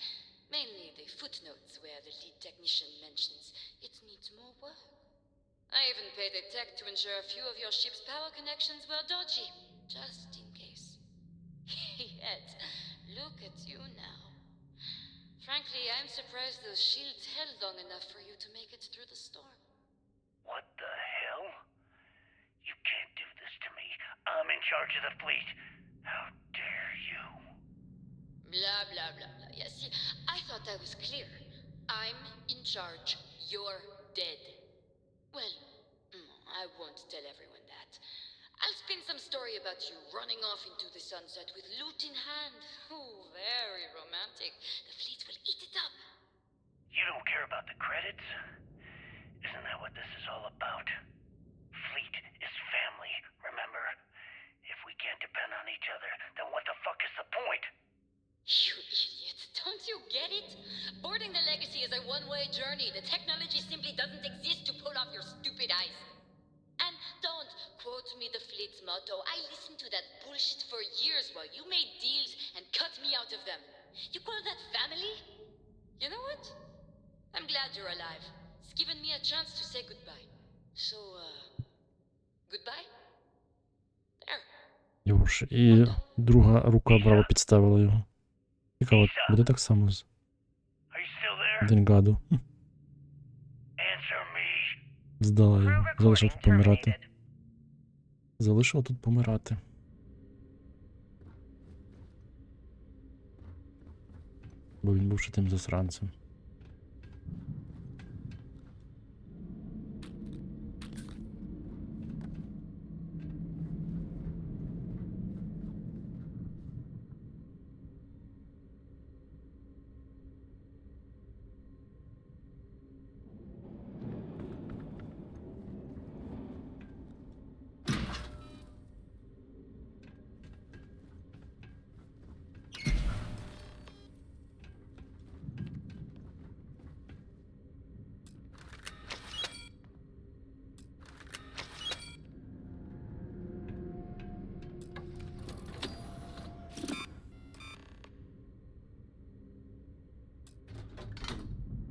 Mainly the footnotes where the lead technician mentions it needs more work. I even paid a tech to ensure a few of your ship's power connections were dodgy, just in case. Yet, look at you now. Frankly, I'm surprised those shields held long enough for you to make it through the storm. charge of the fleet. How dare you? Blah, blah, blah, blah. Yeah, see, I thought I was clear. I'm in charge. You're dead. Well, I won't tell everyone that. I'll spin some story about you running off into the sunset with loot in hand. Oh, very romantic. The fleet will eat it up. You don't care about the credits? Isn't that what this is all about? Fleet is family, remember? If we can't depend on each other, then what the fuck is the point? You idiot. Don't you get it? Boarding the Legacy is a one-way journey. The technology simply doesn't exist to pull off your stupid eyes. And don't quote me the fleet's motto. I listened to that bullshit for years while you made deals and cut me out of them. You call that family? You know what? I'm glad you're alive. It's given me a chance to say goodbye. So, goodbye? There. Йош, і друга рука браво підставила його. Цікаво, буде так само з Денгаду. Здала його. Залишив тут помирати. Залишив тут помирати. Бо він був ще тим засранцем.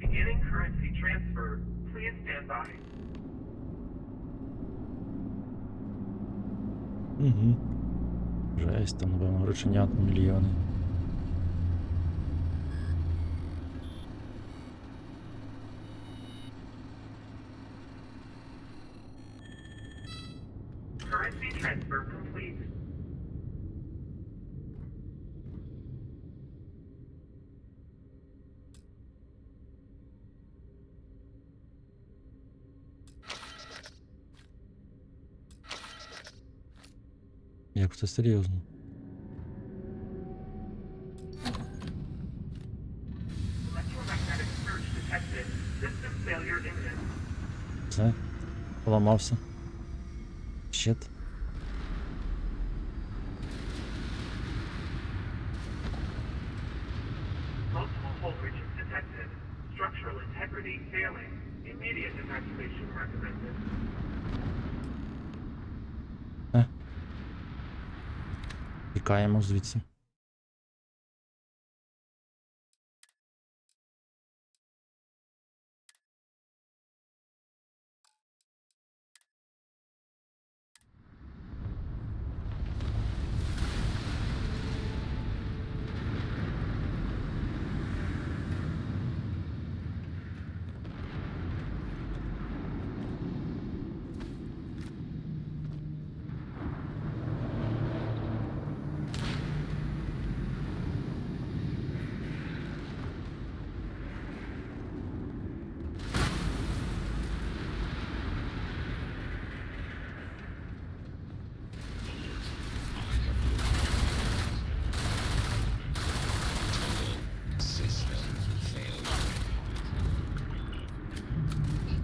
Beginning currency transfer. Please stand by. Угу. Жесть, там, напевно, грошенят мільйони. Currency transfer complete. Як це серйозно? Electromagnetic surge detected. System failure imminent. Все, поламався. Щит. Multiple voltages detected. Structural integrity failing. Immediate evacuation recommended. Тікаємо звідси.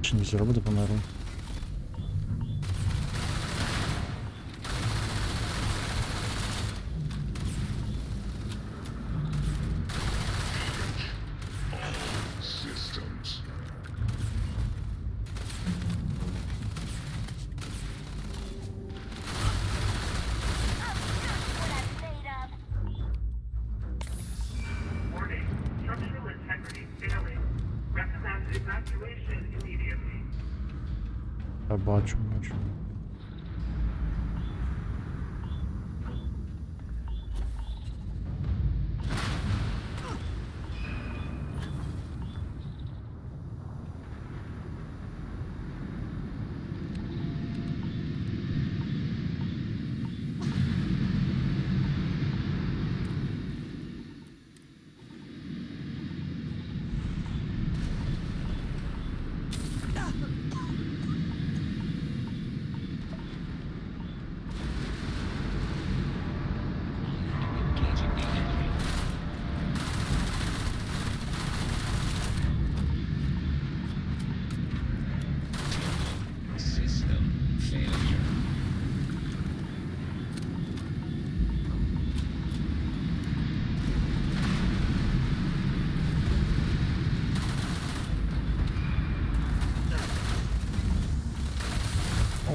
Чи не зробити померли? Warning. Structural integrity failing. Recommend evacuation immediately. Я бачу, бачу.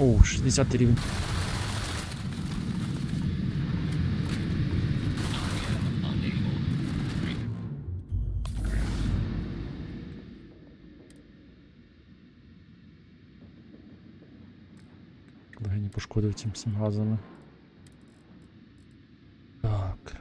Оу, 60 рівень. Легені пошкодив цим всім газами. Так.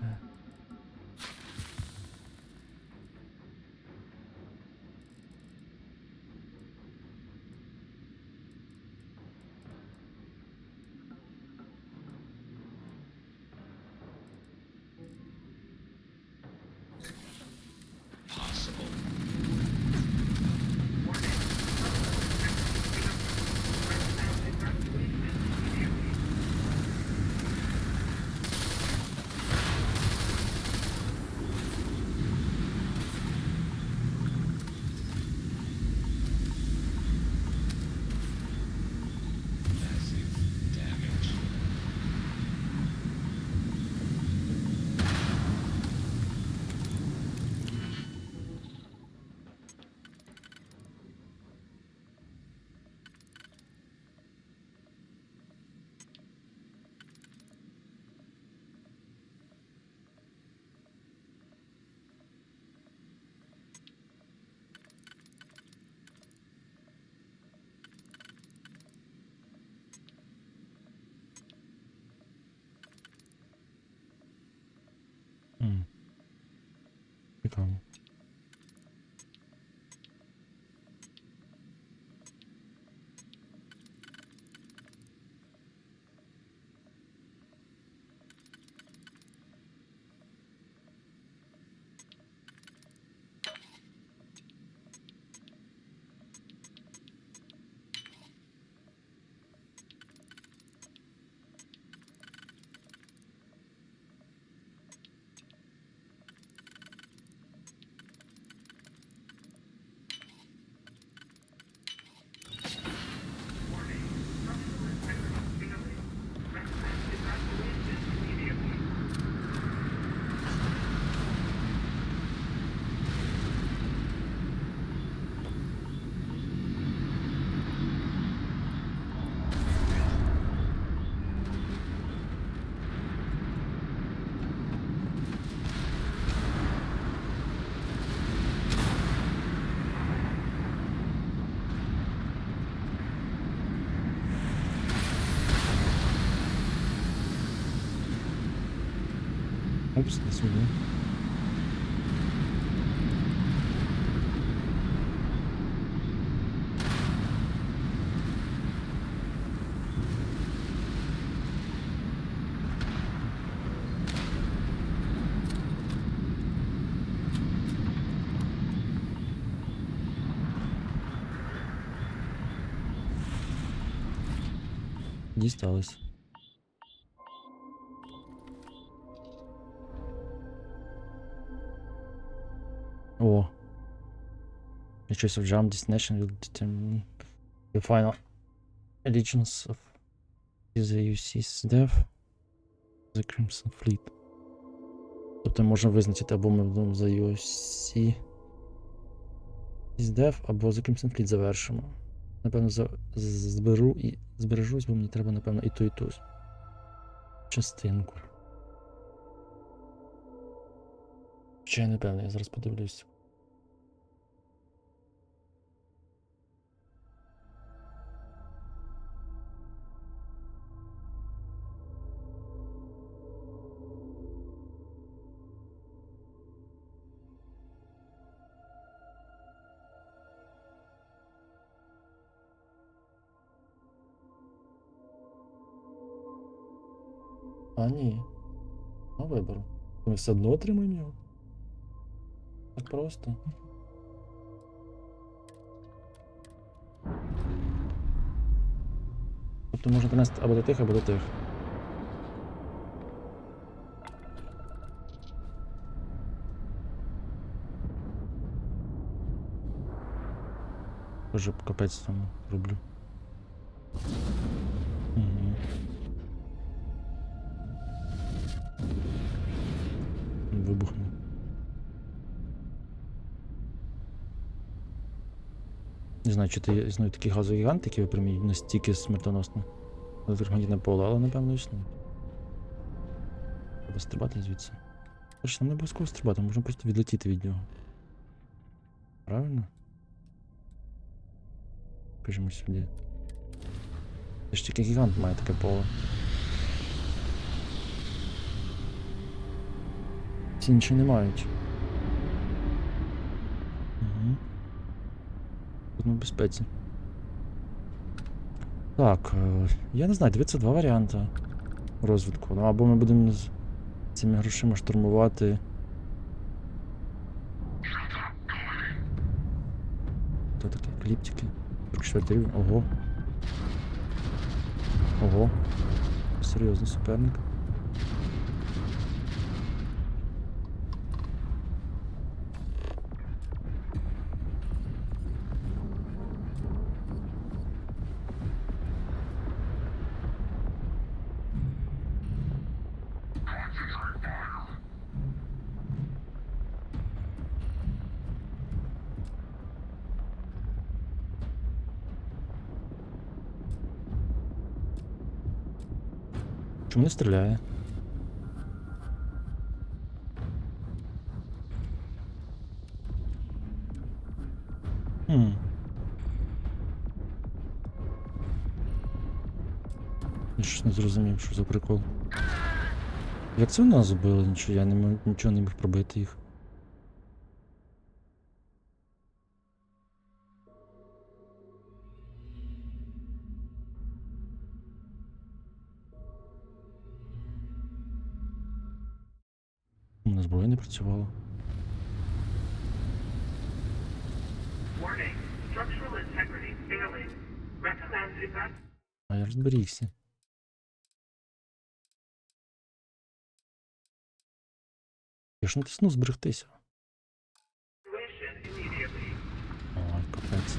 Цікаво. Упс, не сюди. Дісталось. О. The choice of jump destination will determine the final allegiance of the UC's dev, the Crimson Fleet. Тобто можна визначити, або ми будемо за UC dev, або The Crimson Fleet завершимо. Напевно, збережусь, бо мені треба, напевно, і ту частинку. Ще я не певний, я зараз подивлюсь. А, ні. На вибору. Ми все одно отримаємо його. Так просто. Тобто можна принести або до тих, або до тих. Вже капець тому роблю. Угу. Вибухнув. Не знаю, чи існують такі газогіганти, які випромінюють настільки смертоносне електромагнітне поле, але напевно існують. Треба стрибати звідси. Короче, нам не обов'язково стрибати, можна просто відлетіти від нього. Правильно? Біжимо сюди. Це ж тільки гігант має таке поле. Всі інші не мають. Угу. Тут ми в безпеці. Так, я не знаю, дивіться два варіанти розвитку. Ну, або ми будемо з цими грошима штурмувати. Хто таке? Кліптики? 44 рівень. Ого. Ого. Серйозний суперник. Чому не стріляє? Я щось не зрозумів, що за прикол. Як це в нас збили? Нічого не міг пробити їх. У мене зброя не працювала. Warning. Structural integrity failing. Recommend evacuation. А я розберігся. Я ж натиснув зберегтися. Immediately. Ой, капець.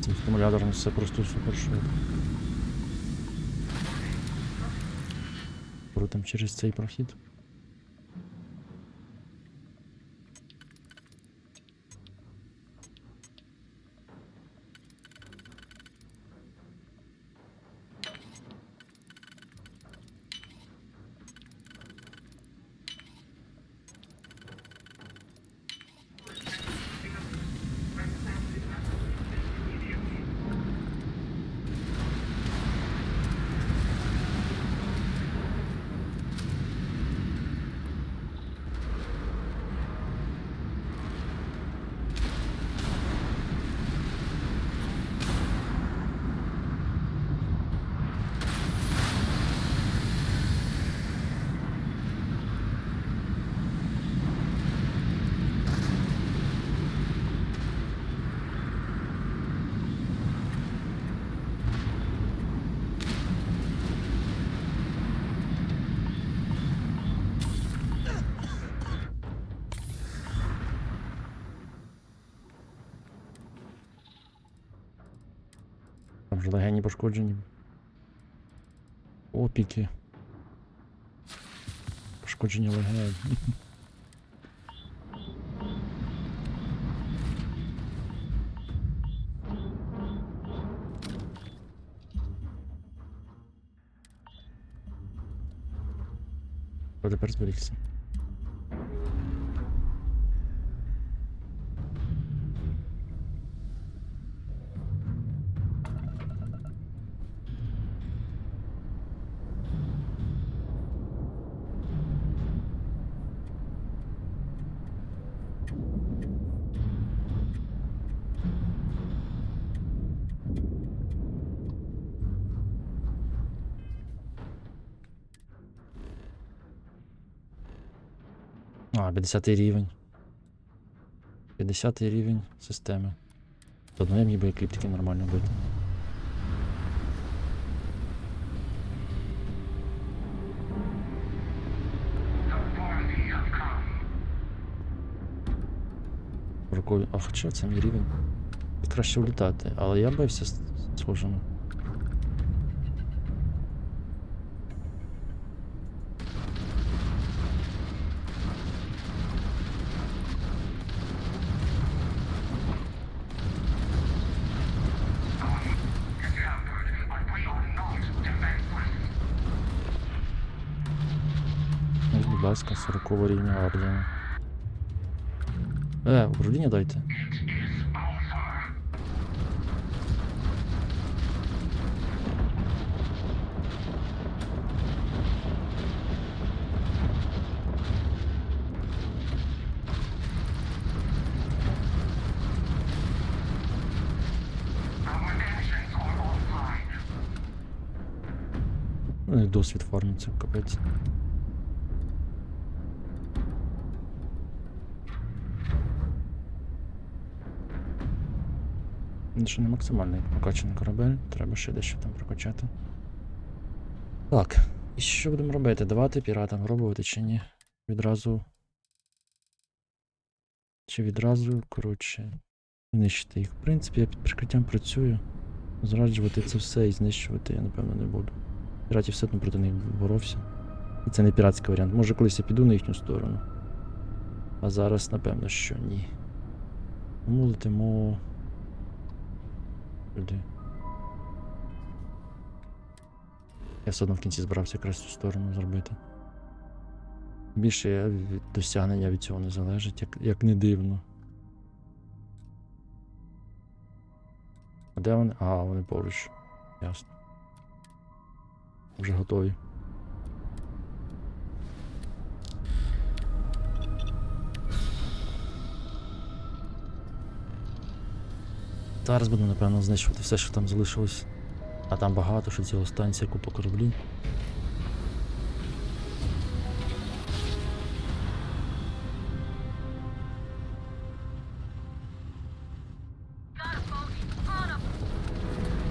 цим стимулятором все просто супер швидко. Крутим через цей прохід. Там вже легені пошкоджені. Опіки. Пошкоджені легені. А тепер зберігся. А, 50 рівень. 50 рівень системи. То одно я міг би екліптики нормально бити. Рокові. А хоча це мій рівень. Краще влітати, але я бився з схожими. Ось, будь ласка, 40 рівня ордена. Управління дайте. Ну і досвід фармиться, капець. Ще не максимальний прокачаний корабель, треба ще дещо там прокачати. Так, і що будемо робити? Давати піратам пробувати чи ні? Відразу. Чи відразу, коротше, знищити їх. В принципі, я під прикриттям працюю. Зраджувати це все і знищувати я, напевно, не буду. Піратів все одно проти них боровся. І це не піратський варіант. Може, колись я піду на їхню сторону. А зараз, напевно, що ні. Тому летимо сюди. Я все одно в кінці збирався якраз цю сторону зробити. Більше досягнення від цього не залежить, як не дивно. А де вони? А, вони поруч. Ясно. Вже готові. Зараз буду, напевно, знищувати все, що там залишилось. А там багато, що ціла станція, купа кораблів.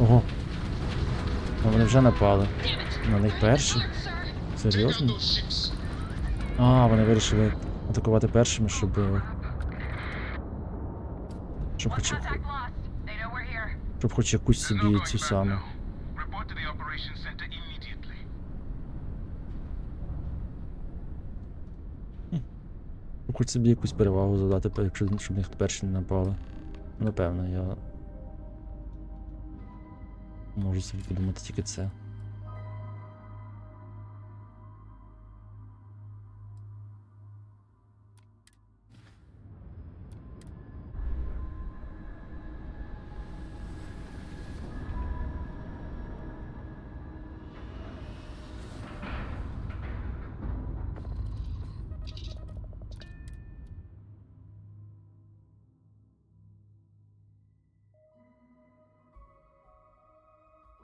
Ого. А вони вже напали. На них перші? Серйозно? А, вони вирішили атакувати першими, щоб хоча Щоб хоч якусь собі цю саму. Report to the operations center immediately. Щоб хоч собі якусь перевагу задати, якщо щоб ніхто перший не напали. Напевно, я можу собі подумати тільки це.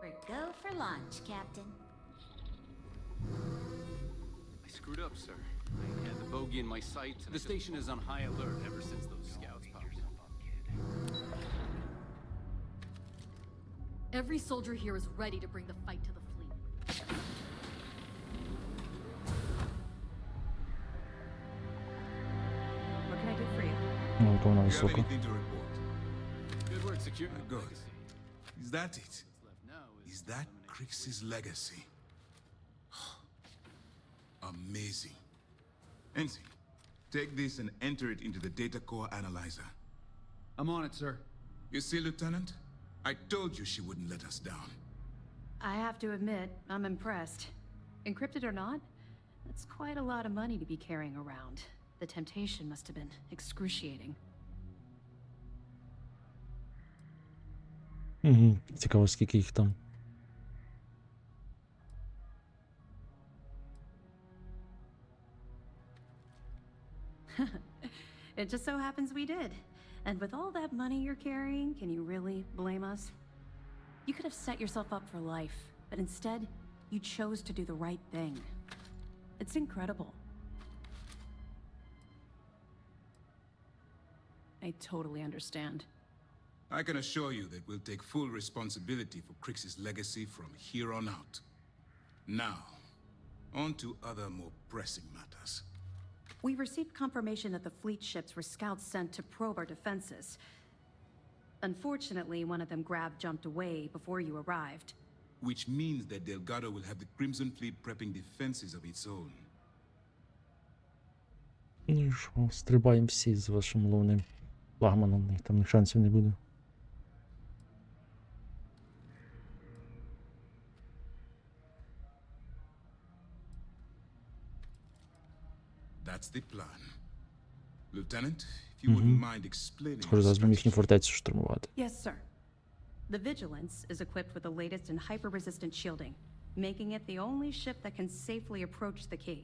We're go for launch, Captain. I screwed up, sir. I had the bogey in my sights. The station is on high alert ever since those scouts popped up. Every soldier here is ready to bring the fight to the fleet. What can I do for you? Ну, яка вона Do you have висока. anything to report? Good work securing the Good. legacy. Is that it? What's left now Is that Crix's legacy? Amazing. Ensign, take this and enter it into the data core analyzer. I'm on it, sir. You see, Lieutenant? I told you she wouldn't let us down. I have to admit, I'm impressed. Encrypted or not, that's quite a lot of money to be carrying around. The temptation must have been excruciating. Угу. Цікаво, скільки їх там. It just so happens we did. And with all that money you're carrying, can you really blame us? You could have set yourself up for life, but instead, you chose to do the right thing. It's incredible. I totally understand. I can assure you that we'll take full responsibility for Crix's legacy from here on out. Now, on to other more pressing matters. We received confirmation that the fleet ships were scouts sent to probe our defenses. Unfortunately, one of them jumped away before you arrived. Which means that Delgado will have the Crimson Fleet prepping defenses of its own. Ну і що, стрибаємо всі з вашим ловним флагманом, їх там шансів не буде. That's the plan. Lieutenant, if you wouldn't mind explaining... Схоже, зараз будемо їхню фортецю штурмувати. Yes, sir. The Vigilance is equipped with the latest in hyper-resistant shielding, making it the only ship that can safely approach the key.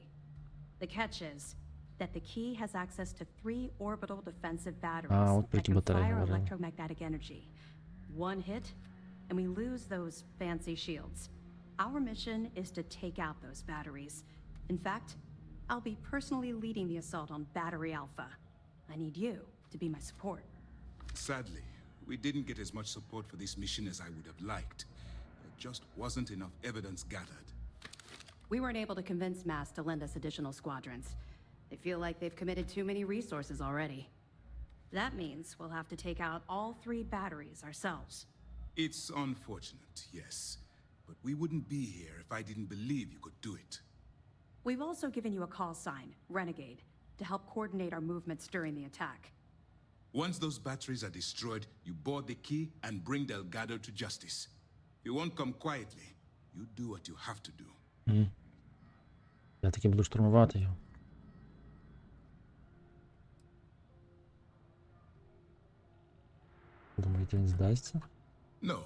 The catch is that the key has access to 3 orbital defensive batteries от про that ті can батареї fire говорили. electromagnetic energy. One hit, and we lose those fancy shields. Our mission is to take out those batteries. In fact, I'll be personally leading the assault on Battery Alpha. I need you to be my support. Sadly, we didn't get as much support for this mission as I would have liked. There just wasn't enough evidence gathered. We weren't able to convince MAS to lend us additional squadrons. They feel like they've committed too many resources already. That means we'll have to take out all 3 batteries ourselves. It's unfortunate, yes. But we wouldn't be here if I didn't believe you could do it. We've also given you a call sign, Renegade, to help coordinate our movements during the attack. Once those batteries are destroyed, you board the key and bring Delgado to justice. You won't come quietly. You do what you have to do. Я таки буду штурмувати його. Думаєте, він здасться? No,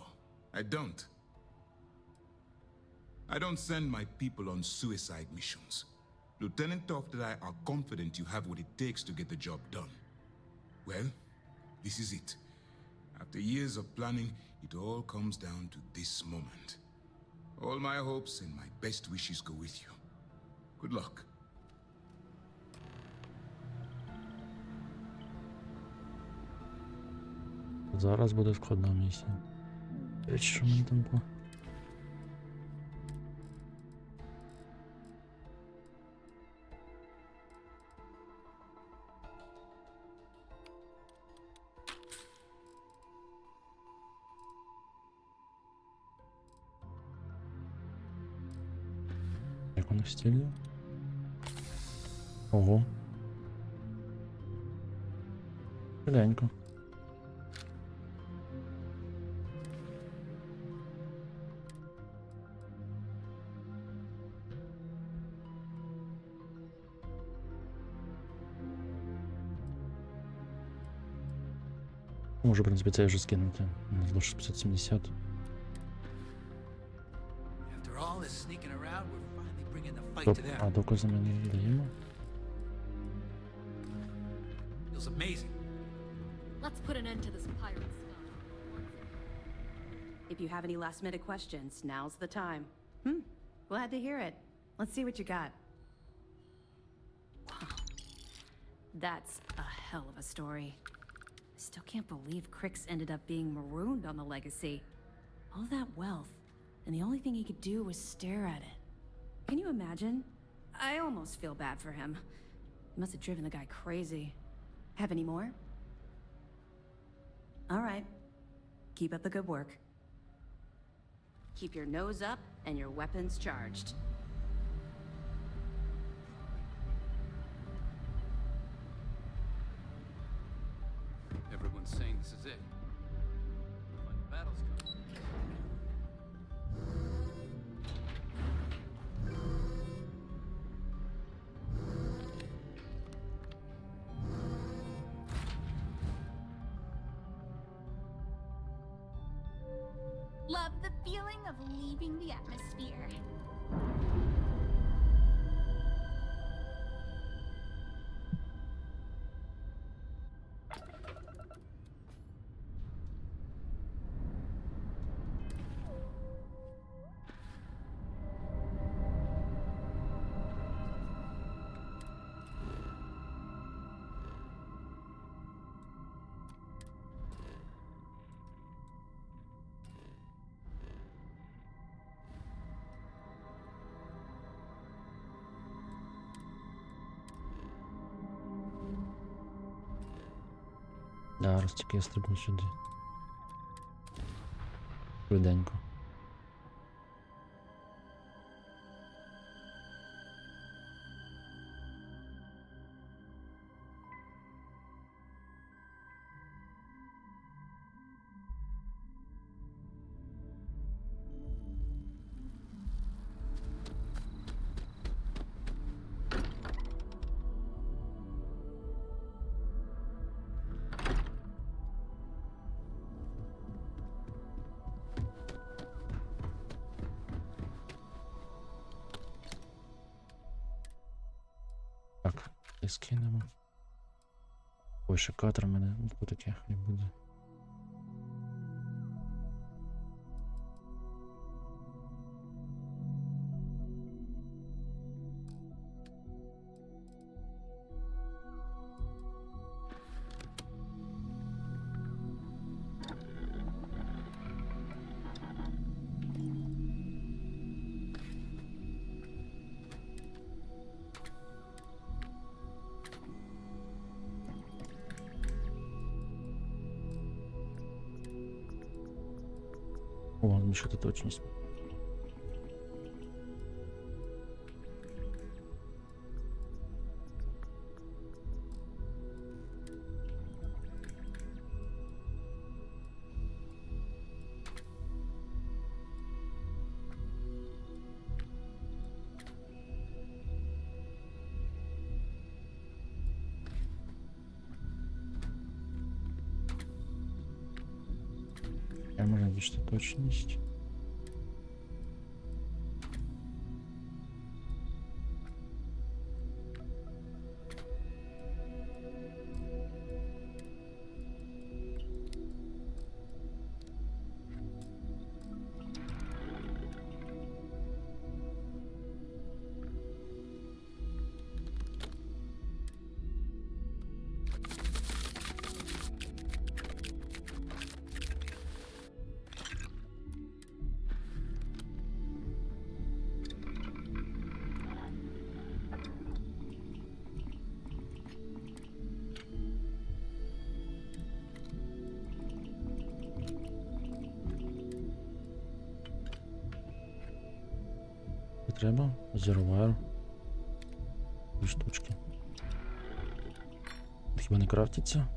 I don't. I don't send my people on suicide missions. Lieutenant Toft and I are confident you have what it takes to get the job done. Well, this is it. After years of planning, it all comes down to this moment. All my hopes and my best wishes go with you. Good luck. Зараз буде складна місія. Що мені там по... Як у них стіль? Ого. Глянько. Можу, в принципі, це вже скинути. На 570. After all this sneaking around, we're finally bringing the fight Топ, to а them. докази ми не даємо. Feels amazing. Let's put an end to this pirate stuff. If you have any last-minute questions, now's the time. Glad to hear it. Let's see what you got. Wow. That's a hell of a story. I still can't believe Crix ended up being marooned on the Legacy. All that wealth, and the only thing he could do was stare at it. Can you imagine? I almost feel bad for him. He must have driven the guy crazy. Have any more? All right. Keep up the good work. Keep your nose up and your weapons charged. Everyone's saying this is it. Like the battle's coming. Love the feeling of leaving the atmosphere. Да, раз тільки я стрибну сюди. Швиденько. Так, і скинемо. Ой, ще кадр в мене, ну таке хай буде. О, збільшити точність. Я можу збільшити точність. треба. Zero. Дві штучки. Хіба не крафтиться?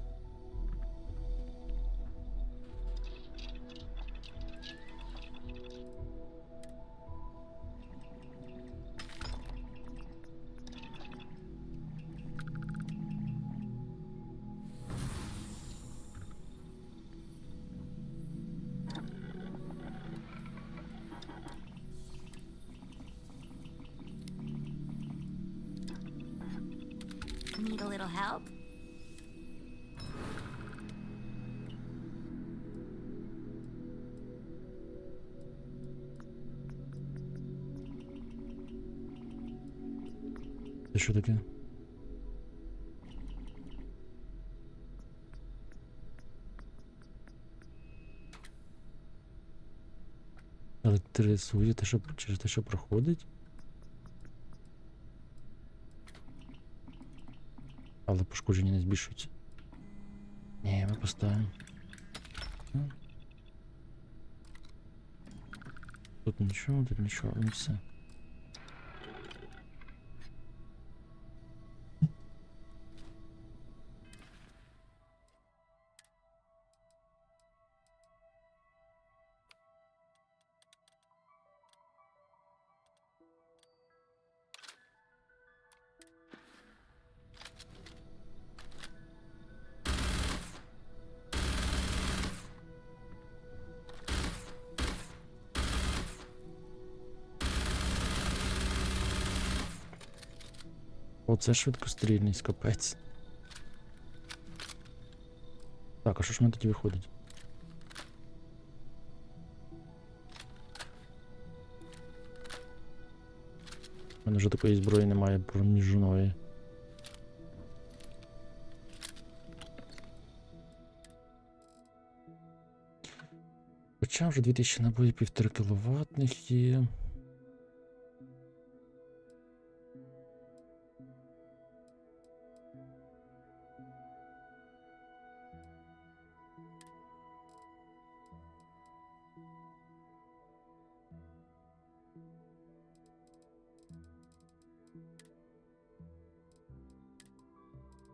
Need a little help? Це що таке? Електризує те, що через те, що проходить? Але пошкодження не збільшується. Ні, ми поставимо. Тут нічого, і все. Оце швидкострільність, капець. Так, а що ж в мене тоді виходить? У мене вже такої зброї немає проміжної. Хоча вже 2000 набоїв 1,5 кіловатних є.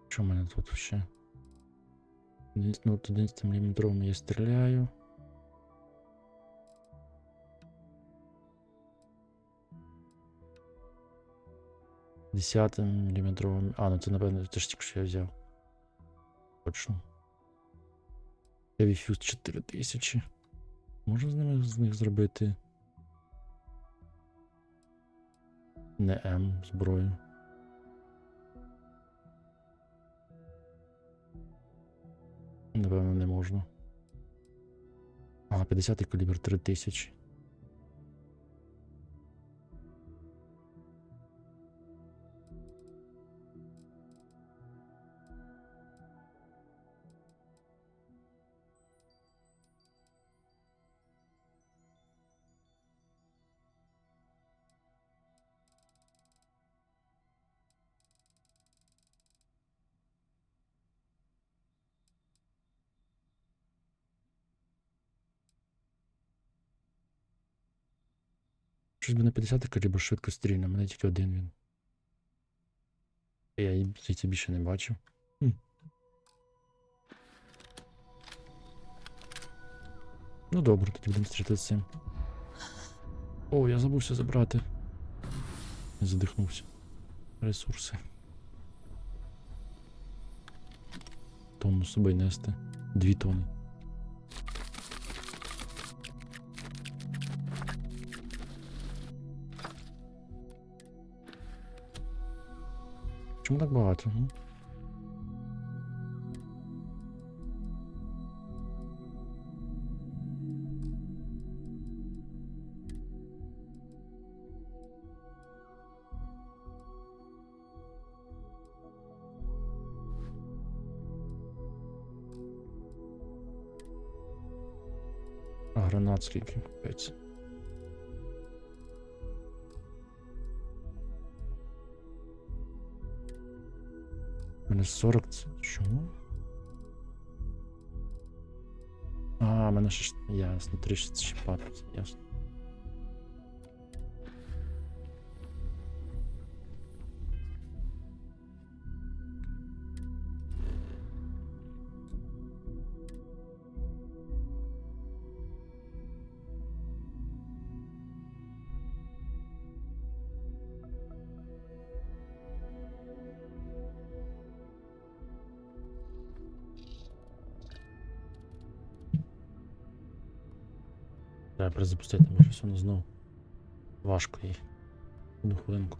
Що в мене тут ще? Ну, 11 мм я стріляю. Десятим міліметровим. А, ну це напевно теж тільки що я взяв. Точно. Heavy Fuse 4000. Можна з них зробити? Не М зброю. Напевно, не можна. А, 50-й калібр 3000. Щось би на 50 калібр швидкострільно, мене тільки один він. Я її звідси більше не бачив. Ну добре, тоді будемо стріляти з цим. О, я забувся забрати. Я задихнувся. Ресурси. Тонну з собою нести. 2 тони. Чому так багато? А гранат скільки? 5. У мене 40. Чому? А, у мене ще ясно, 3 щепати, ясно. Треба перезапустити, бо щось воно знову важко їй. Одну хвилинку.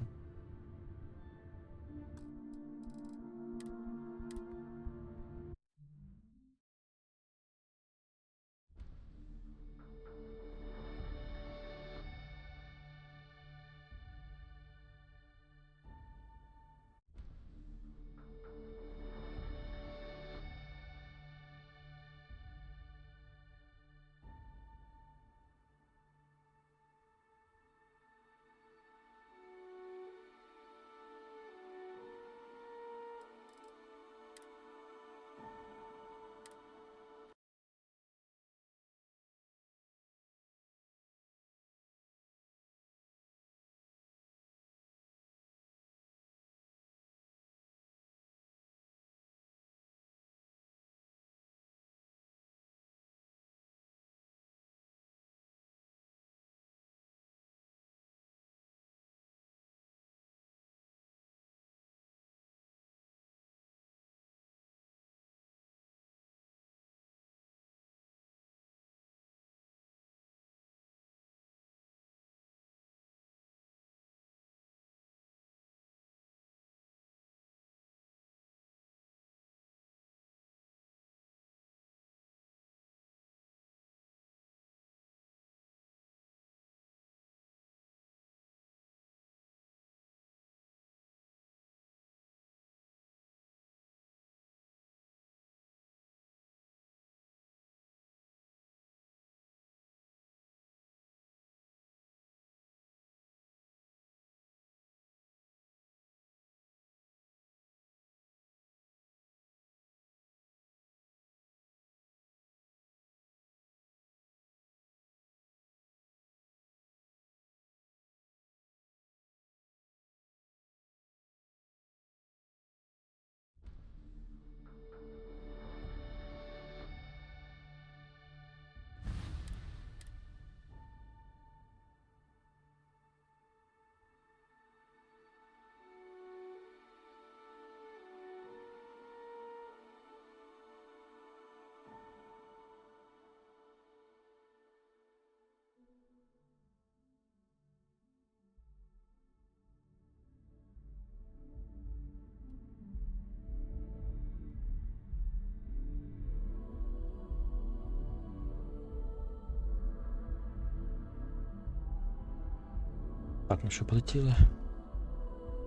Так, ну що, полетіли.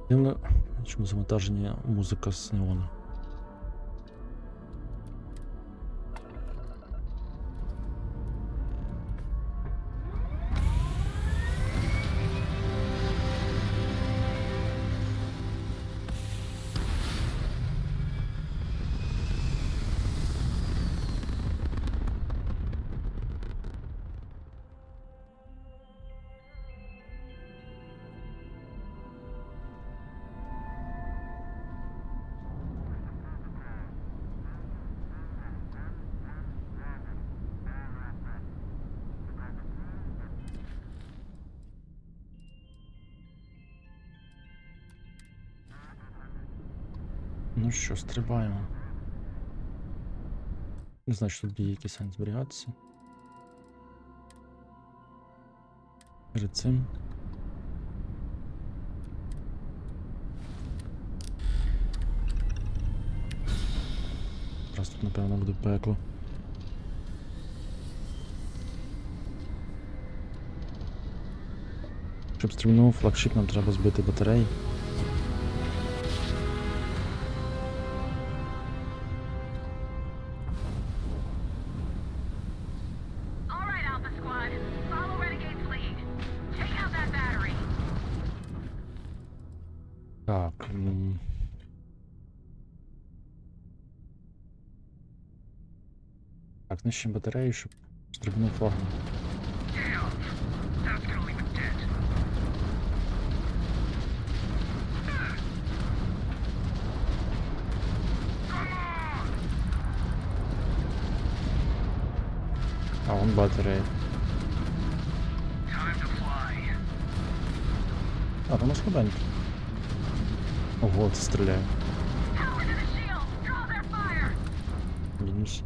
Дивно, чому завантаження музика з неону. Ну що, стрибаємо. Не знаю, що тут є якийсь сенс зберігатися. Перед цим. Зараз тут, напевно, буде пекло. Щоб стрибнув флагшип, нам треба збити батареї. Так. Так, знищимо батарею, щоб стрибнув флагман. А вон батарея. А, там слабенько. Ого, це стріляє. Мінус.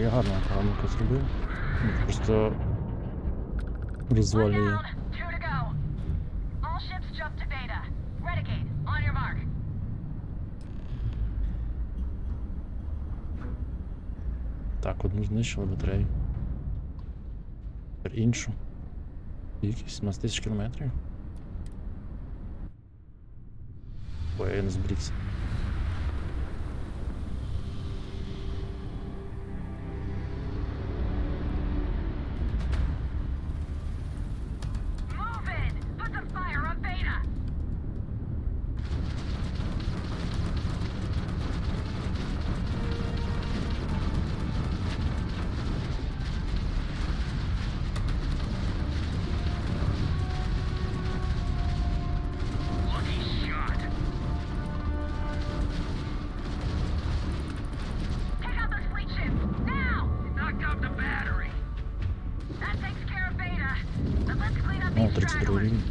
Я гарно програмку зробив. Просто розвалює. Так, одну знищили батарею. Тепер іншу. Скільки? 17 тисяч кілометрів. Ой, я не зберігся. О, 32 рівень.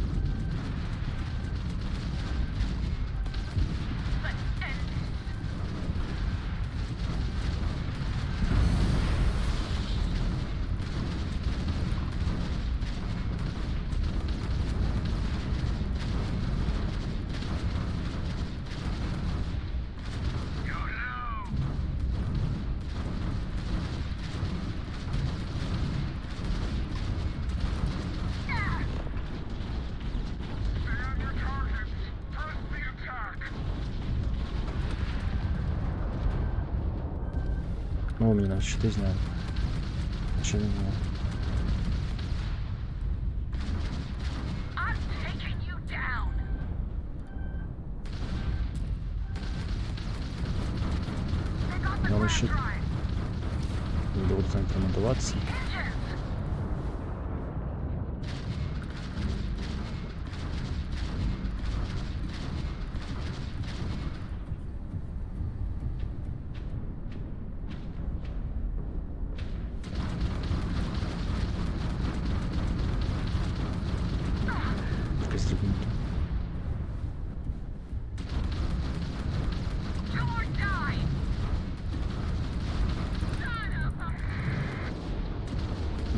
О, мені навіть щити зняли. Чи не знаю. Надо щит. Не доводиться ремонтуватися.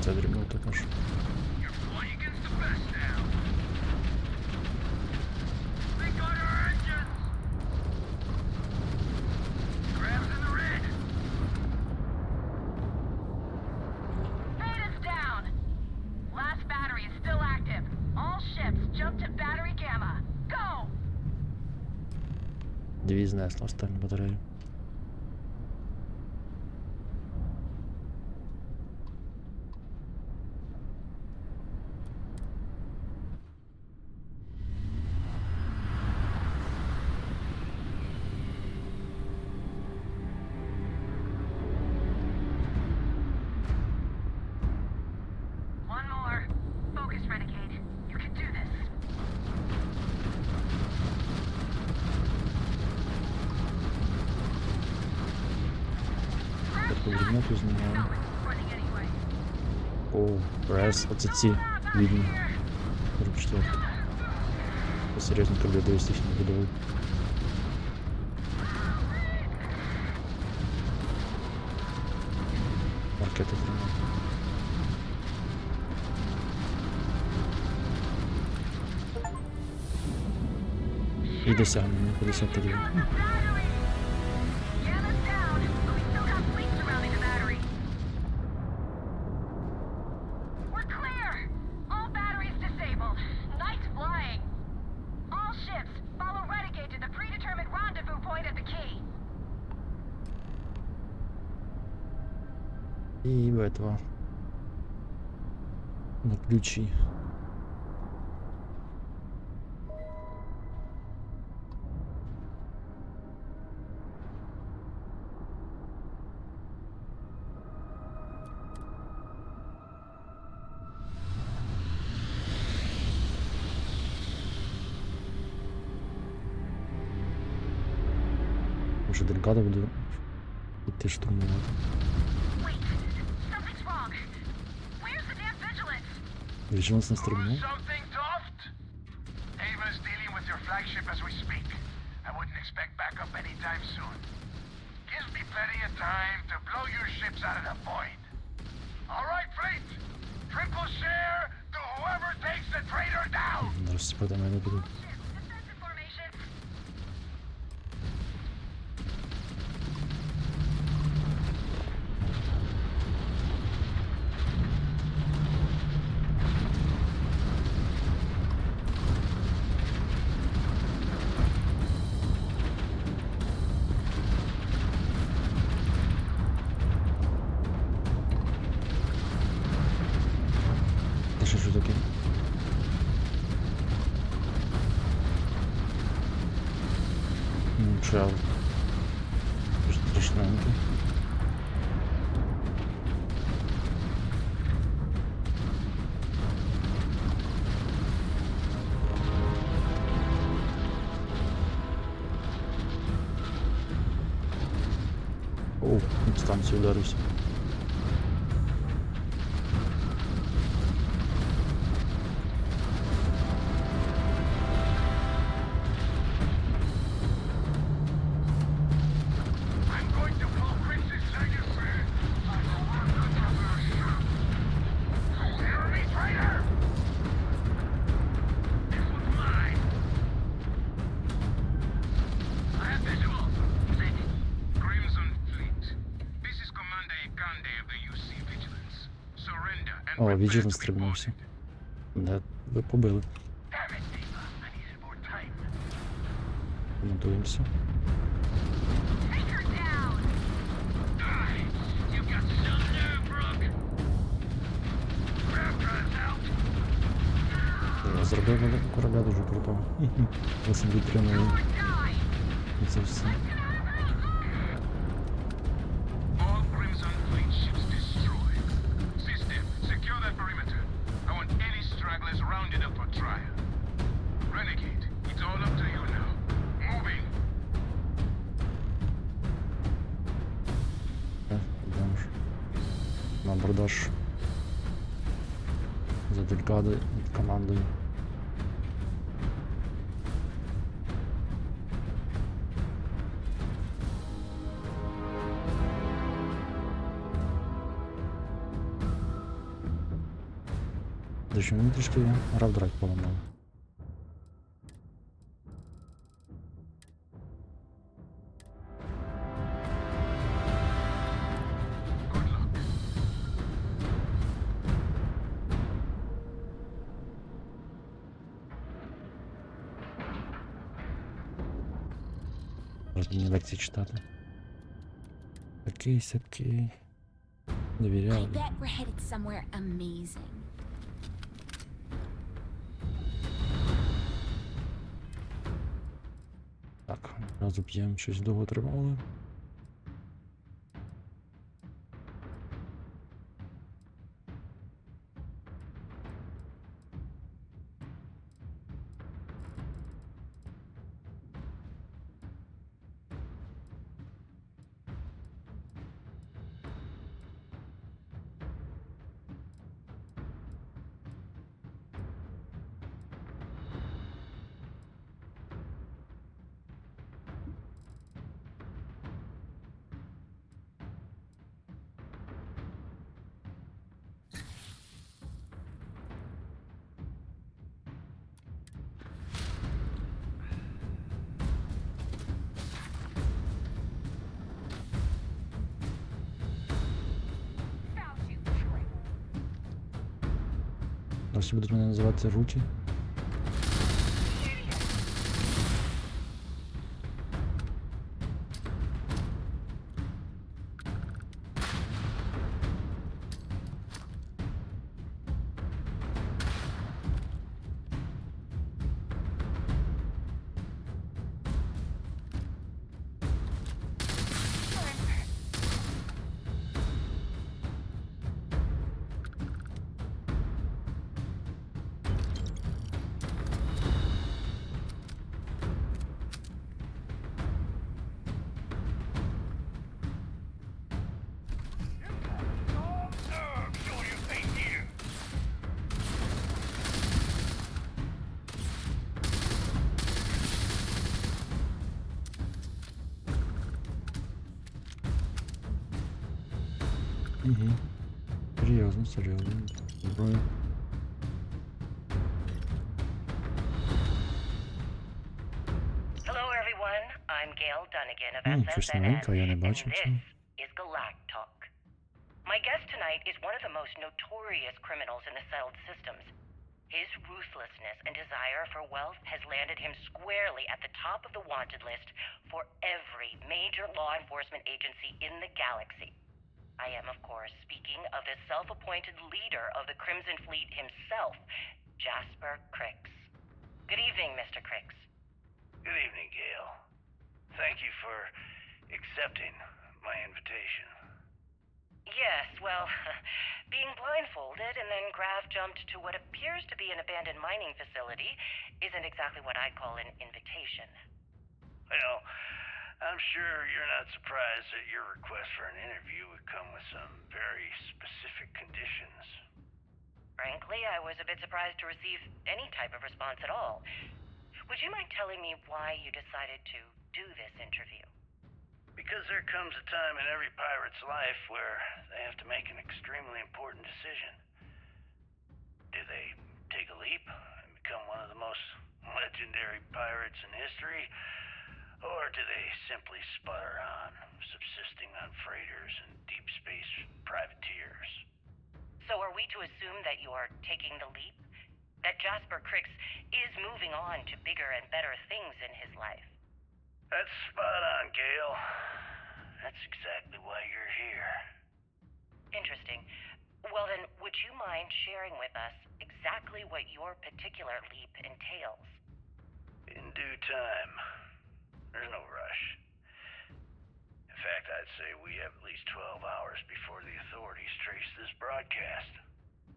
Це дрібно також. Дві знесли останню батарею. Тут знімаю. О, прес, оце ці відні. 44. Серйозно кораблі, дивись, їх не будували. Маркети тримали. І досягнення 50 рівень. И этого на ключи. Може делегата буду йти штурмувати. Vigilance на стріму. gives me plenty of time to blow your ships out of the void. All right, fleet. Triple share to whoever takes the traitor down. Зараз проти мене будуть. Це що таке? Нічого. Страшненько. О, станцію ударився. О, Vigilance стрибнувся. Да, ви побили. Монтуємося. Зробив корабля дуже круто. Лише підтримую. І це все. На абордаж за делькади командою. До чого мені трішки равдрайв поламав. Зараз мені лекції читати. Такий сякий. Довіряю. I bet we're headed somewhere amazing. Так, одразу б'ємо щось довго тримали. Всі будуть мене називати Руті. Угу. Серйозно, серйозно. Зброю. Hello, everyone. I'm Gail Dunnigan of Щось SSNN, новенького я не and бачив this цього. is Galactalk. My guest tonight is one of the most notorious criminals in the settled systems. His ruthlessness and desire for wealth has landed him squarely at the top of the wanted list for every major law enforcement agency in the galaxy. I am, of course, speaking of the self-appointed leader of the Crimson Fleet himself, Jasper Crix. Good evening, Mr. Crix. Good evening, Gail. Thank you for accepting my invitation. Yes, well, being blindfolded and then Grav jumped to what appears to be an abandoned mining facility isn't exactly what I'd call an invitation. Well, I'm sure you're not surprised that your request for an interview would come with some very specific conditions. Frankly, I was a bit surprised to receive any type of response at all. Would you mind telling me why you decided to do this interview? Because there comes a time in every pirate's life where they have to make an extremely important decision. Do they take a leap and become one of the most legendary pirates in history? Or do they simply sputter on, subsisting on freighters and deep space privateers? So are we to assume that you are taking the leap? That Jasper Crix is moving on to bigger and better things in his life? That's spot on, Gail. That's exactly why you're here. Interesting. Well then, would you mind sharing with us exactly what your particular leap entails? In due time. There's no rush. In fact, I'd say we have at least 12 hours before the authorities trace this broadcast.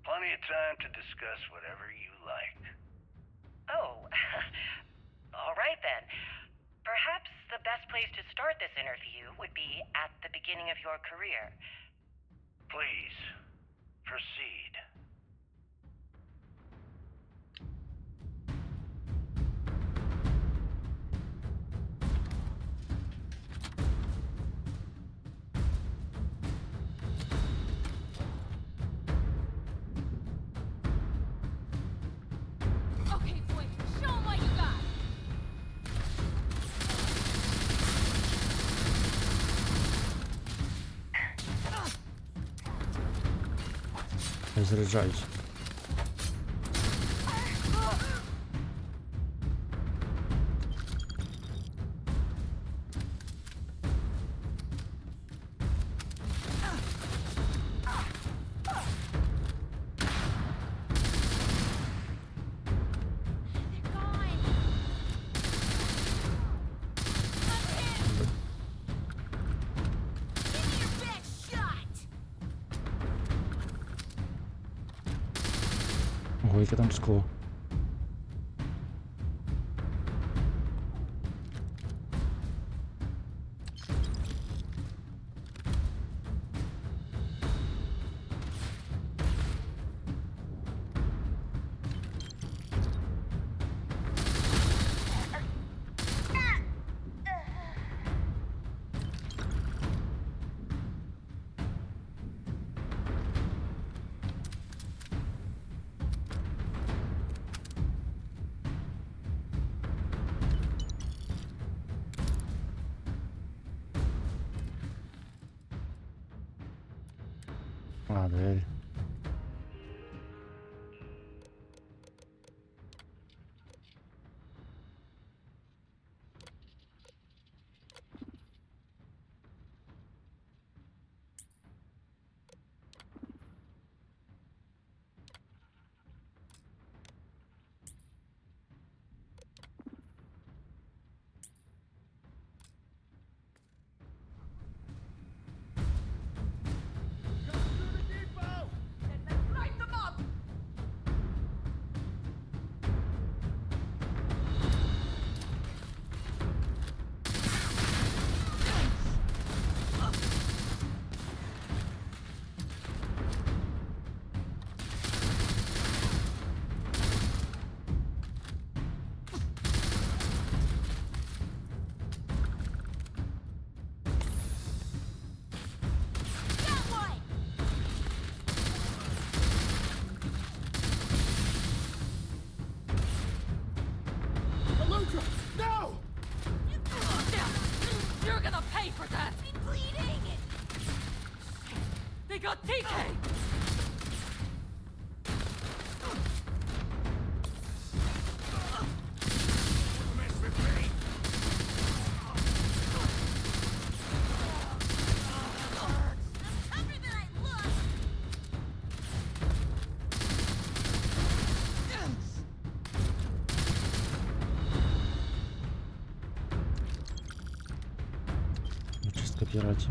Plenty of time to discuss whatever you like. Oh, all right then. Perhaps the best place to start this interview would be at the beginning of your career. Please, proceed. Okay, boy, show 'em what you got. Я заряджаюсь. Ого, яке там скло. А, двері. for that! I'm bleeding! They got TK! Tougher than I look! Чистка піратів.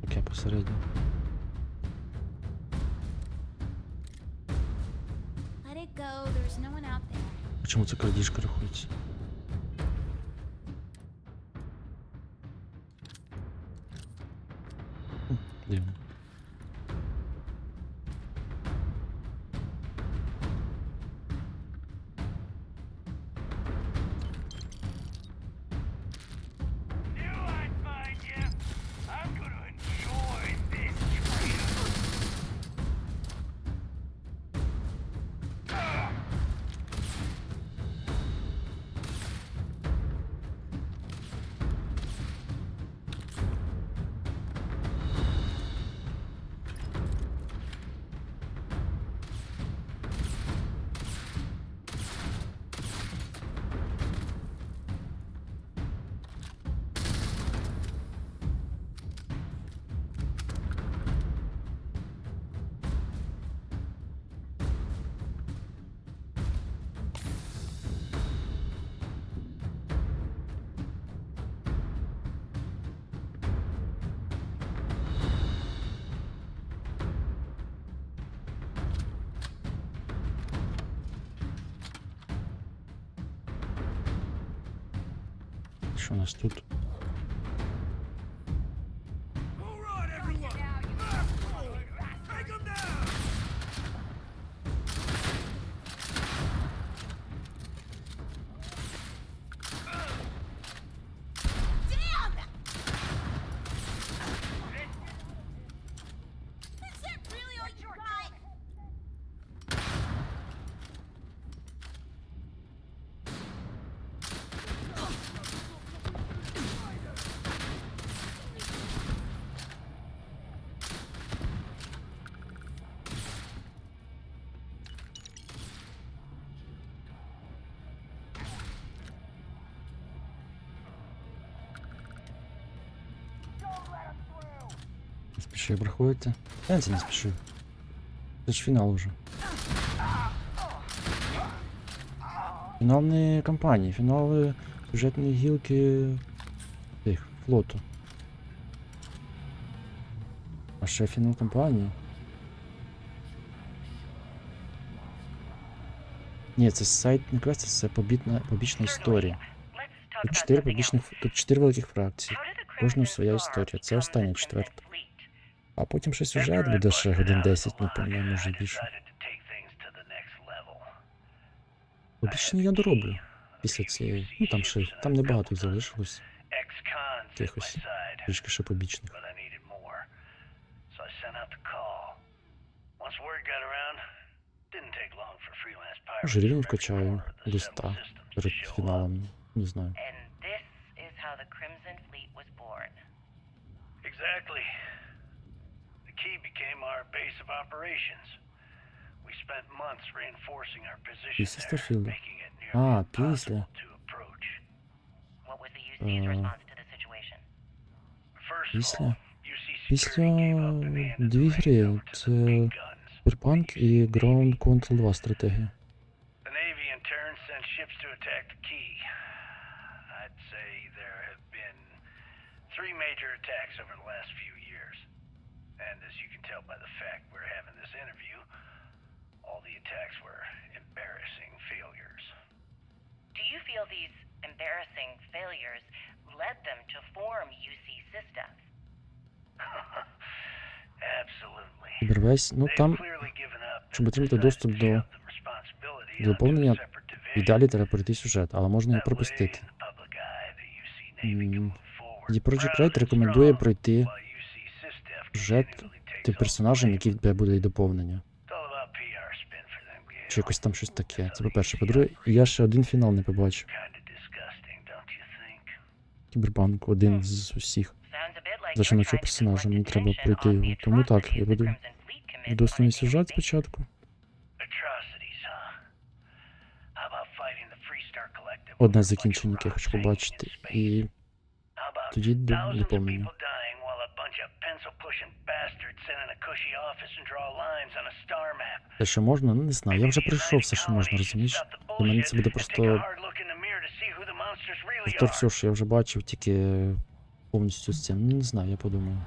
Таке посередньо. Let it go, there's no one out there. А чому це крадіжка рахується? Дивно. Що у нас тут? Damn! Is that really all you got? Не спішив проходити. Я це не спішив. Це ж фінал уже. Фінал не кампанії, фінали сюжетної гілки тих, флоту. А ще фінал кампанії. Ні, це сайт не квест, це побічна історія. Тут 4 великих фракції. Кожна своя історія. Це остання, 4-та. А потім ще сюжет буде ще годин 10, напевно, може більше. Побічні я дороблю після цієї. Ну там ще, там небагато залишилось. Якихось трішки ще побічних. Може рівень вкачаю до 100 перед фіналом, не знаю. Exactly. The key became our base of operations. We spent months reinforcing our position Після there, Starfield. making it nearly А, impossible після. to approach. What was the UC's response to the situation? First of Після. all, UC Після security gave up demand дві гри. Це Cyberpunk і Ground Control 2 стратегія. The Navy in turn sent ships to attack the key. I'd say there have been 3 major attacks over the last few years. And as you can tell by the fact we're having this interview, all the attacks were embarrassing failures. Do you feel these embarrassing failures led them to form UC systems? Absolutely. Кібервесь, ну там, щоб отримати доступ до доповнення, ідеалі треба пройти сюжет, але можна і пропустити. The Project Red рекомендує пройти сюжет тим персонажам, які в тебе буде і доповнення. It's all about PR, Чи якось там щось таке. Це по-перше. По-друге, я ще один фінал не побачив. Кіберпанк один з усіх. Зачиночого персонажа, мені треба пройти його. Тому так, я буду основний сюжет спочатку. Одне закінчення, яке я хочу побачити. І тоді доповнення. Те, що можна, ну не знаю. Я вже пройшов все, що можна, розумієш? Для мене це буде просто... Повтор все, що я вже бачив, тільки повністю сцену. Ну не знаю, я подумаю.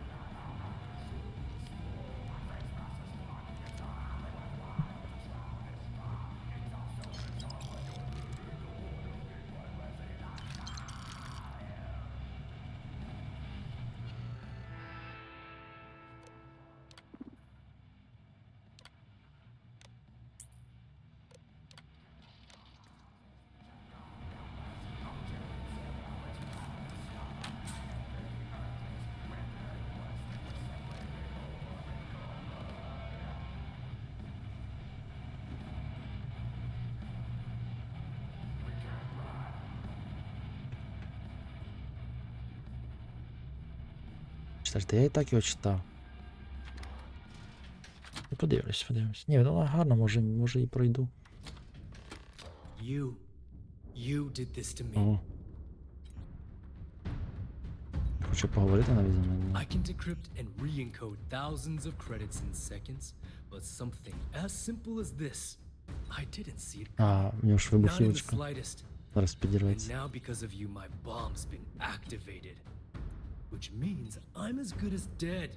Та я і так його читав. Подивлюсь. Ні, ну гарно, може і пройду. You did this to me. Ого. Хочу поговорити навіть за мене. I can decrypt and re-encode thousands of credits in seconds, but something as simple as this, I didn't see it А, в нього ж not in the вибухівочка. slightest. Зараз And підірветься. now because of you, my bomb's been activated. Which means I'm as good as dead.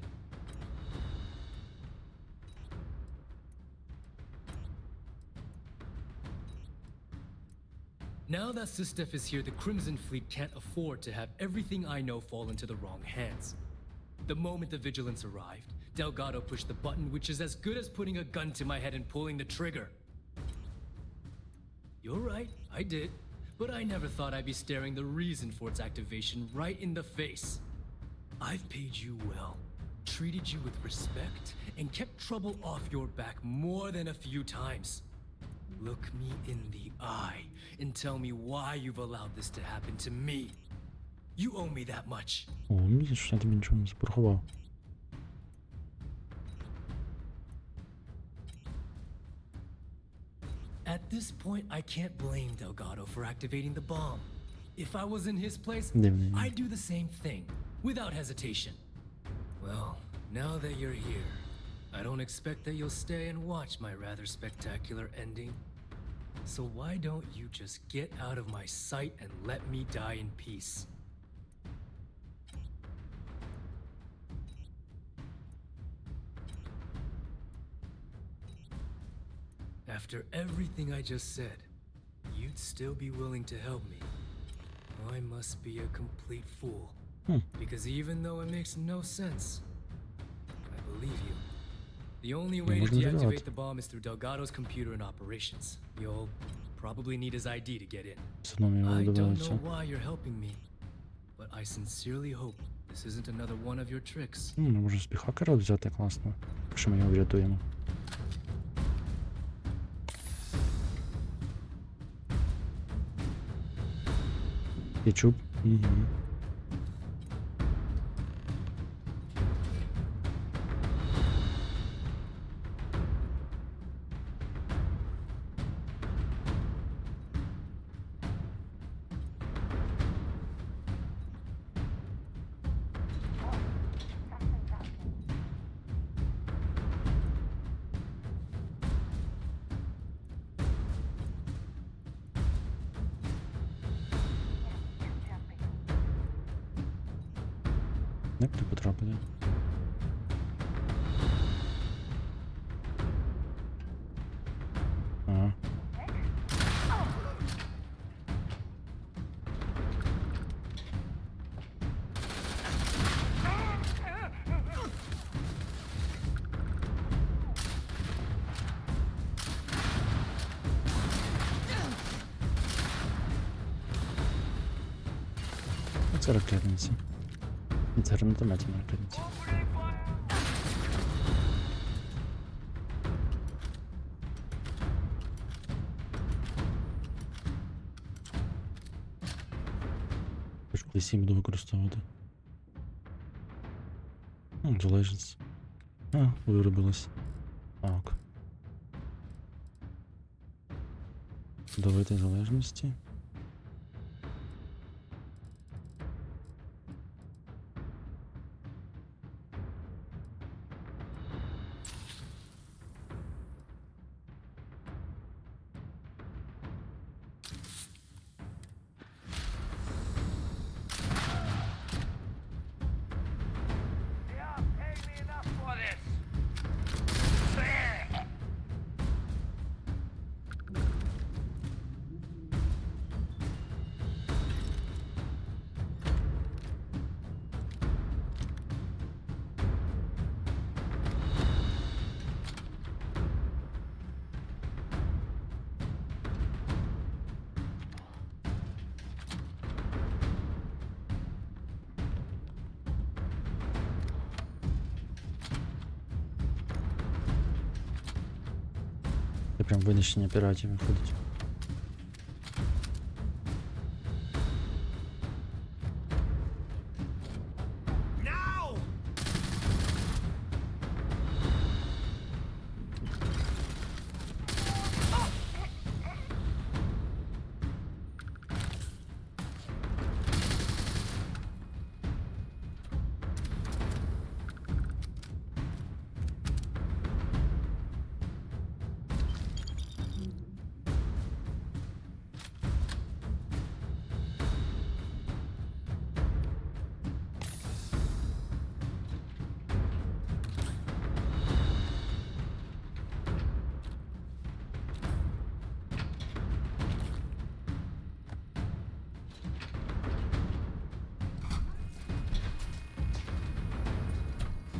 Now that Sistef is here, the Crimson Fleet can't afford to have everything I know fall into the wrong hands. The moment the Vigilance arrived, Delgado pushed the button, which is as good as putting a gun to my head and pulling the trigger. You're right, I did. But I never thought I'd be staring the reason for its activation right in the face. I've paid you well, treated you with respect, and kept trouble off your back more than a few times. Look me in the eye and tell me why you've allowed this to happen to me. You owe me that much. О, бачиш, що я тобі нічого не запорахував. At this point, I can't blame Delgado for activating the bomb. If I was in his place, Дивний. I'd do the same thing, without hesitation. Well, now that you're here, I don't expect that you'll stay and watch my rather spectacular ending. So why don't you just get out of my sight and let me die in peace? After everything I just said, you'd still be willing to help me. I must be a complete fool. Because even though it makes no sense, I believe you. The only way to deactivate the bomb is through Delgado's computer and operations. You'll probably need his ID to get in. I don't know why you're helping me, but I sincerely hope this isn't another one of your tricks. Ну, може спіхакера взяти, класно. Якщо ми його врятуємо. Кетчуп. Угу. Як ти потрапити? Ага. Це ракетниця. Це гранатометі на ракетниці. Десь їм буду використовувати. Залежність. Виробилось. Так. Давайте залежності. Це прям винищення піратів виходить.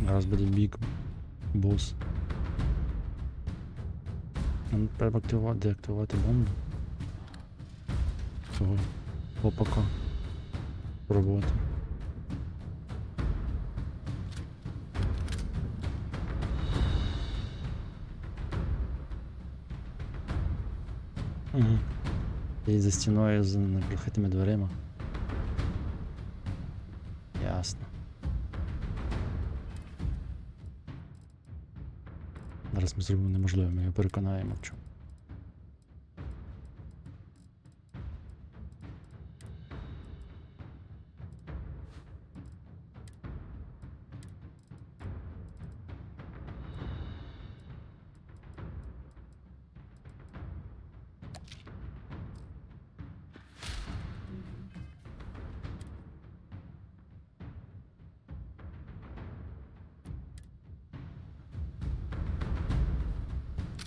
Зараз буде бік бос. Нам треба деактивувати бомбу. Цього хлопака. Пробувати. Угу. І за стіною з непрохитими дверима. Ясно. Зараз ми зробимо неможливе, ми його переконаємо в чому.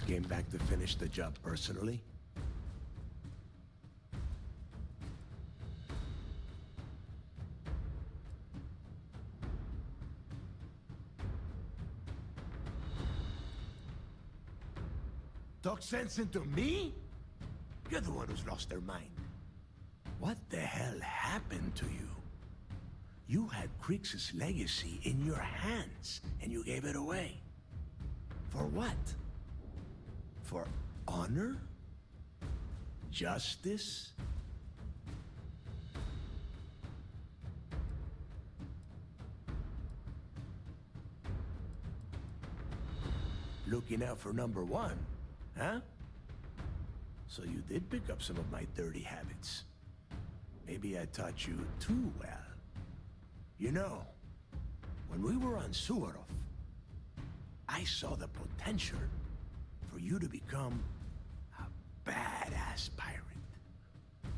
Came back to finish the job personally? Talk sense into me? You're the one who's lost their mind. What the hell happened to you? You had Creeks' legacy in your hands, and you gave it away. For what? For honor? Justice? Looking out for number one, huh? So you did pick up some of my dirty habits. Maybe I taught you too well. You know, when we were on Suwarov, I saw the potential for you to become a badass pirate.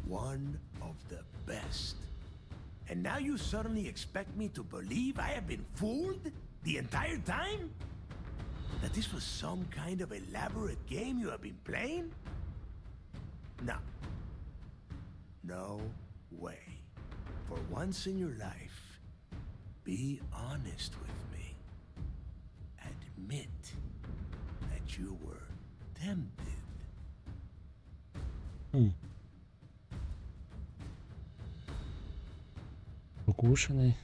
One of the best. And now you suddenly expect me to believe I have been fooled the entire time? That this was some kind of elaborate game you have been playing? No. No way. For once in your life, be honest with me. Admit that you were tempted. Покушений.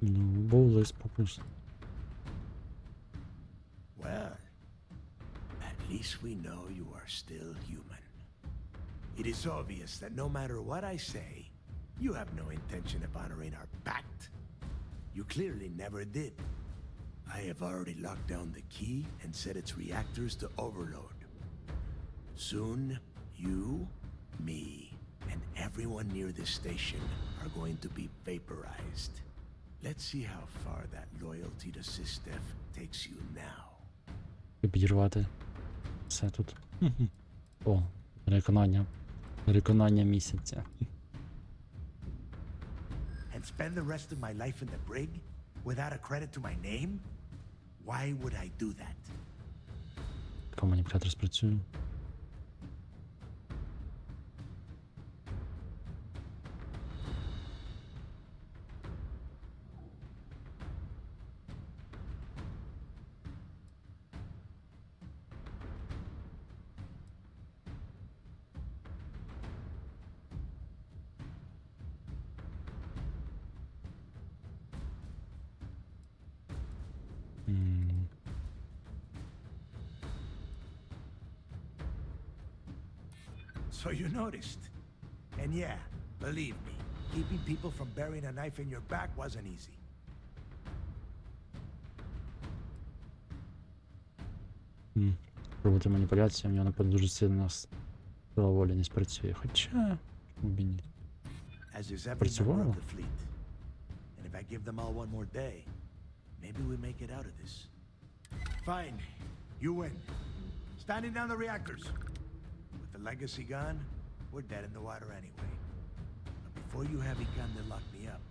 Ну, бowlers попус. Well, at least we know you are still human. It is obvious that no matter what I say, you have no intention of honoring our pact. You clearly never did. I have already locked down the key and set its reactors to overload. Soon, you, me, and everyone near this station are going to be vaporized. Let's see how far that loyalty to SysDef takes you now. Підірвати все тут. О, переконання. Переконання місяця. And spend the rest of my life in the brig without a credit to my name? Why would I do that? Комунікатор спрацює. So you noticed. And yeah, believe me, keeping people from burying a knife in your back wasn't easy. Пробувати маніпуляцію, в нього, напевно, дуже сильно сила волі не спрацює. Хоча, чому б і ні. As is every member Працювало? of the fleet. And if I give them all one more day, maybe we make it out of this. Fine. You win. Standing down the reactors. With the legacy gone, we're dead in the water anyway. But before you have begun to lock me up,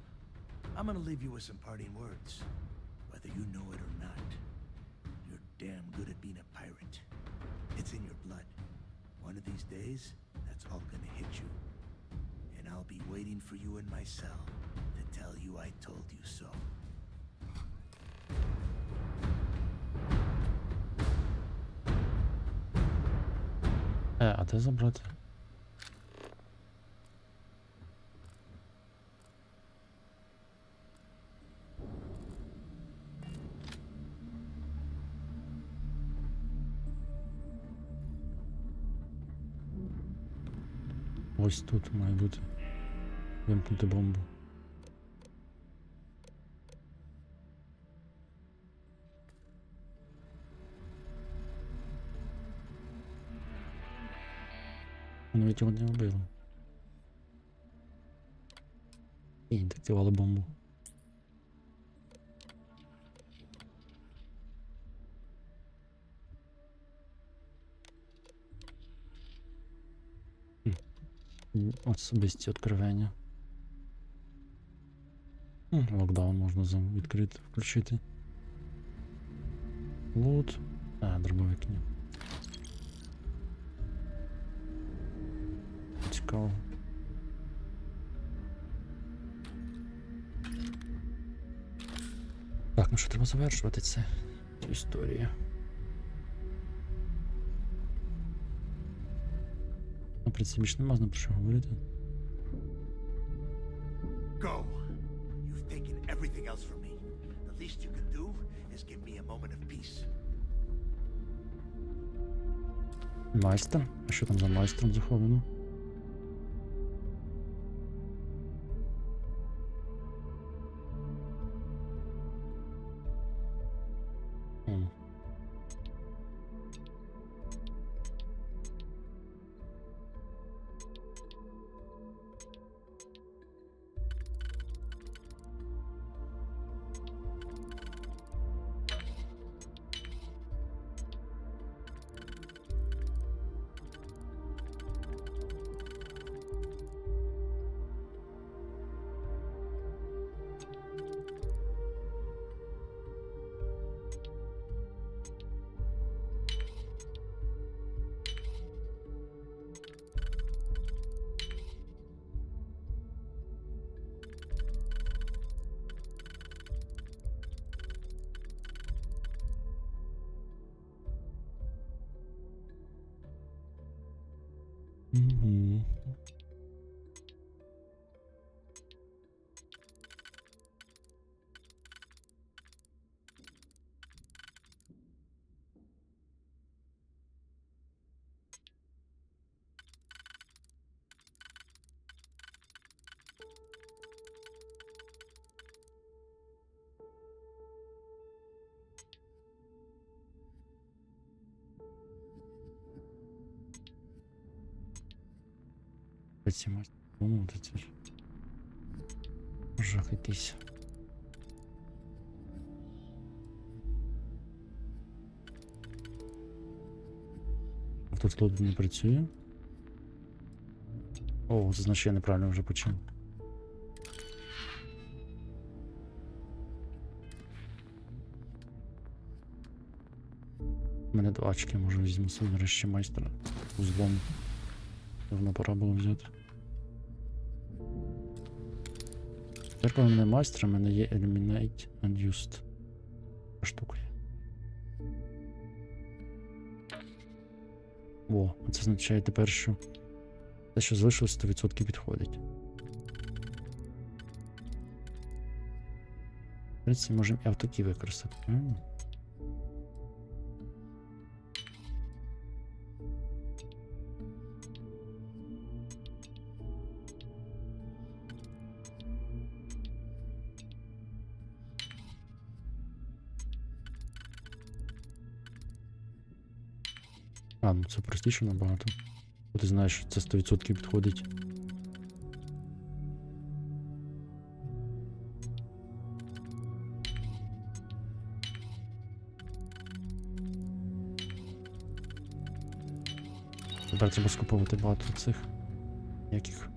I'm gonna leave you with some parting words. Whether you know it or not, you're damn good at being a pirate. It's in your blood. One of these days, that's all gonna hit you. And I'll be waiting for you in my cell to tell you I told you so. А де забрати? Ось тут має бути. Вимкнути бомбу. Навіть його не вбили. І інтективали бомбу. Особисті відкривання. Локдаун можна відкрити, включити. Лут. Дробовик ні. Цікаво. Так, ну що, треба завершувати цю історію. В принципі, більше не можна про що говорити. Go. You've taken everything else from me. The least you can do is give me a moment of peace. Майстер? А що там за майстром заховано? Ці ну, це ж. Жах якийсь. Тут флот не працює. О, це значить я неправильно вже почав. У мене 2 очки, може візьму собі нарешті майстра узлом. Давно пора було взяти. Тепер коли в мене майстра, в мене є Eliminate Unused. Штука є. О, це означає тепер, що те, що залишилось, 100% підходить. В принципі, можемо і автокі використати, правильно? А, ну це простіше набагато. Бо ти знаєш, що це 100% підходить. Тепер треба скуповувати багато цих яких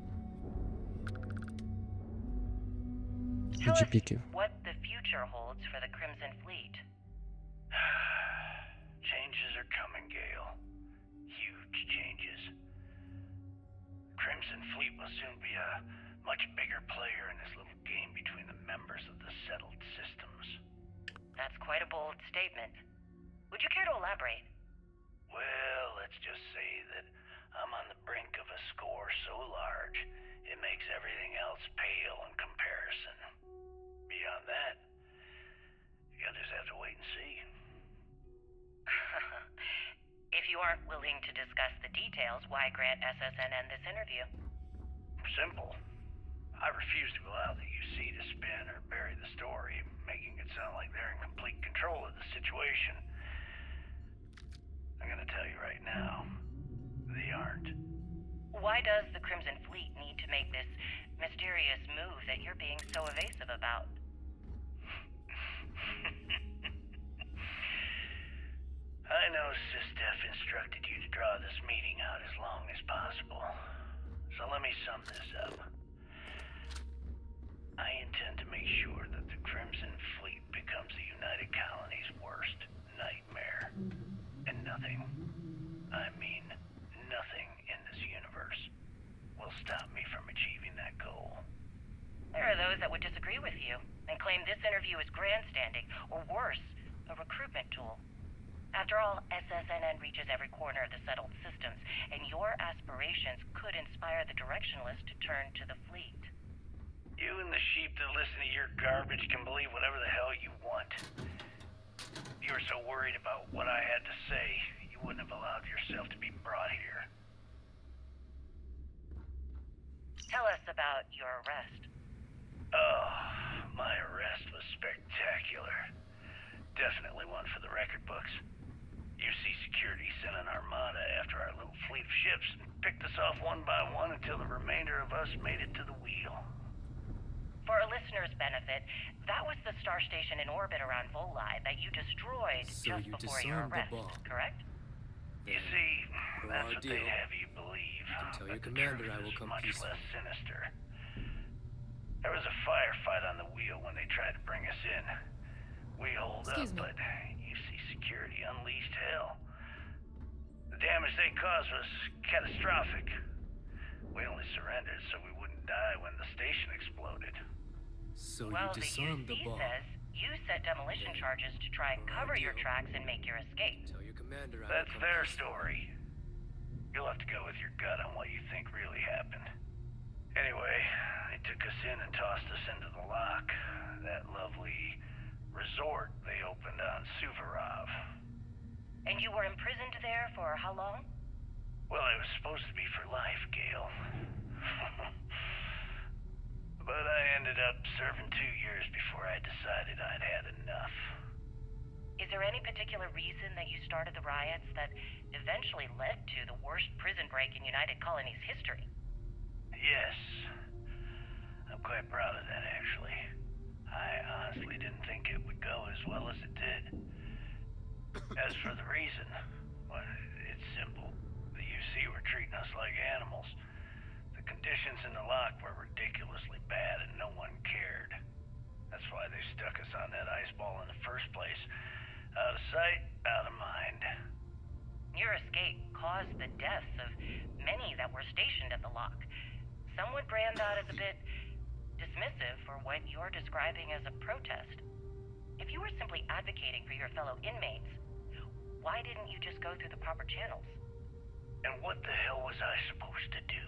GP'ків. What the future holds for the Crimson Fleet. Changes are coming, Gale. Huge changes. Crimson Fleet will soon be a much bigger player in this little game between the members of the settled systems. That's quite a bold statement. Would you care to elaborate? Well, let's just say that I'm on the brink of a score so large, it makes everything else pale in comparison. Beyond that, you'll just have to wait and see. If you aren't willing to discuss the details, why grant SSNN this interview? Simple. I refuse to allow the UC to spin or bury the story, making it sound like they're in complete control of the situation. I'm gonna tell you right now, they aren't. Why does the Crimson Fleet need to make this mysterious move that you're being so evasive about? I know SysDef instructed you to draw this meeting out as long as possible. So let me sum this up. I intend to make sure that the Crimson Fleet becomes the United Colony's worst nightmare. And nothing, I mean nothing in this universe, will stop me from achieving that goal. There are those that would disagree with you and claim this interview is grandstanding, or worse, a recruitment tool. After all, SSNN reaches every corner of the settled systems, and your aspirations could inspire the Directionalists to turn to the fleet. You and the sheep that listen to your garbage can believe whatever the hell you want. If you were so worried about what I had to say, you wouldn't have allowed yourself to be brought here. Tell us about your arrest. Oh, my arrest was spectacular. Definitely one for the record books. UC Security sent an armada after our little fleet of ships and picked us off one by one until the remainder of us made it to the wheel. For a listener's benefit, that was the star station in orbit around Voli that you destroyed just before your arrest, correct? You see, that's what deal. they'd have you believe. You can tell your but the commander truth I will is come much peaceful. less sinister. There was a firefight on the wheel when they tried to bring us in. We holed up, but UC Security unleashed hell. The damage they caused was catastrophic. We only surrendered so we wouldn't die when the station exploded. So Well, you the disarmed the UC bomb. says you set demolition charges to try and cover your tracks and make your escape. Tell your commander I will That's come their peaceful. story. You'll have to go with your gut on what you think really happened. Anyway, they took us in and tossed us into the lock. That lovely resort they opened on Suvorov. And you were imprisoned there for how long? Well, it was supposed to be for life, Gale. But I ended up serving 2 years before I decided I'd had enough. Is there any particular reason that you started the riots that eventually led to the worst prison break in United Colony's history? Yes. I'm quite proud of that, actually. I honestly didn't think it would go as well as it did. As for the reason, well, it's simple. The UC were treating us like animals. The conditions in the lock were ridiculously bad and no one cared. That's why they stuck us on that ice ball in the first place. Out of sight, out of mind. Your escape caused the deaths of many that were stationed at the lock. Some would brand that as a bit dismissive for what you're describing as a protest. If you were simply advocating for your fellow inmates, why didn't you just go through the proper channels? And what the hell was I supposed to do?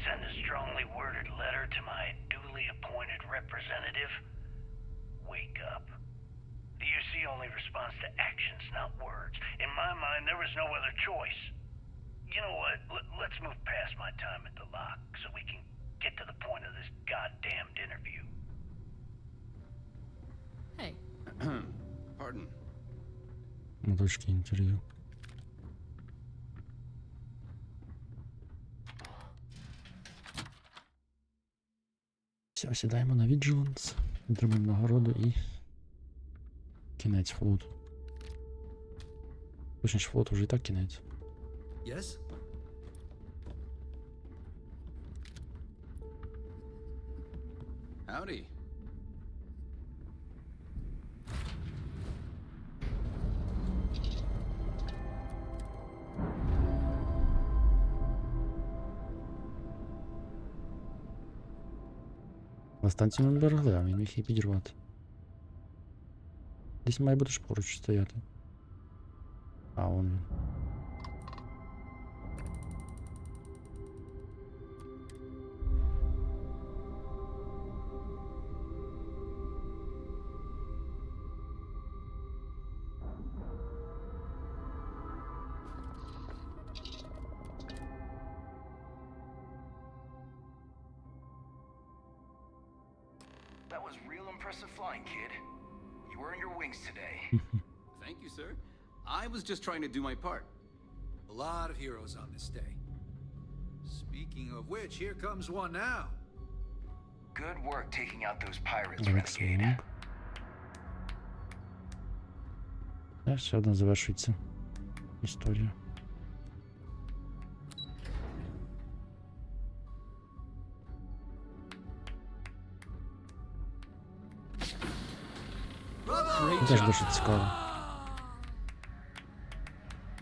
Send a strongly worded letter to my duly appointed representative? Wake up. The UC only responds to actions, not words. In my mind, there was no other choice. You know what? Let's move past my time at the lock so we can get to the point of this goddamned interview. Hey. Pardon. Моточки інтерв'ю. Все, сідаємо на Vigilance, отримаємо нагороду і кінець флоту. Точніше, флоту вже і так кінець. Yes? Howdy. На станцію ми берегли, а він міг її підірвати. Десь має бути ж поруч стояти. А, вон він. That was real impressive flying, kid. You earned your wings today. Thank you, sir. I was just trying to do my part. A lot of heroes on this day. Speaking of which, here comes one now. Good work taking out those pirates, Renegade. Ще одна завершується історія. Теж дуже цікаво.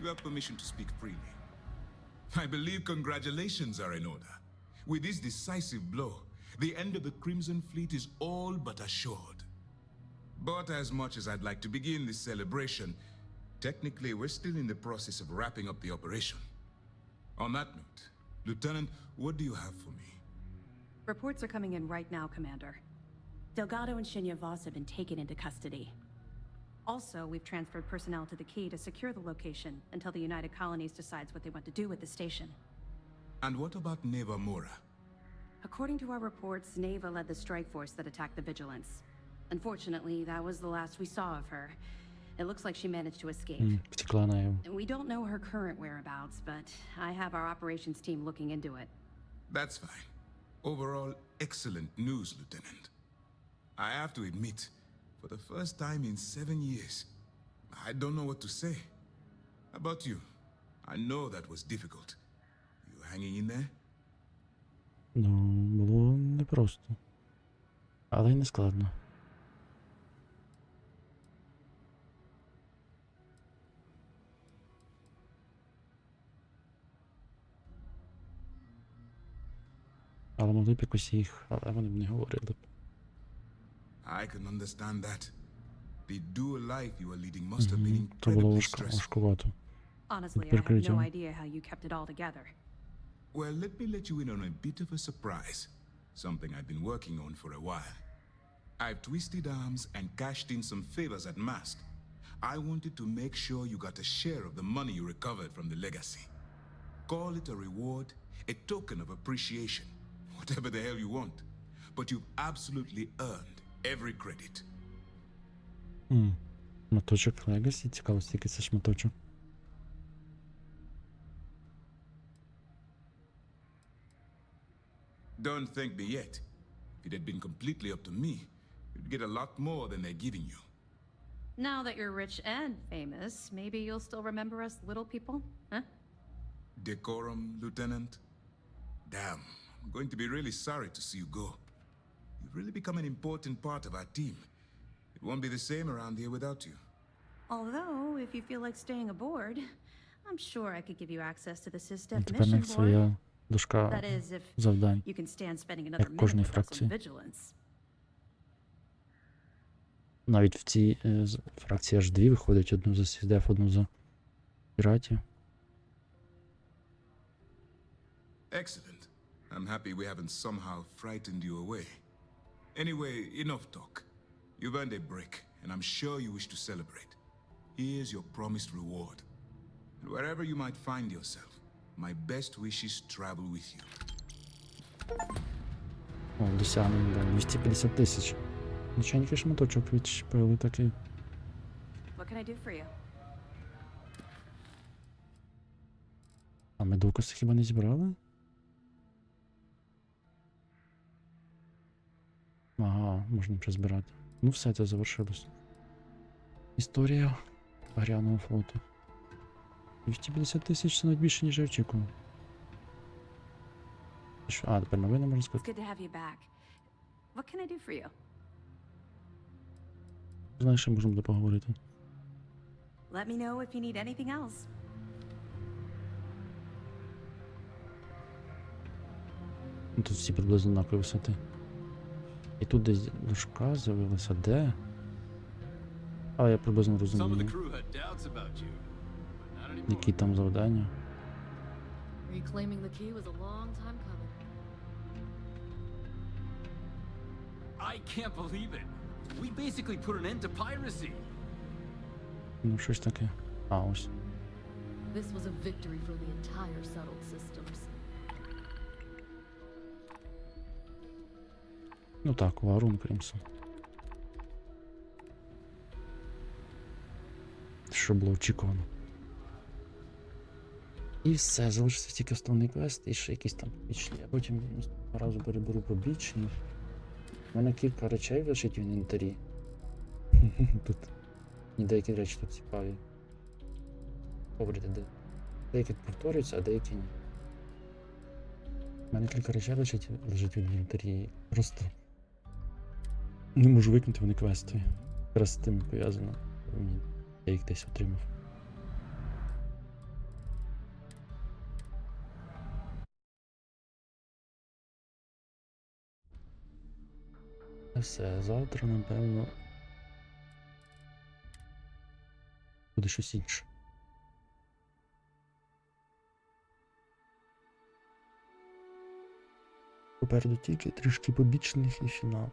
You have permission to speak freely. I believe congratulations are in order. With this decisive blow, the end of the Crimson Fleet is all but assured. But as much as I'd like to begin this celebration, technically we're still in the process of wrapping up the operation. On that note, Lieutenant, what do you have for me? Reports are coming in right now, Commander. Delgado and Shinya Voss have been taken into custody. Also, we've transferred personnel to the Key to secure the location until the United Colonies decides what they want to do with the station. And what about Neva Mora? According to our reports, Neva led the strike force that attacked the Vigilance. Unfortunately, that was the last we saw of her. It looks like she managed to escape. Втекла на його. We don't know her current whereabouts, but I have our operations team looking into it. That's fine. Overall, excellent news, Lieutenant. I have to admit, for the first time in 7 years, I don't know what to say. How about you? I know that was difficult. You hanging in there? Ну, було непросто. Але й не складно. Але могли б якось їх, але вони б не говорили б. I can understand that. The dual life you are leading must have been То було incredibly stressful. важкувато. Honestly, Під I have no прикриттям. idea how you kept it all together. Well, let me let you in on a bit of a surprise. Something I've been working on for a while. I've twisted arms and cashed in some favors at Mast. I wanted to make sure you got a share of the money you recovered from the legacy. Call it a reward, a token of appreciation, whatever the hell you want. But you've absolutely earned every credit. Шматочок Legacy, цікаво, скільки це шматочок. Don't thank me yet. If it had been completely up to me, you'd get a lot more than they're giving you. Now that you're rich and famous, maybe you'll still remember us little people, huh? Decorum, Lieutenant? Damn, I'm going to be really sorry to see you go. You've really become an important part of our team. It won't be the same around here without you. Although, if you feel like staying aboard, I'm sure I could give you access to the sys Тепер в definition них своя board. дошка That is, if завдань, you can stand spending another як в minute кожній with us on фракції. vigilance. Навіть в цій фракції аж дві виходять, одну за сіздеф, одну за піратів. Excellent. I'm happy we haven't somehow frightened you away. Anyway, enough talk. You've earned a break, and I'm sure you wish to celebrate. Here's your promised reward. And wherever you might find yourself, my best wishes travel with you. О, досягнення, да, 250 тисяч. Ніченький шматочок відчепили такий. What can I do for you? А ми докази хіба не зібрали? Ага, можна вже збирати. Ну все, це завершилось. Історія Багряного флоту. 250 тисяч, це навіть більше, ніж я очікував. А, тепер новини можна It's сказати. good to have you back. What can I do for you? Знаєш, що можемо буде поговорити. Let me know if you need anything else. Ну, тут всі приблизно однакової висоти. І тут десь дошка з'явилася. Де? А, я приблизно Some of the розумію. crew had doubts about you, but not anymore. Які там завдання. Reclaiming the key was a long time coming. I can't believe it. We basically put an end to piracy. Ну, щось таке. А, ось. This was a victory for the entire settled systems. Ну так, Варун Крімсон. Що було очікувано. І все, залишиться тільки основний квест і ще якісь там побічні. Я потім наступного разу переберу побічні. У мене кілька речей лежить в інвентарі. Тут деякі речі тут цікаві. Говорите, деякі повторюються, а деякі ні. У мене кілька речей лежить в інвентарі. Просто не можу викинути, вони квестові. Якраз з тим пов'язано. Я їх десь отримав. Все, завтра, напевно, буде щось інше. Попереду тільки трішки побічних і фінал.